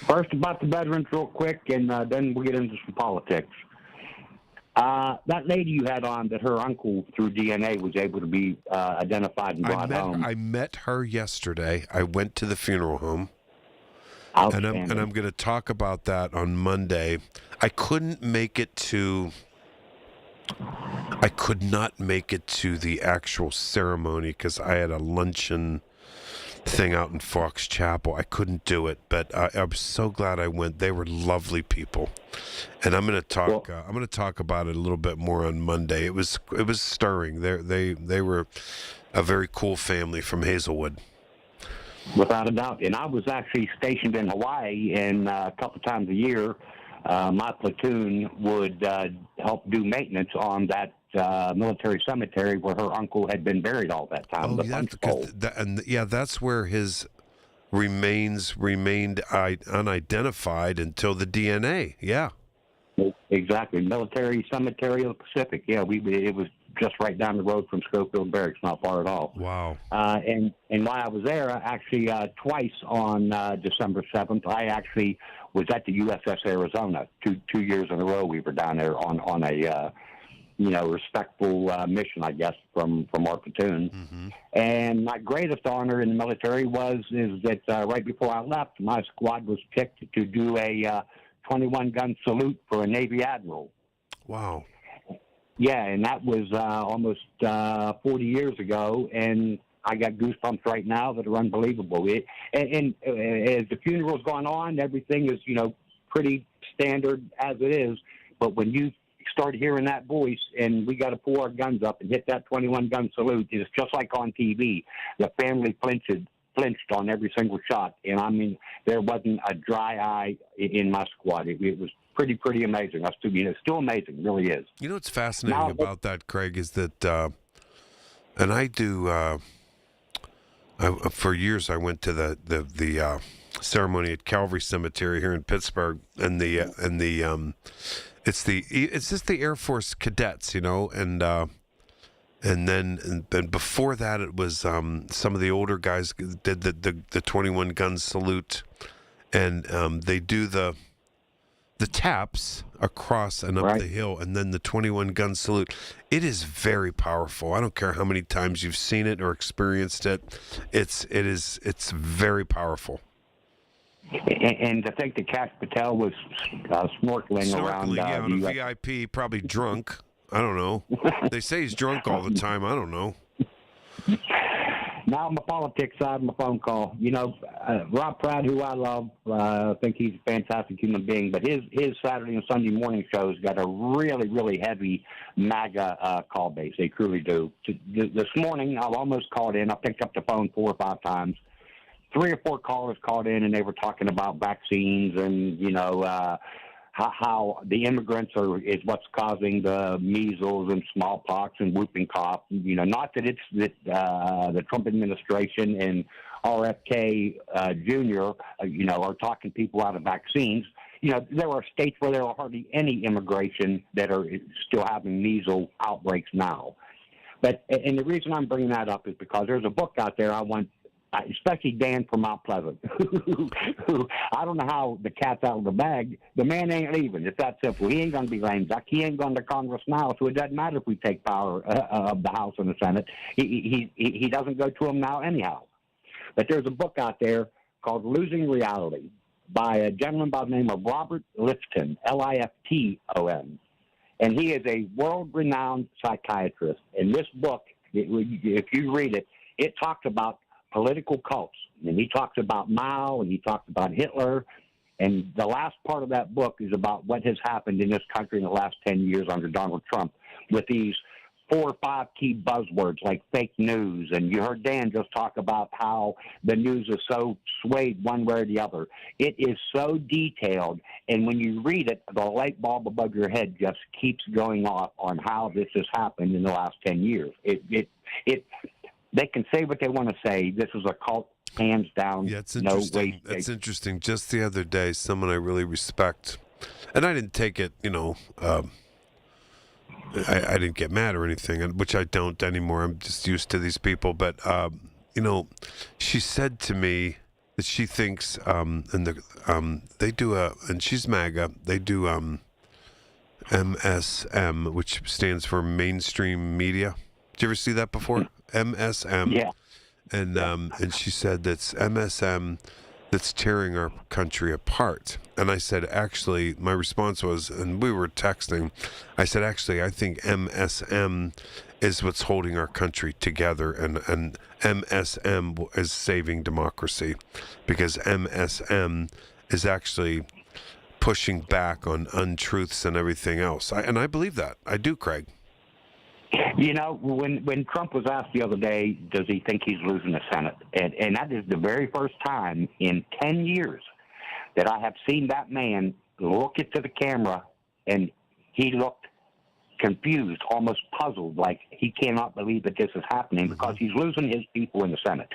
First about the veterans real quick, and then we'll get into some politics. That lady you had on, that her uncle, through DNA, was able to be identified and brought home. I met her yesterday. I went to the funeral home. And I'm going to talk about that on Monday. I could not make it to the actual ceremony because I had a luncheon thing out in Fox Chapel. I couldn't do it, but I'm so glad I went. They were lovely people, and I'm going to talk. I'm going to talk about it a little bit more on Monday. It was stirring. They were a very cool family from Hazelwood. Without a doubt. And I was actually stationed in Hawaii, and a couple times a year, my platoon would help do maintenance on that military cemetery where her uncle had been buried all that time. That's where his remains remained unidentified until the DNA. Yeah. Exactly. Military cemetery of the Pacific. Yeah, it was just right down the road from Schofield Barracks, not far at all. Wow. And while I was there, actually twice on December 7th, I actually was at the USS Arizona. Two years in a row we were down there on a respectful mission, I guess, from our platoon. Mm-hmm. And my greatest honor in the military is that right before I left, my squad was picked to do a 21-gun salute for a Navy admiral. Wow. Yeah, and that was almost 40 years ago, and I got goosebumps right now that are unbelievable. And as the funeral's gone on, everything is, pretty standard as it is. But when you start hearing that voice and we got to pull our guns up and hit that 21-gun salute, it's just like on TV. The family flinched on every single shot. And, I mean, there wasn't a dry eye in my squad. It was pretty amazing. It's still amazing. It really is. You know what's fascinating about that, Craig, is that, and I do, for years I went to the ceremony at Calvary Cemetery here in Pittsburgh, and it's just the Air Force cadets, and then before that it was some of the older guys did the 21-gun salute, and they do the taps across and up the hill, and then the 21-gun salute. It is very powerful. I don't care how many times you've seen it or experienced it. It's very powerful. And to think that Cash Patel was snorkeling around on a VIP, probably drunk. I don't know. They say he's drunk all the time. I don't know. Now on the politics side of my phone call, Rob Pratt, who I love, I think he's a fantastic human being, but his Saturday and Sunday morning shows got a really, really heavy MAGA call base. They truly do. This morning, I almost called in. I picked up the phone 4 or 5 times. 3 or 4 callers called in, and they were talking about vaccines and, how the immigrants is what's causing the measles and smallpox and whooping cough. Not that it's that the Trump administration and RFK Jr. Are talking people out of vaccines. There are states where there are hardly any immigration that are still having measles outbreaks now. And the reason I'm bringing that up is because there's a book out there I want, especially Dan from Mount Pleasant, who I don't know how the cat's out of the bag. The man ain't leaving. It's that simple. He ain't going to be lame duck. He ain't going to Congress now, so it doesn't matter if we take power of the House and the Senate. He doesn't go to them now anyhow. But there's a book out there called Losing Reality by a gentleman by the name of Robert Lifton, Lifton. And he is a world-renowned psychiatrist. And this book, if you read it, it talks about political cults. And he talks about Mao, and he talks about Hitler. And the last part of that book is about what has happened in this country in the last 10 years under Donald Trump with these 4 or 5 key buzzwords like fake news. And you heard Dan just talk about how the news is so swayed one way or the other. It is so detailed. And when you read it, the light bulb above your head just keeps going off on how this has happened in the last 10 years. They can say what they want to say. This is a cult, hands down. Yeah, it's interesting. That's interesting. Just the other day, someone I really respect, and I didn't take it, I didn't get mad or anything, which I don't anymore. I'm just used to these people. But, she said to me that she thinks, they do and she's MAGA, they do MSM, which stands for mainstream media. Did you ever see that before? MSM. Yeah. And she said that's MSM that's tearing our country apart. And I said, actually, my response was, and we were texting, I said, actually, I think MSM is what's holding our country together, and MSM is saving democracy, because MSM is actually pushing back on untruths and everything else. And I believe that. I do, Craig. When Trump was asked the other day, does he think he's losing the Senate? And that is the very first time in 10 years that I have seen that man look into the camera, and he looked confused, almost puzzled, like he cannot believe that this is happening, because he's losing his people in the Senate.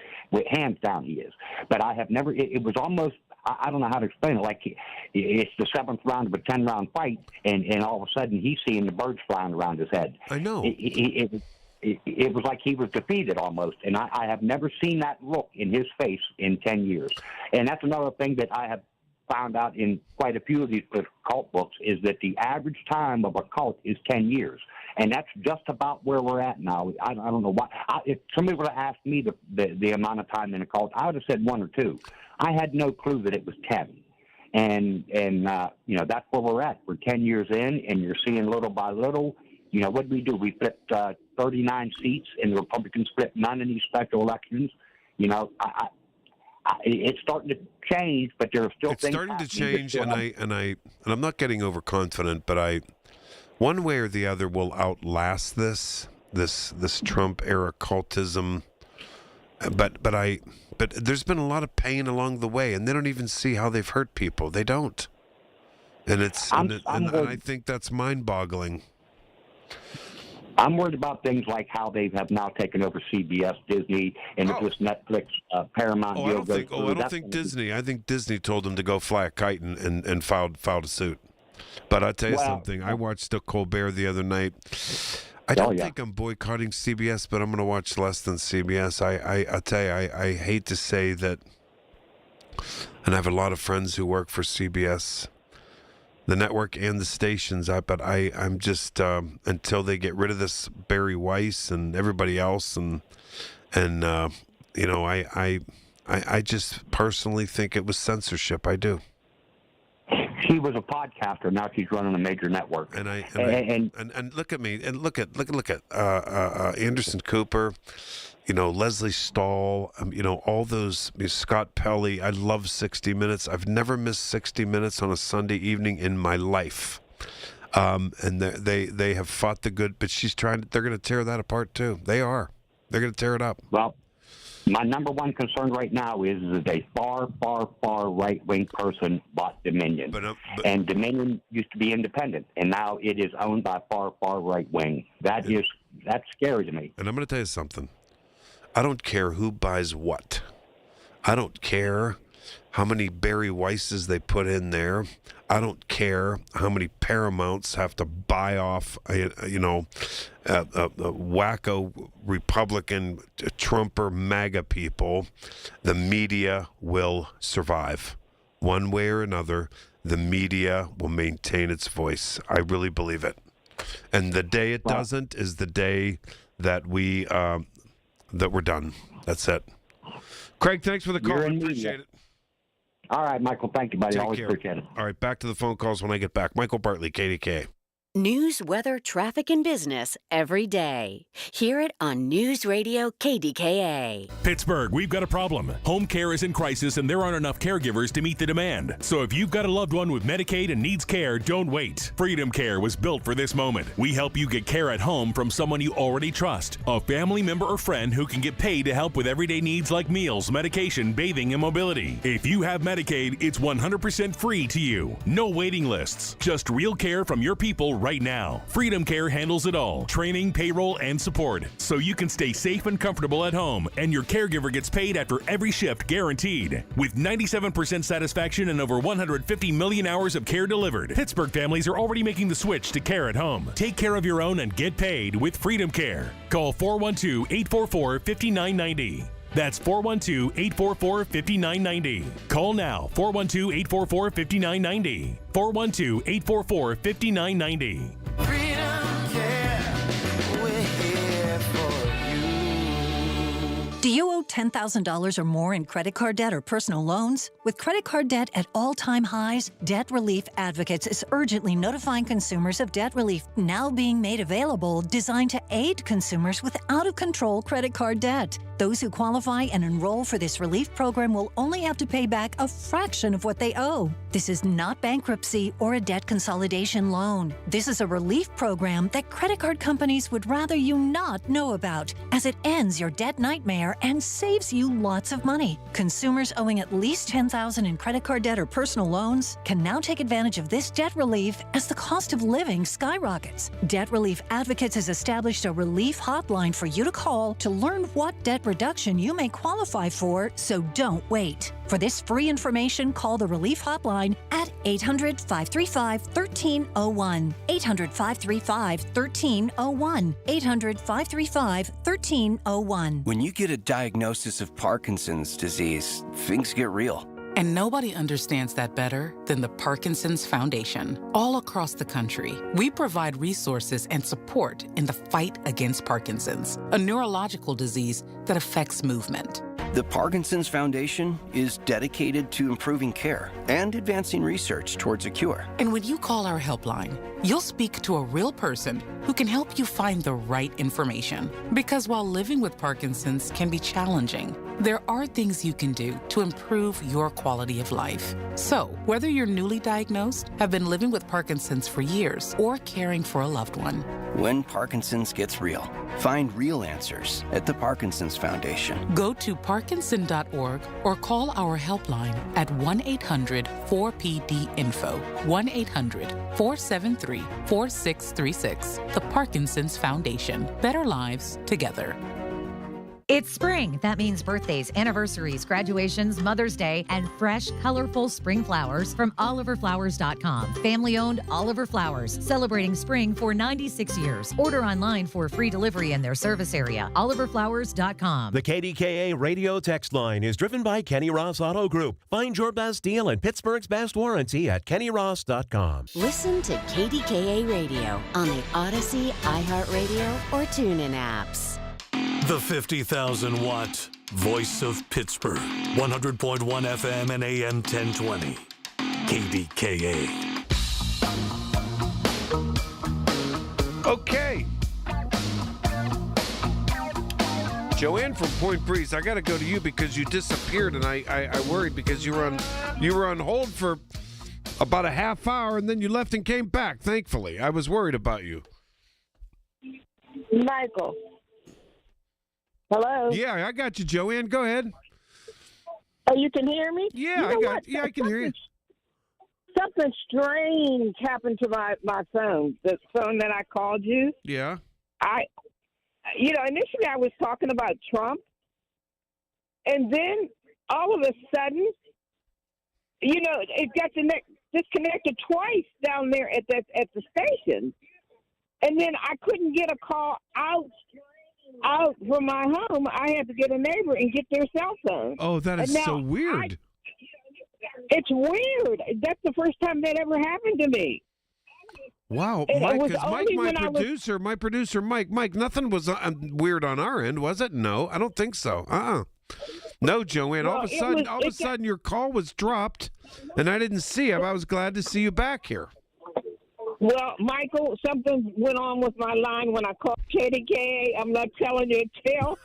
Hands down he is. But I have never, it was almost, I don't know how to explain it. Like it's the 7th round of a 10-round fight, and all of a sudden he's seeing the birds flying around his head. I know. It was like he was defeated almost, and I have never seen that look in his face in 10 years. And that's another thing that I have found out in quite a few of these cult books is that the average time of a cult is 10 years. And that's just about where we're at now. I don't know why. If somebody would have asked me the amount of time in a cult, I would have said 1 or 2. I had no clue that it was 10. And that's where we're at. We're 10 years in, and you're seeing little by little. What did we do? We flipped 39 seats, and the Republicans flipped none in these special elections. It's starting to change, but there are still things. It's starting to change, and I'm not getting overconfident, but one way or the other will outlast this Trump era cultism. But there's been a lot of pain along the way, and they don't even see how they've hurt people. They don't, and I think that's mind-boggling. I'm worried about things like how they have now taken over CBS, Disney, and if this Netflix, Paramount deal goes through. I don't think Disney. I think Disney told them to go fly a kite and filed a suit. But I'll tell you something. I watched the Colbert the other night. I don't think I'm boycotting CBS, but I'm going to watch less than CBS. I'll tell you, I hate to say that, and I have a lot of friends who work for CBS, the network and the stations, but I'm just until they get rid of this Barry Weiss and everybody else, and I just personally think it was censorship. I do. She was a podcaster. Now she's running a major network. And look at me, and look at Anderson Cooper, Leslie Stahl, all those, Scott Pelley. I love 60 Minutes. I've never missed 60 Minutes on a Sunday evening in my life. And they have fought the good, but they're going to tear that apart too. They are. They're going to tear it up. Well, my number one concern right now is that a far, far, far right-wing person bought Dominion. And Dominion used to be independent, and now it is owned by far, far right-wing. That's scary to me. And I'm going to tell you something. I don't care who buys what. I don't care how many Barry Weisses they put in there. I don't care how many Paramounts have to buy off, wacko Republican Trumper MAGA people. The media will survive. One way or another, the media will maintain its voice. I really believe it. And the day it doesn't is the day that we're done. That's it. Craig, thanks for the call. I appreciate it. All right, Michael. Thank you, buddy. Take Always care. appreciate it. All right, back to the phone calls when I get back. Michael Bartley, KDKA. News, weather, traffic, and business every day. Hear it on News Radio KDKA. Pittsburgh, we've got a problem. Home care is in crisis and there aren't enough caregivers to meet the demand. So if you've got a loved one with Medicaid and needs care, don't wait. Freedom Care was built for this moment. We help you get care at home from someone you already trust. A family member or friend who can get paid to help with everyday needs like meals, medication, bathing, and mobility. If you have Medicaid, it's 100% free to you. No waiting lists. Just real care from your people right now. Freedom Care handles it all. Training, payroll, and support. So you can stay safe and comfortable at home, and your caregiver gets paid after every shift guaranteed. With 97% satisfaction and over 150 million hours of care delivered, Pittsburgh families are already making the switch to care at home. Take care of your own and get paid with Freedom Care. Call 412-844-5990. That's 412-844-5990. Call now, 412-844-5990. 412-844-5990. Freedom Care, we're here for you. Do you owe $10,000 or more in credit card debt or personal loans? With credit card debt at all-time highs, Debt Relief Advocates is urgently notifying consumers of debt relief now being made available, designed to aid consumers with out-of-control credit card debt. Those who qualify and enroll for this relief program will only have to pay back a fraction of what they owe. This is not bankruptcy or a debt consolidation loan. This is a relief program that credit card companies would rather you not know about, as it ends your debt nightmare and saves you lots of money. Consumers owing at least $10,000 in credit card debt or personal loans can now take advantage of this debt relief as the cost of living skyrockets. Debt Relief Advocates has established a relief hotline for you to call to learn what debt reduction you may qualify for, so don't wait. For this free information, call the Relief Hotline at 800-535-1301. 800-535-1301. 800-535-1301. When you get a diagnosis of Parkinson's disease, things get real. And nobody understands that better than the Parkinson's Foundation. All across the country, we provide resources and support in the fight against Parkinson's, a neurological disease that affects movement. The Parkinson's Foundation is dedicated to improving care and advancing research towards a cure. And when you call our helpline, you'll speak to a real person who can help you find the right information. Because while living with Parkinson's can be challenging, there are things you can do to improve your quality of life. So, whether you're newly diagnosed, have been living with Parkinson's for years, or caring for a loved one, When Parkinson's gets real, find real answers at the Parkinson's Foundation. go to parkinson.org or call our helpline at 1-800-4PD-INFO, 1-800-473-4636. The Parkinson's Foundation. Better lives together. It's spring. That means birthdays, anniversaries, graduations, Mother's Day, and fresh, colorful spring flowers from OliverFlowers.com. Family-owned Oliver Flowers, celebrating spring for 96 years. Order online for free delivery in their service area. OliverFlowers.com. The KDKA radio text line is driven by Kenny Ross Auto Group. Find your best deal and Pittsburgh's best warranty at KennyRoss.com. Listen to KDKA Radio on the Odyssey, iHeartRadio, or TuneIn apps. The 50,000-watt voice of Pittsburgh. 100.1 FM and AM 1020. KDKA. Okay. Joanne from Point Breeze, I got to go to you because you disappeared, and I worried because you were on hold for about a half hour, and then you left and came back. Thankfully, I was worried about you. Michael. Hello? Yeah, I got you, Joanne. Go ahead. Oh, you can hear me? Yeah, I can hear you. Something strange happened to my phone, the phone that I called you. Yeah. Initially I was talking about Trump, and then all of a sudden, it got disconnected twice down there at the station, and then I couldn't get a call out from my home. I had to get a neighbor and get their cell phone. Oh, that is so weird. It's weird. That's the first time that ever happened to me. Wow, Mike, my producer, Mike, nothing was weird on our end, was it? No, I don't think so. No, Joanne, all of a sudden your call was dropped, and I didn't see it. I was glad to see you back here. Well, Michael, something went on with my line when I called KDKA. I'm not telling you a tale.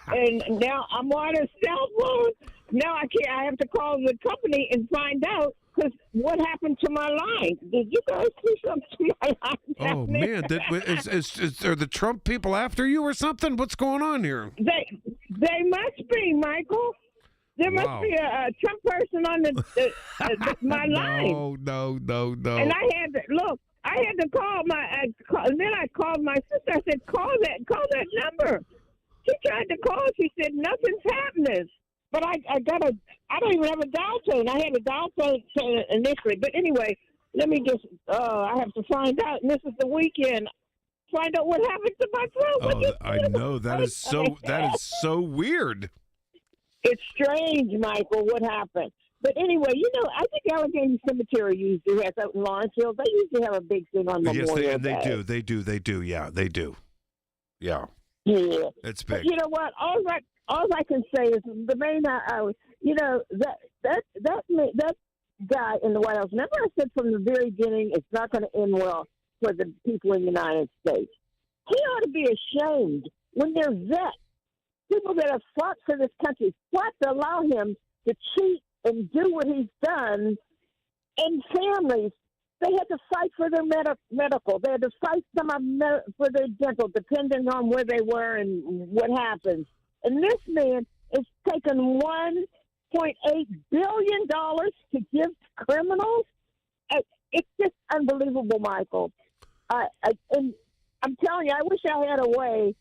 And now I'm on a cell phone. Now I can't. I have to call the company and find out, because what happened to my line? Did you guys do something to my line? Oh, man. Are the Trump people after you or something? What's going on here? They must be, Michael. There must be a Trump person on my line. No. And I had to call and then I called my sister. I said, call that number. She tried to call. She said, nothing's happening. But I don't even have a dial tone. I had a dial tone initially. But anyway, let me just, I have to find out. And this is the weekend. Find out what happened to my phone. I know. That is so weird. It's strange, Michael, what happened. But anyway, I think Allegheny Cemetery usually has out in Lawrenceville. They usually have a big thing on Memorial Day. Yes, they do. Yeah, they do. Yeah. Yeah. It's big. But you know what? All I can say is the main, that guy in the White House. Remember, I said from the very beginning, it's not going to end well for the people in the United States. He ought to be ashamed when they're vets, people that have fought for this country, fought to allow him to cheat and do what he's done, and families. They had to fight for their medical. They had to fight for their dental, depending on where they were and what happens. And this man is taking $1.8 billion to give to criminals. It's just unbelievable, Michael. And I'm telling you, I wish I had a way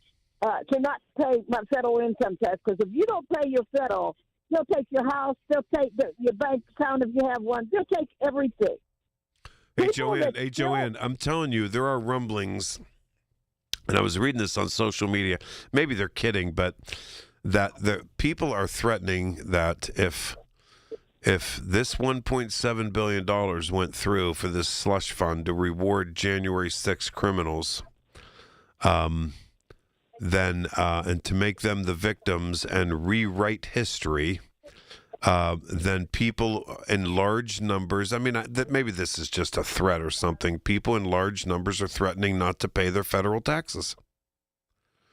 to not pay my federal income tax, because if you don't pay your federal, They'll take your house. They'll take your bank account if you have one. They'll take everything. Hey, Joanne, I'm telling you, there are rumblings, and I was reading this on social media. Maybe they're kidding, but that the people are threatening that if this $1.7 billion went through for this slush fund to reward January 6 criminals, then and to make them the victims and rewrite history, then people in large numbers, I mean, that maybe this is just a threat or something. People in large numbers are threatening not to pay their federal taxes.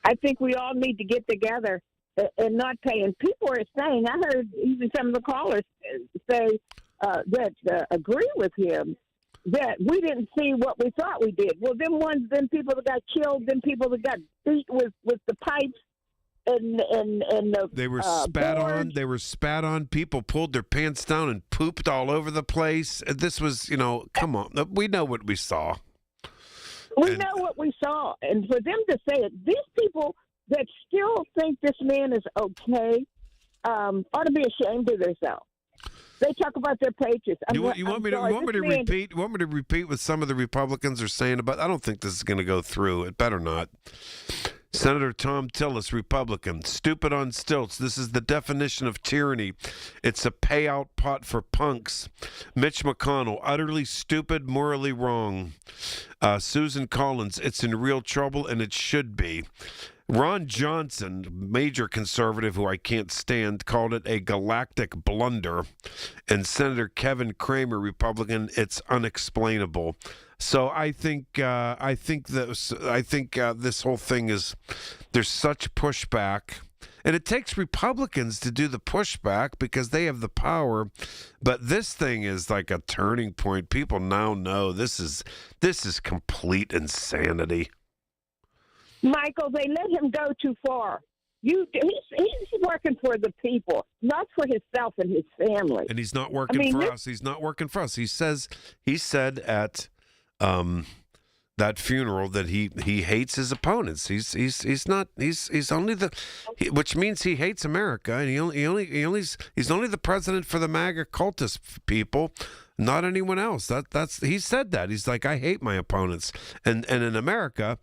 I think we all need to get together and not pay. And people are saying, I heard even some of the callers say that agree with him, that we didn't see what we thought we did. Well, them people that got killed, them people that got beat with the pipes, and they were spat on. They were spat on. People pulled their pants down and pooped all over the place. This was, come on. We know what we saw. We know what we saw. And for them to say it, these people that still think this man is okay ought to be ashamed of themselves. They talk about their patriots. You want me to repeat what some of the Republicans are saying about? I don't think this is going to go through. It better not. Senator Tom Tillis, Republican, stupid on stilts. This is the definition of tyranny. It's a payout pot for punks. Mitch McConnell, utterly stupid, morally wrong. Susan Collins, it's in real trouble, and it should be. Ron Johnson, major conservative who I can't stand, called it a galactic blunder. And Senator Kevin Cramer, Republican, it's unexplainable. So I think this whole thing is, there's such pushback, and it takes Republicans to do the pushback because they have the power. But this thing is like a turning point. People now know this is complete insanity. Michael, they let him go too far. He's working for the people, not for himself and his family. And he's not working for us. He's not working for us. He said at that funeral that he hates his opponents. He's only which means he hates America, and he's only the president for the MAGA cultist people, not anyone else. He said that. He's like, I hate my opponents, and in America,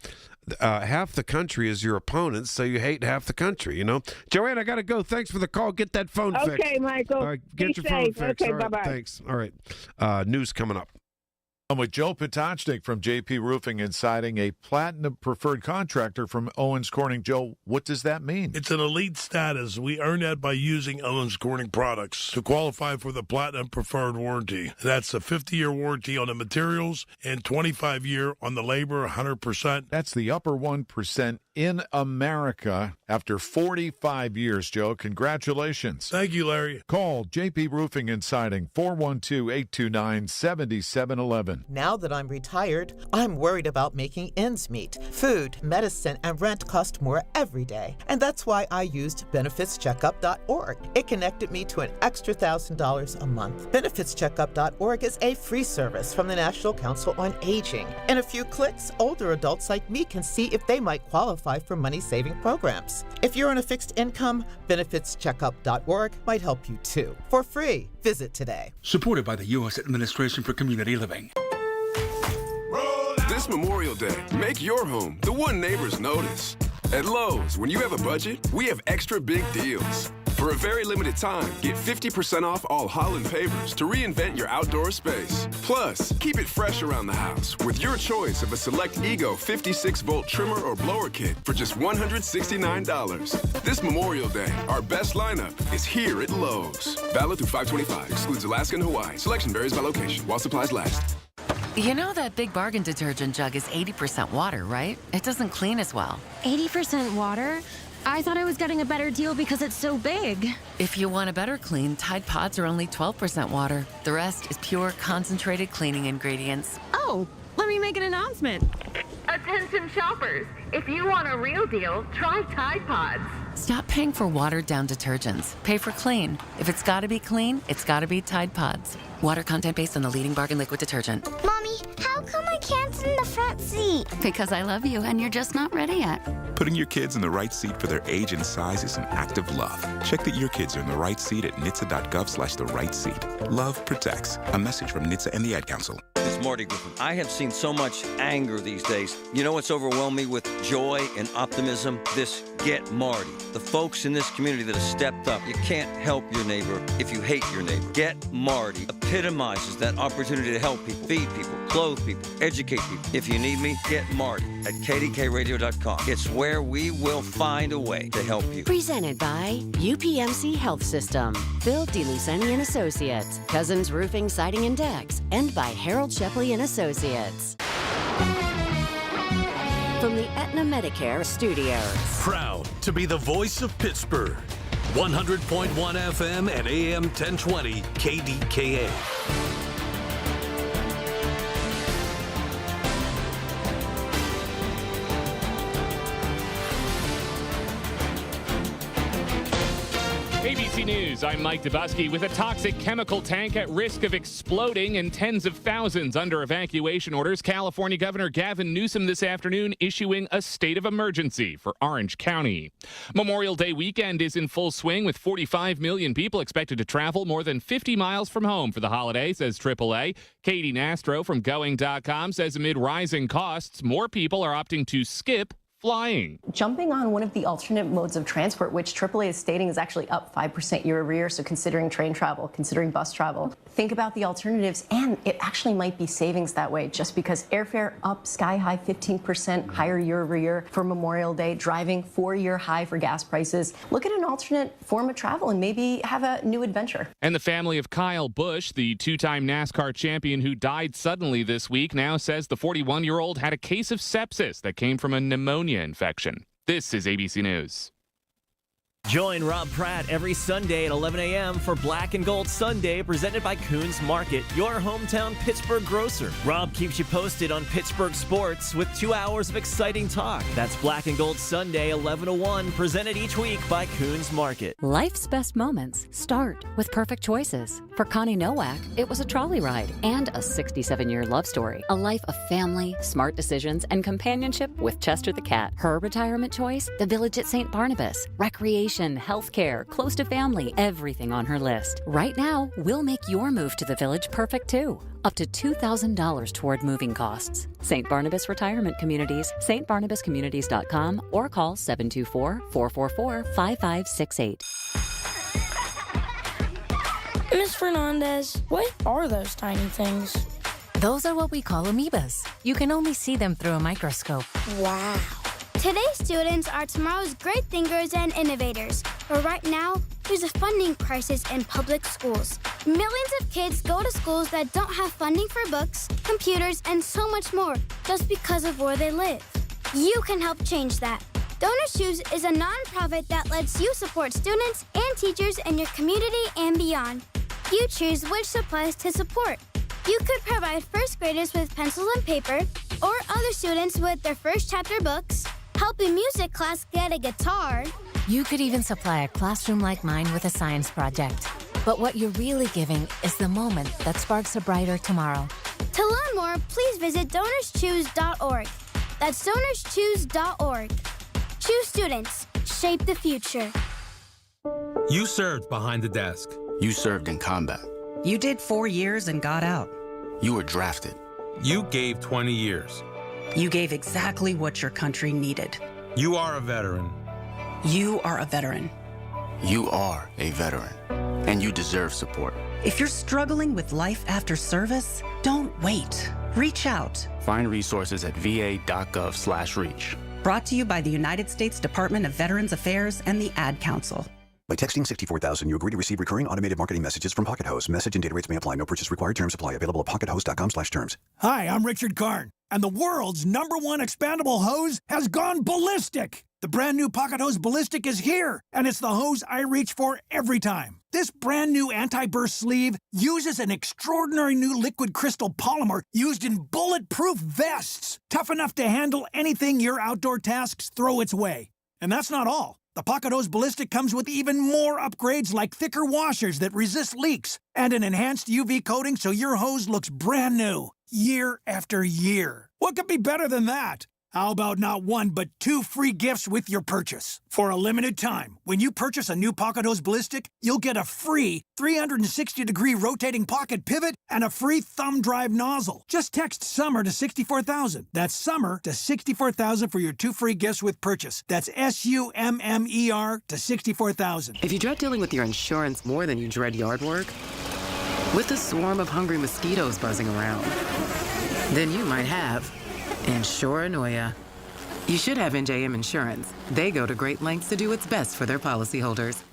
half the country is your opponents, so you hate half the country. Joanne, I gotta go. Thanks for the call. Get that phone fixed. Okay, Michael. All right, get your phone fixed. Okay, all right, bye-bye. Thanks. All right, news coming up. I'm with Joe Potocznik from JP Roofing and Siding, a platinum preferred contractor from Owens Corning. Joe, what does that mean? It's an elite status. We earn that by using Owens Corning products to qualify for the platinum preferred warranty. That's a 50-year warranty on the materials and 25-year on the labor, 100%. That's the upper 1% in America after 45 years, Joe. Congratulations. Thank you, Larry. Call JP Roofing and Siding, 412-829-7711. Now that I'm retired, I'm worried about making ends meet. Food, medicine, and rent cost more every day. And that's why I used benefitscheckup.org. It connected me to an extra $1,000 a month. Benefitscheckup.org is a free service from the National Council on Aging. In a few clicks, older adults like me can see if they might qualify for money-saving programs. If you're on a fixed income, benefitscheckup.org might help you too. For free, visit today. Supported by the U.S. Administration for Community Living. This Memorial Day, make your home the one neighbors notice. At Lowe's, when you have a budget, we have extra big deals. For a very limited time, get 50% off all Holland pavers to reinvent your outdoor space. Plus, keep it fresh around the house with your choice of a select Ego 56-volt trimmer or blower kit for just $169. This Memorial Day, our best lineup is here at Lowe's. Valid through 5/25. Excludes Alaska and Hawaii. Selection varies by location while supplies last. You know that Big Bargain detergent jug is 80% water, right? It doesn't clean as well. 80% water? I thought I was getting a better deal because it's so big. If you want a better clean, Tide Pods are only 12% water. The rest is pure, concentrated cleaning ingredients. Oh, let me make an announcement. Attention shoppers, if you want a real deal, try Tide Pods. Stop paying for watered-down detergents. Pay for clean. If it's gotta be clean, it's gotta be Tide Pods. Water content based on the leading bargain liquid detergent. Mommy, Mommy, how come I can't sit in the front seat? Because I love you and you're just not ready yet. Putting your kids in the right seat for their age and size is an act of love. Check that your kids are in the right seat at nhtsa.gov/the-right-seat. Love protects. A message from NHTSA and the Ad Council. It's Marty Griffin. I have seen so much anger these days. You know what's overwhelmed me with joy and optimism? This Get Marty. The folks in this community that have stepped up. You can't help your neighbor if you hate your neighbor. Get Marty epitomizes that opportunity to help people, feed people, clothe people, educate people. If you need me, get Marty at KDKRadio.com. It's where we will find a way to help you. Presented by UPMC Health System, Phil DeLuceni and Associates, Cousins Roofing, Siding and Decks, and by Harold Shepley and Associates. From the Aetna Medicare Studios. Proud to be the voice of Pittsburgh. 100.1 FM and AM 1020 KDKA. ABC News, I'm Mike Dubusky. With a toxic chemical tank at risk of exploding and tens of thousands under evacuation orders, California Governor Gavin Newsom this afternoon issuing a state of emergency for Orange County. Memorial Day weekend is in full swing with 45 million people expected to travel more than 50 miles from home for the holiday, says AAA. Katie Nastro from Going.com says amid rising costs, more people are opting to skip flying. Jumping on one of the alternate modes of transport, which AAA is stating is actually up 5% year over year. So considering train travel, considering bus travel, think about the alternatives, and it actually might be savings that way just because airfare up sky high 15% higher year over year for Memorial Day, driving 4-year high for gas prices. Look at an alternate form of travel and maybe have a new adventure. And the family of Kyle Busch, the two-time NASCAR champion who died suddenly this week, now says the 41-year-old had a case of sepsis that came from a pneumonia infection. This is ABC News. Join Rob Pratt every Sunday at 11 a.m. for Black and Gold Sunday, presented by Coons Market, your hometown Pittsburgh grocer. Rob keeps you posted on Pittsburgh sports with 2 hours of exciting talk. That's Black and Gold Sunday, 11 to 1, presented each week by Coons Market. Life's best moments start with perfect choices. For Connie Nowak, it was a trolley ride and a 67-year love story. A life of family, smart decisions, and companionship with Chester the cat. Her retirement choice, the Village at St. Barnabas. Recreation, healthcare, close to family, everything on her list. Right now, we'll make your move to the Village perfect too. Up to $2,000 toward moving costs. St. Barnabas Retirement Communities, stbarnabascommunities.com, or call 724-444-5568. Miss Fernandez, what are those tiny things? Those are what we call amoebas. You can only see them through a microscope. Wow. Today's students are tomorrow's great thinkers and innovators. But right now, there's a funding crisis in public schools. Millions of kids go to schools that don't have funding for books, computers, and so much more just because of where they live. You can help change that. Donors Choose is a nonprofit that lets you support students and teachers in your community and beyond. You choose which supplies to support. You could provide first graders with pencils and paper, or other students with their first chapter books, help a music class get a guitar. You could even supply a classroom like mine with a science project. But what you're really giving is the moment that sparks a brighter tomorrow. To learn more, please visit DonorsChoose.org. That's DonorsChoose.org. Choose students. Shape the future. You served behind the desk. You served in combat. You did 4 years and got out. You were drafted. You gave 20 years. You gave exactly what your country needed. You are a veteran. You are a veteran. You are a veteran, and you deserve support. If you're struggling with life after service, don't wait. Reach out. Find resources at va.gov/reach. Brought to you by the United States Department of Veterans Affairs and the Ad Council. By texting 64000, you agree to receive recurring automated marketing messages from Pocket Host. Message and data rates may apply. No purchase required. Terms apply. Available at pockethost.com/terms. Hi, I'm Richard Karn, and the world's #1 expandable hose has gone ballistic. The brand new Pocket Hose Ballistic is here, and it's the hose I reach for every time. This brand new anti-burst sleeve uses an extraordinary new liquid crystal polymer used in bulletproof vests, tough enough to handle anything your outdoor tasks throw its way. And that's not all. The Pocket Hose Ballistic comes with even more upgrades like thicker washers that resist leaks and an enhanced UV coating so your hose looks brand new. year after year. What could be better than that? How about not one, but 2 free gifts with your purchase? For a limited time, when you purchase a new Pocket Hose Ballistic, you'll get a free 360-degree rotating pocket pivot and a free thumb drive nozzle. Just text SUMMER to 64,000. That's SUMMER to 64,000 for your 2 free gifts with purchase. That's SUMMER to 64,000. If you dread dealing with your insurance more than you dread yard work, with a swarm of hungry mosquitoes buzzing around, then you might have Insuranoia. You should have NJM Insurance. They go to great lengths to do what's best for their policyholders.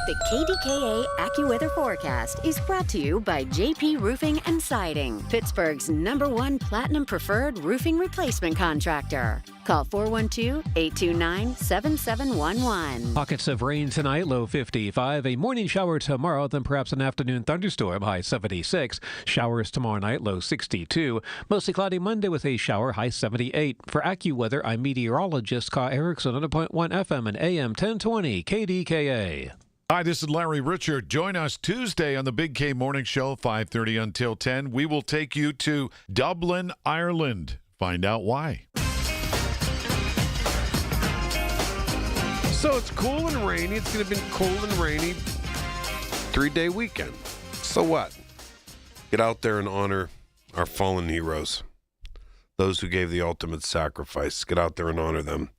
The KDKA AccuWeather forecast is brought to you by JP Roofing and Siding, Pittsburgh's #1 Platinum Preferred roofing replacement contractor. Call 412-829-7711. Pockets of rain tonight, low 55. A morning shower tomorrow, then perhaps an afternoon thunderstorm, high 76. Showers tomorrow night, low 62. Mostly cloudy Monday with a shower, high 78. For AccuWeather, I'm meteorologist Carl Erickson, 100.1 FM and AM 1020 KDKA. Hi, this is Larry Richard. Join us Tuesday on the Big K Morning Show, 5:30 until 10. We will take you to Dublin, Ireland. Find out why. So it's cool and rainy. It's going to be cold and rainy 3-day weekend. So what? Get out there and honor our fallen heroes, those who gave the ultimate sacrifice. Get out there and honor them.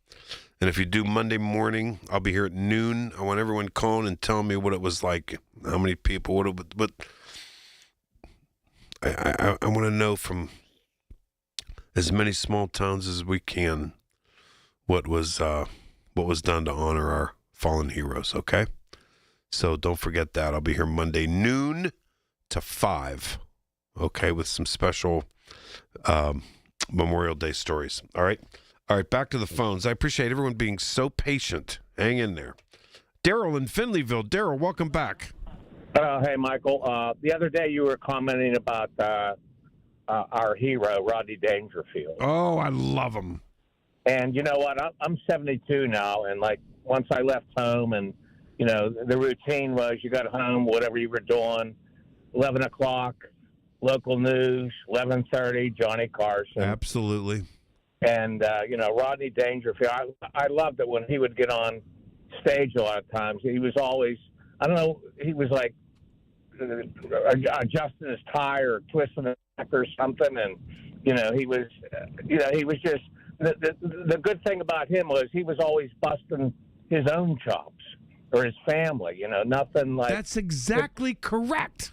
And if you do Monday morning, I'll be here at noon. I want everyone calling and telling me what it was like, how many people, but I want to know from as many small towns as we can what was done to honor our fallen heroes, okay? So don't forget that. I'll be here Monday noon to 5, okay, with some special Memorial Day stories, all right? All right, back to the phones. I appreciate everyone being so patient. Hang in there. Daryl in Finleyville. Daryl, welcome back. Hey, Michael. The other day you were commenting about our hero, Rodney Dangerfield. Oh, I love him. And you know what? I'm 72 now, and like once I left home, and you know the routine was you got home, whatever you were doing, 11 o'clock, local news, 11:30, Johnny Carson. Absolutely. And, Rodney Dangerfield, I loved it when he would get on stage a lot of times. He was always, I don't know, he was like adjusting his tie or twisting his neck or something. And, he was just, the good thing about him was he was always busting his own chops or his family, nothing like. That's exactly correct.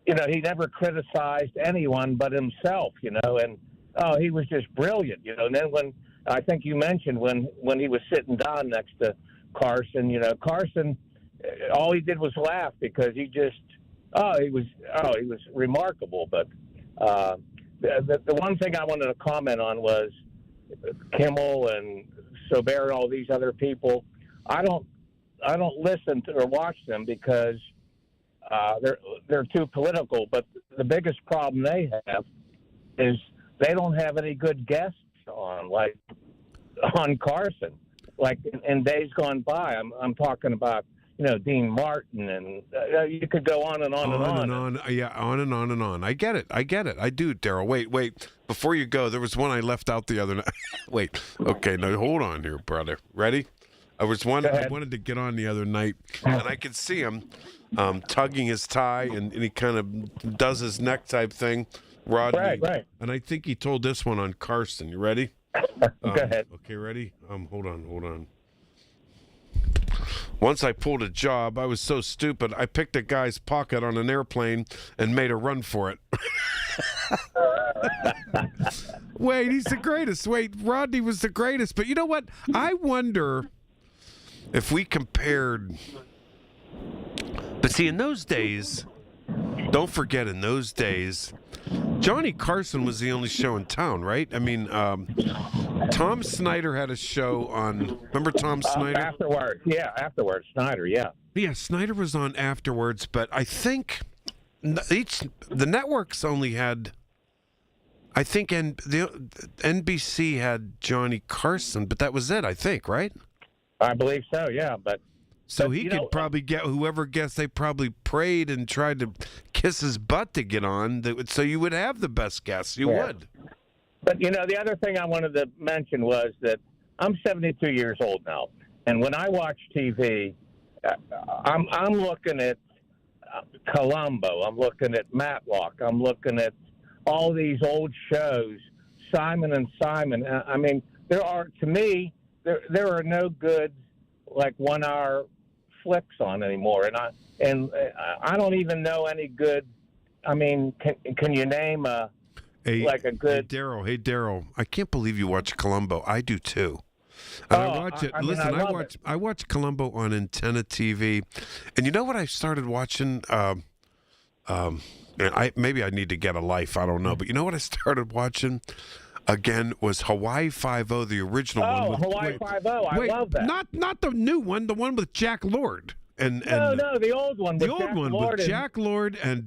He never criticized anyone but himself, and. Oh, he was just brilliant, And then when I think you mentioned when he was sitting down next to Carson, Carson, all he did was laugh because he was remarkable. But the one thing I wanted to comment on was Kimmel and Sober and all these other people. I don't listen to or watch them because they're too political. But the biggest problem they have is they don't have any good guests on Carson, like in days gone by. I'm talking about, Dean Martin, and you could go on and on and on. Yeah, on and on and on. I get it. I do, Daryl. Wait. Before you go, there was one I left out the other night. Wait. Okay, now hold on here, brother. Ready? I wanted to get on the other night, and I could see him tugging his tie, and he kind of does his neck type thing. Rodney. Right. And I think he told this one on Carson. You ready? Go ahead. Okay, ready? Hold on. Once I pulled a job, I was so stupid, I picked a guy's pocket on an airplane and made a run for it. Wait, he's the greatest. Wait, Rodney was the greatest. But you know what? I wonder if we compared. But see, in those days, don't forget, in those days, Johnny Carson was the only show in town, right? I mean, Tom Snyder had a show on. Remember Tom Snyder? Afterwards, Snyder, yeah. Yeah, Snyder was on afterwards, but I think the networks only had. I think the NBC had Johnny Carson, but that was it. I think, right? I believe so. Yeah, but So But, he you could know, probably get whoever guessed they probably prayed and tried to kiss his butt to get on. So you would have the best guess. You Yeah. would. But, the other thing I wanted to mention was that I'm 72 years old now. And when I watch TV, I'm looking at Columbo. I'm looking at Matlock. I'm looking at all these old shows, Simon and Simon. I mean, there are no good like 1 hour flicks on anymore, and I don't even know any good. I mean, can you name a good? Hey Daryl, I can't believe you watch Columbo. I do too. And I watch it. Listen, I watch Columbo on Antenna TV, and you know what I started watching? Maybe I need to get a life. I don't know, but you know what I started watching? Again, was Hawaii Five-0, the original one. Oh, Hawaii Five-0. I love that. Not the new one, the one with Jack Lord. No, the old one. The old one with Jack Lord and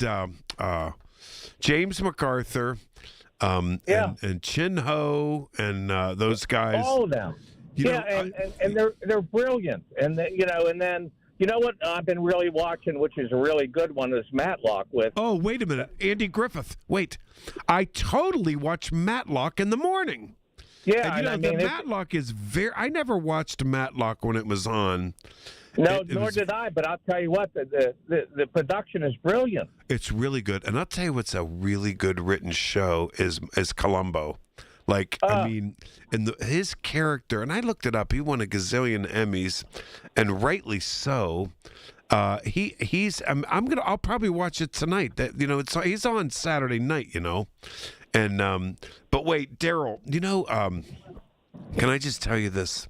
James MacArthur, and Chin Ho, and those guys. All of them. And they're brilliant. And then you know what I've been really watching, which is a really good one, is Matlock with. Oh, wait a minute, Andy Griffith. Wait, I totally watch Matlock in the morning. Yeah, and Matlock is I never watched Matlock when it was on. No, nor did I. But I'll tell you what, the production is brilliant. It's really good, and I'll tell you what's a really good written show is Columbo. I mean, his character, and I looked it up. He won a gazillion Emmys, and rightly so. I'll probably watch it tonight. He's on Saturday night. And but wait, Daryl, can I just tell you this?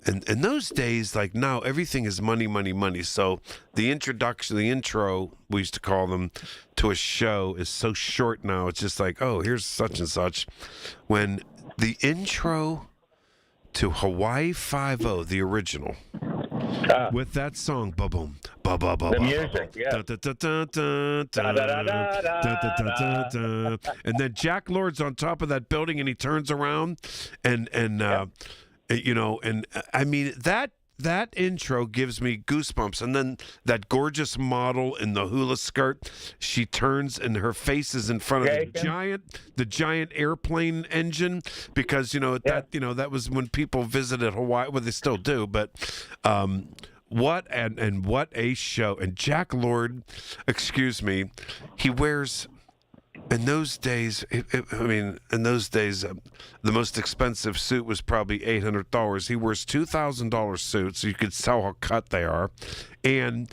In those days, like now, everything is money, money, money. So the intro, we used to call them, to a show is so short now. It's just like, oh, here's such and such. When the intro to Hawaii Five-0, the original, with that song, ba-boom, ba-ba-ba-ba. The music, yeah. And then Jack Lord's on top of that building, and he turns around, and I mean that intro gives me goosebumps. And then that gorgeous model in the hula skirt, she turns and her face is in front of the giant airplane engine, because that was when people visited Hawaii. Well, they still do, but what a show. And Jack Lord, he wears. In those days, the most expensive suit was probably $800. He wears $2,000 suits, so you could tell how cut they are. And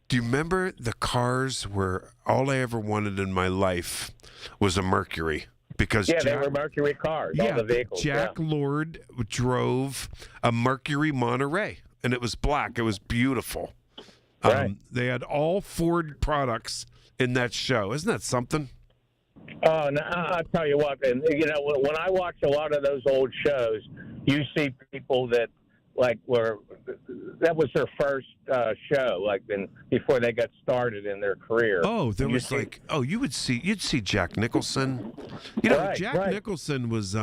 do you remember the cars where all I ever wanted in my life was a Mercury? Because they were Mercury cars, all the vehicles. Jack Lord drove a Mercury Monterey, and it was black. It was beautiful. Right. They had all Ford products in that show. Isn't that something? Oh, no, I'll tell you what, and when I watch a lot of those old shows, you see people that that was their first show, before they got started in their career. Oh, you'd see Jack Nicholson. Jack Nicholson was.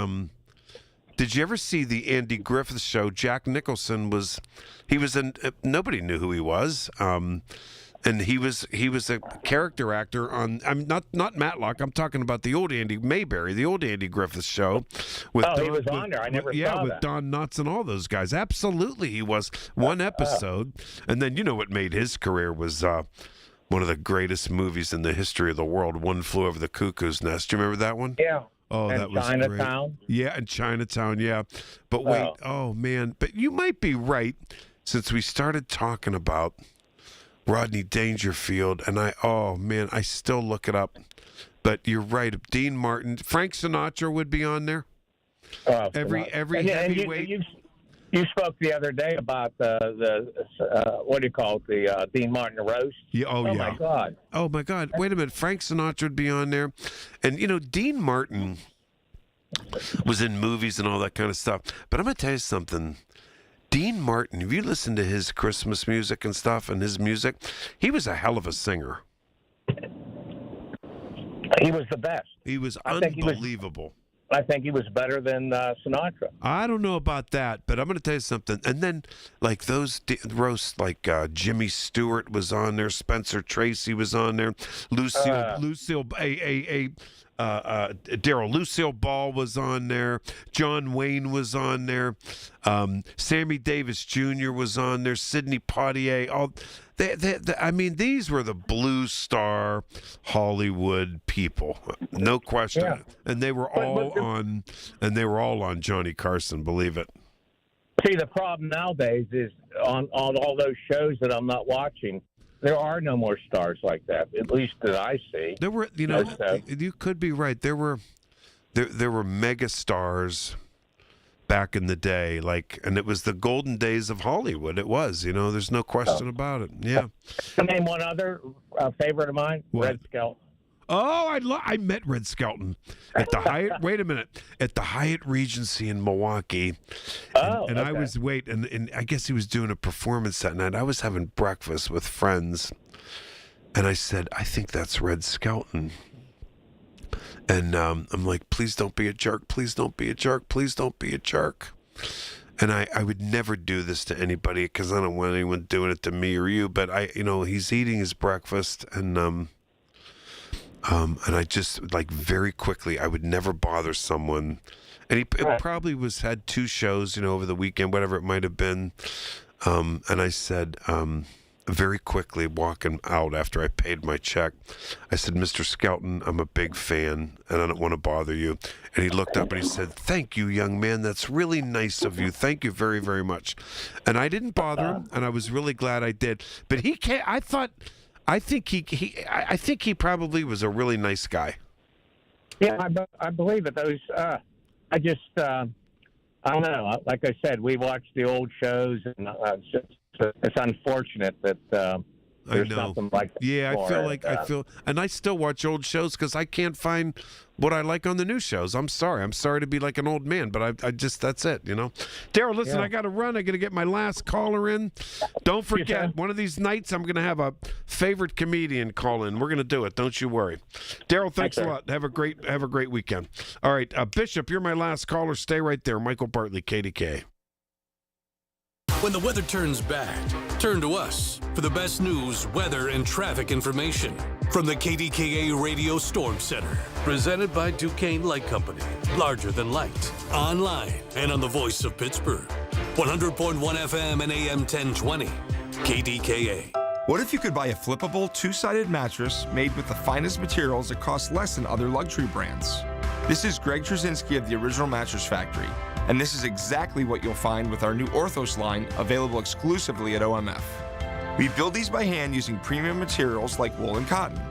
Did you ever see the Andy Griffith show? Jack Nicholson was in. Nobody knew who he was. And he was a character actor on. I'm not Matlock. I'm talking about the old Andy Mayberry, the old Andy Griffith show. He was on there. I never saw that. With Don Knotts and all those guys. Absolutely, he was. One episode, and then what made his career was one of the greatest movies in the history of the world. One Flew Over the Cuckoo's Nest. Do you remember that one? Yeah. Oh, and that was Chinatown. Great. Yeah, and Chinatown. Yeah, but wait. Oh man, but you might be right, since we started talking about Rodney Dangerfield, and I still look it up. But you're right. Dean Martin, Frank Sinatra would be on there. Every heavyweight. You spoke the other day about the what do you call it? The Dean Martin roast. Yeah. Oh my God. Oh my God. Wait a minute. Frank Sinatra would be on there, and Dean Martin was in movies and all that kind of stuff. But I'm gonna tell you something. Dean Martin, if you listen to his Christmas music and stuff and his music, he was a hell of a singer. He was the best. He was unbelievable. I think he was better than Sinatra. I don't know about that, but I'm going to tell you something. And then, like those roasts, like Jimmy Stewart was on there, Spencer Tracy was on there, Lucille Ball was on there, John Wayne was on there, Sammy Davis Jr. was on there, Sidney Poitier. I mean, these were the blue star Hollywood people, no question. Yeah. And they were all on Johnny Carson, believe it. See, the problem nowadays is on all those shows that I'm not watching, there are no more stars like that, at least that I see. There were, you could be right. There were mega stars back in the day, and it was the golden days of Hollywood. It was, there's no question about it. Yeah. Can I name one other favorite of mine? What? Red Skelton. Oh, I met Red Skelton at the Hyatt. Wait a minute, at the Hyatt Regency in Milwaukee. And okay. I was and I guess he was doing a performance that night. I was having breakfast with friends, and I said, I think that's Red Skelton. And I'm like, please don't be a jerk. Please don't be a jerk. Please don't be a jerk. And I would never do this to anybody because I don't want anyone doing it to me or you. But he's eating his breakfast, and I just very quickly, I would never bother someone. And he probably had 2 shows, over the weekend, whatever it might have been. And I said, very quickly walking out after I paid my check, I said, Mr. Skelton, I'm a big fan and I don't want to bother you. And he looked up and he said, thank you, young man. That's really nice of you. Thank you very, very much. And I didn't bother him, and I was really glad I did. But he can't, I think he probably was a really nice guy. Yeah, I believe it. Those, I don't know. Like I said, we watched the old shows, and it's unfortunate that there's nothing like that. Yeah, I feel, and I still watch old shows because I can't find what I like on the new shows. I'm sorry to be like an old man, but I just, that's it, Daryl, listen, I got to run. I got to get my last caller in. Don't forget, one of these nights I'm going to have a favorite comedian call in. We're going to do it. Don't you worry. Daryl, thanks a lot. Have a great weekend. All right, Bishop, you're my last caller. Stay right there. Michael Bartley, KDKA. When the weather turns bad, turn to us for the best news, weather, and traffic information from the KDKA Radio Storm Center. Presented by Duquesne Light Company. Larger than light. Online and on the voice of Pittsburgh. 100.1 FM and AM 1020. KDKA. What if you could buy a flippable, 2-sided mattress made with the finest materials that cost less than other luxury brands? This is Greg Trzynski of the Original Mattress Factory, and this is exactly what you'll find with our new Orthos line, available exclusively at OMF. We build these by hand using premium materials like wool and cotton.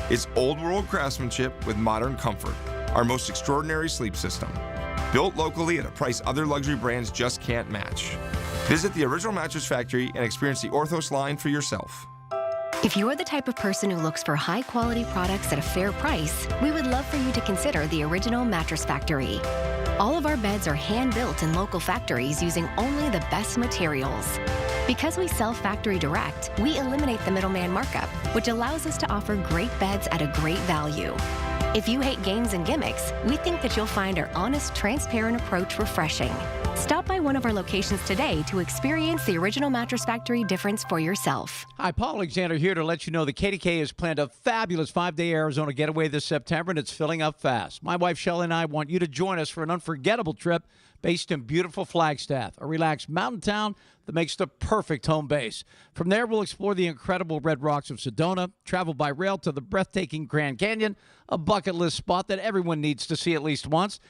It's old-world craftsmanship with modern comfort, our most extraordinary sleep system. Built locally at a price other luxury brands just can't match. Visit the Original Mattress Factory and experience the Orthos line for yourself. If you're the type of person who looks for high-quality products at a fair price, we would love for you to consider the Original Mattress Factory. All of our beds are hand-built in local factories using only the best materials. Because we sell factory direct, we eliminate the middleman markup, which allows us to offer great beds at a great value. If you hate games and gimmicks, we think that you'll find our honest, transparent approach refreshing. Stop by one of our locations today to experience the Original Mattress Factory difference for yourself. Hi, Paul Alexander here to let you know that KDKA has planned a fabulous 5-day Arizona getaway this September, and it's filling up fast. My wife, Shelley, and I want you to join us for an unforgettable trip based in beautiful Flagstaff, a relaxed mountain town that makes the perfect home base. From there, we'll explore the incredible red rocks of Sedona, travel by rail to the breathtaking Grand Canyon, a bucket list spot that everyone needs to see at least once.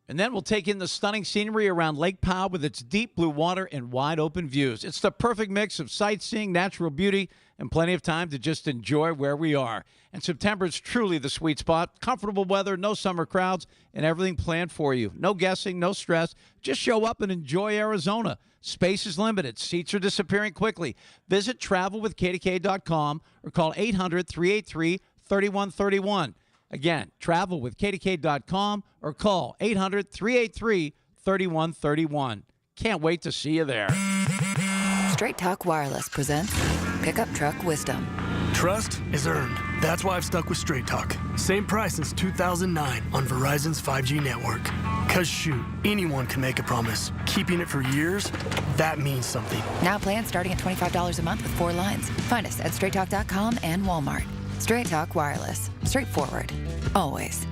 And then we'll take in the stunning scenery around Lake Powell with its deep blue water and wide open views. It's the perfect mix of sightseeing, natural beauty, and plenty of time to just enjoy where we are. And September is truly the sweet spot. Comfortable weather, no summer crowds, and everything planned for you. No guessing, no stress. Just show up and enjoy Arizona. Space is limited. Seats are disappearing quickly. Visit travelwithkdka.com or call 800-383-3131. Again, travel with KDK.com or call 800-383-3131. Can't wait to see you there. Straight Talk Wireless presents Pickup Truck Wisdom. Trust is earned, That's why I've stuck with Straight Talk. Same price since 2009 on Verizon's 5G network. Cause shoot, anyone can make a promise. Keeping it for years, that means something. Now plans starting at $25 a month with 4 lines. Find us at straighttalk.com and Walmart. Straight Talk Wireless. Straightforward. Always.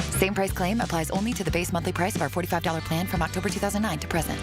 Same price claim applies only to the base monthly price of our $45 plan from October 2009 to present.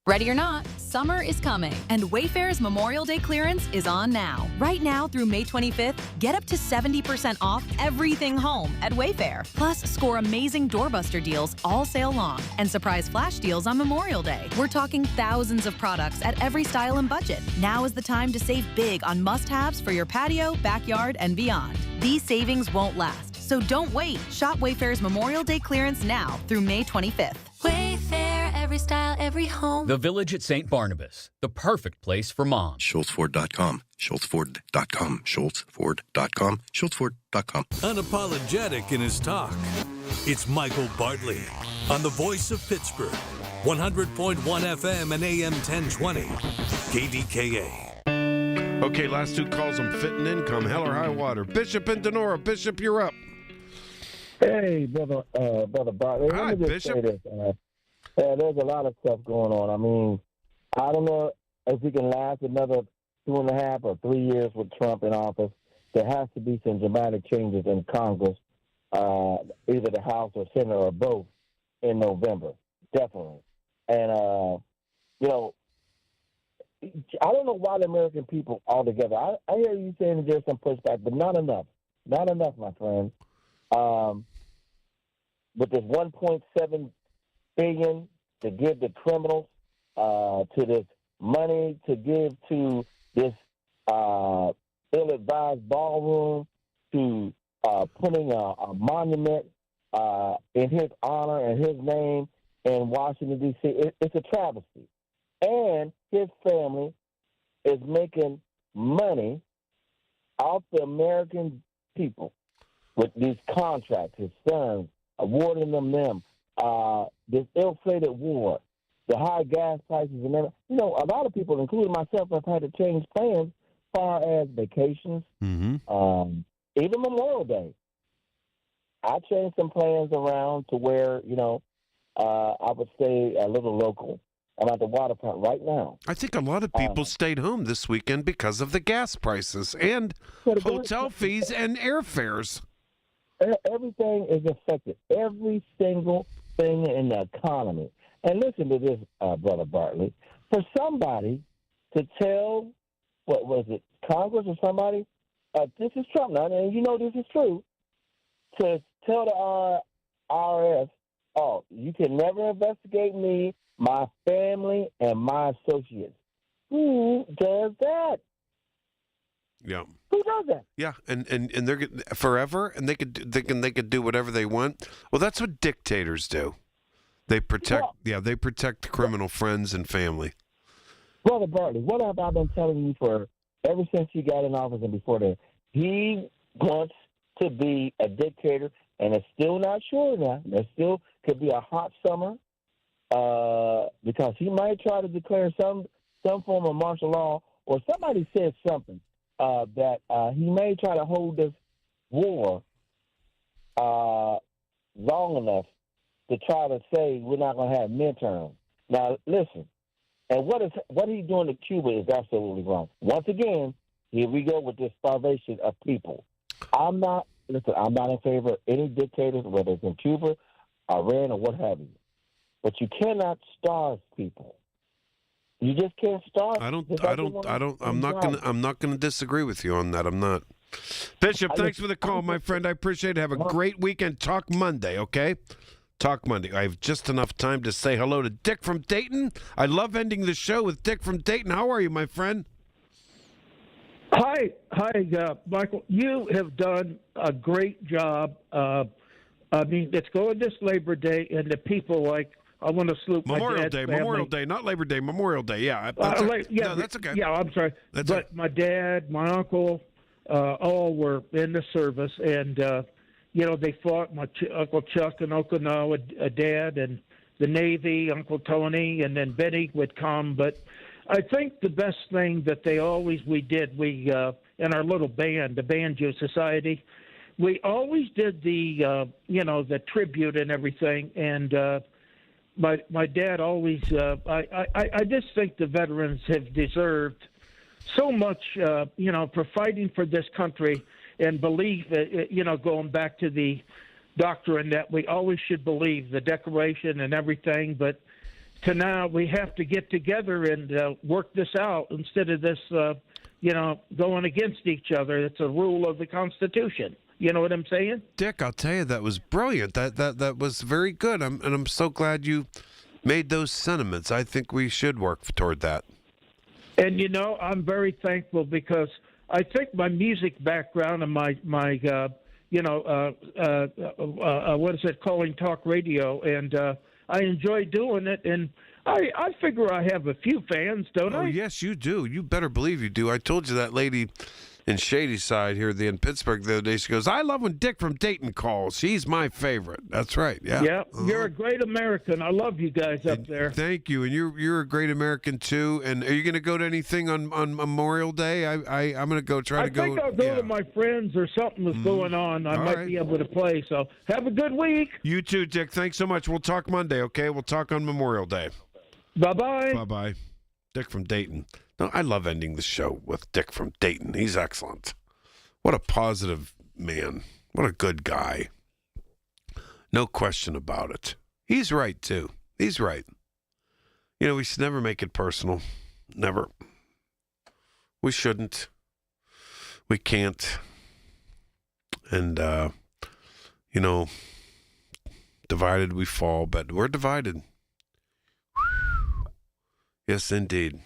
Ready or not, summer is coming, and Wayfair's Memorial Day clearance is on now. Right now through May 25th, get up to 70% off everything home at Wayfair. Plus, score amazing doorbuster deals all sale long and surprise flash deals on Memorial Day. We're talking thousands of products at every style and budget. Now is the time to save big on must-haves for your patio, backyard, and beyond. These savings won't last, so don't wait. Shop Wayfair's Memorial Day clearance now through May 25th. Wayfair, every style, every home. The Village at St. Barnabas, the perfect place for moms. SchultzFord.com, SchultzFord.com, SchultzFord.com, SchultzFord.com. Unapologetic in his talk. It's Michael Bartley on the Voice of Pittsburgh, 100.1 FM and AM 1020, KDKA. Okay, last 2 calls. I'm fitting in. Come hell or high water. Bishop and Denora. Bishop, you're up. Hey, brother Bartley. Hi, Let me just Bishop. say this. There's a lot of stuff going on. I mean, I don't know if we can last another 2.5 or 3 years with Trump in office. There has to be some dramatic changes in Congress, either the House or Senate or both, in November, definitely. And, I don't know why the American people altogether. I hear you saying that there's some pushback, but not enough. Not enough, my friend. With this $1.7 billion to give the criminals, to this money to give to this ill-advised ballroom, to putting a monument in his honor and his name in Washington, D.C. It's a travesty. And his family is making money off the American people with these contracts, his sons, awarding them this ill-fated war, the high gas prices, and everything. You know, a lot of people, including myself, have had to change plans as far as vacations, even Memorial Day. I changed some plans around to where, I would stay a little local. I'm at the waterfront right now. I think a lot of people stayed home this weekend because of the gas prices and hotel fees and airfares. Everything is affected. Every single thing in the economy. And listen to this, Brother Bartley. For somebody to tell, what was it, Congress or somebody, this is Trump now, and you know this is true, to tell the IRS, you can never investigate me, my family, and my associates. Who does that? Yeah. Who does that? Yeah, and they're forever, and they could do whatever they want. Well, that's what dictators do. They protect they protect criminal friends and family. Brother Bartley, what have I been telling you for ever since he got in office and before that? He wants to be a dictator, and it's still not sure now. There still could be a hot summer because he might try to declare some form of martial law, or somebody said something that he may try to hold this war long enough to try to say we're not going to have midterms. Now, listen, and what he's doing to Cuba is absolutely wrong. Once again, here we go with this starvation of people. I'm not in favor of any dictators, whether it's in Cuba, Iran, or what have you. But you cannot starve people. You just can't starve. I'm not gonna disagree with you on that. I'm not. Bishop, thanks for the call, my friend. I appreciate it. Have a great weekend. Talk Monday, okay? Talk Monday. I have just enough time to say hello to Dick from Dayton. I love ending the show with Dick from Dayton. How are you, my friend? Hi, Michael. You have done a great job. I mean, it's going this Labor Day, and the people I want to salute Memorial my Day, dad's family. Memorial Day, not Labor Day, Memorial Day. Yeah, no, that's okay. Yeah, I'm sorry. My dad, my uncle, all were in the service, and they fought. My Uncle Chuck and Uncle Noah, Dad, and the Navy, Uncle Tony, and then Benny would come. But I think the best thing that we in our little band, the Banjo Society, we always did the the tribute and everything. And my dad always I just think the veterans have deserved so much for fighting for this country and believe going back to the doctrine that we always should believe the Declaration and everything, but to now we have to get together and work this out instead of this going against each other. It's a rule of the Constitution. You know what I'm saying? Dick, I'll tell you, that was brilliant. That was very good. I'm so glad you made those sentiments. I think we should work toward that. And I'm very thankful because I think my music background and my what is it, calling talk radio, and I enjoy doing it, and I figure I have a few fans, don't I? Oh, yes, you do. You better believe you do. I told you that lady in Shadyside here in Pittsburgh the other day, she goes, I love when Dick from Dayton calls. He's my favorite. That's right. Yeah. Yeah. You're a great American. I love you guys up there. Thank you. And you're a great American too. And are you going to go to anything on Memorial Day? I'm going to go I think I'll go to my friends or something that's going on. I might be able to play. So have a good week. You too, Dick. Thanks so much. We'll talk Monday, okay? We'll talk on Memorial Day. Bye-bye. Bye-bye. Dick from Dayton. No, I love ending the show with Dick from Dayton. He's excellent. What a positive man. What a good guy. No question about it. He's right, too. He's right. We should never make it personal. Never. We shouldn't. We can't. And, divided we fall, but we're divided. Yes, indeed.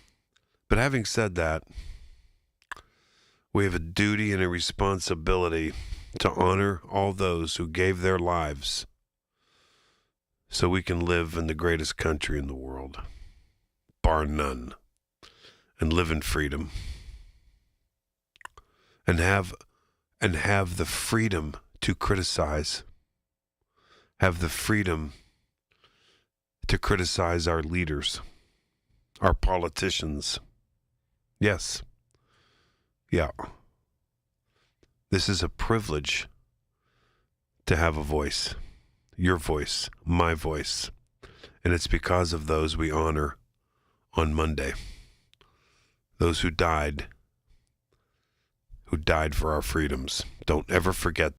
But having said that, we have a duty and a responsibility to honor all those who gave their lives so we can live in the greatest country in the world, bar none, and live in freedom and have the freedom to criticize, have the freedom to criticize our leaders, our politicians. Yes. Yeah. This is a privilege to have a voice. Your voice, my voice. And it's because of those we honor on Monday. Those who died for our freedoms. Don't ever forget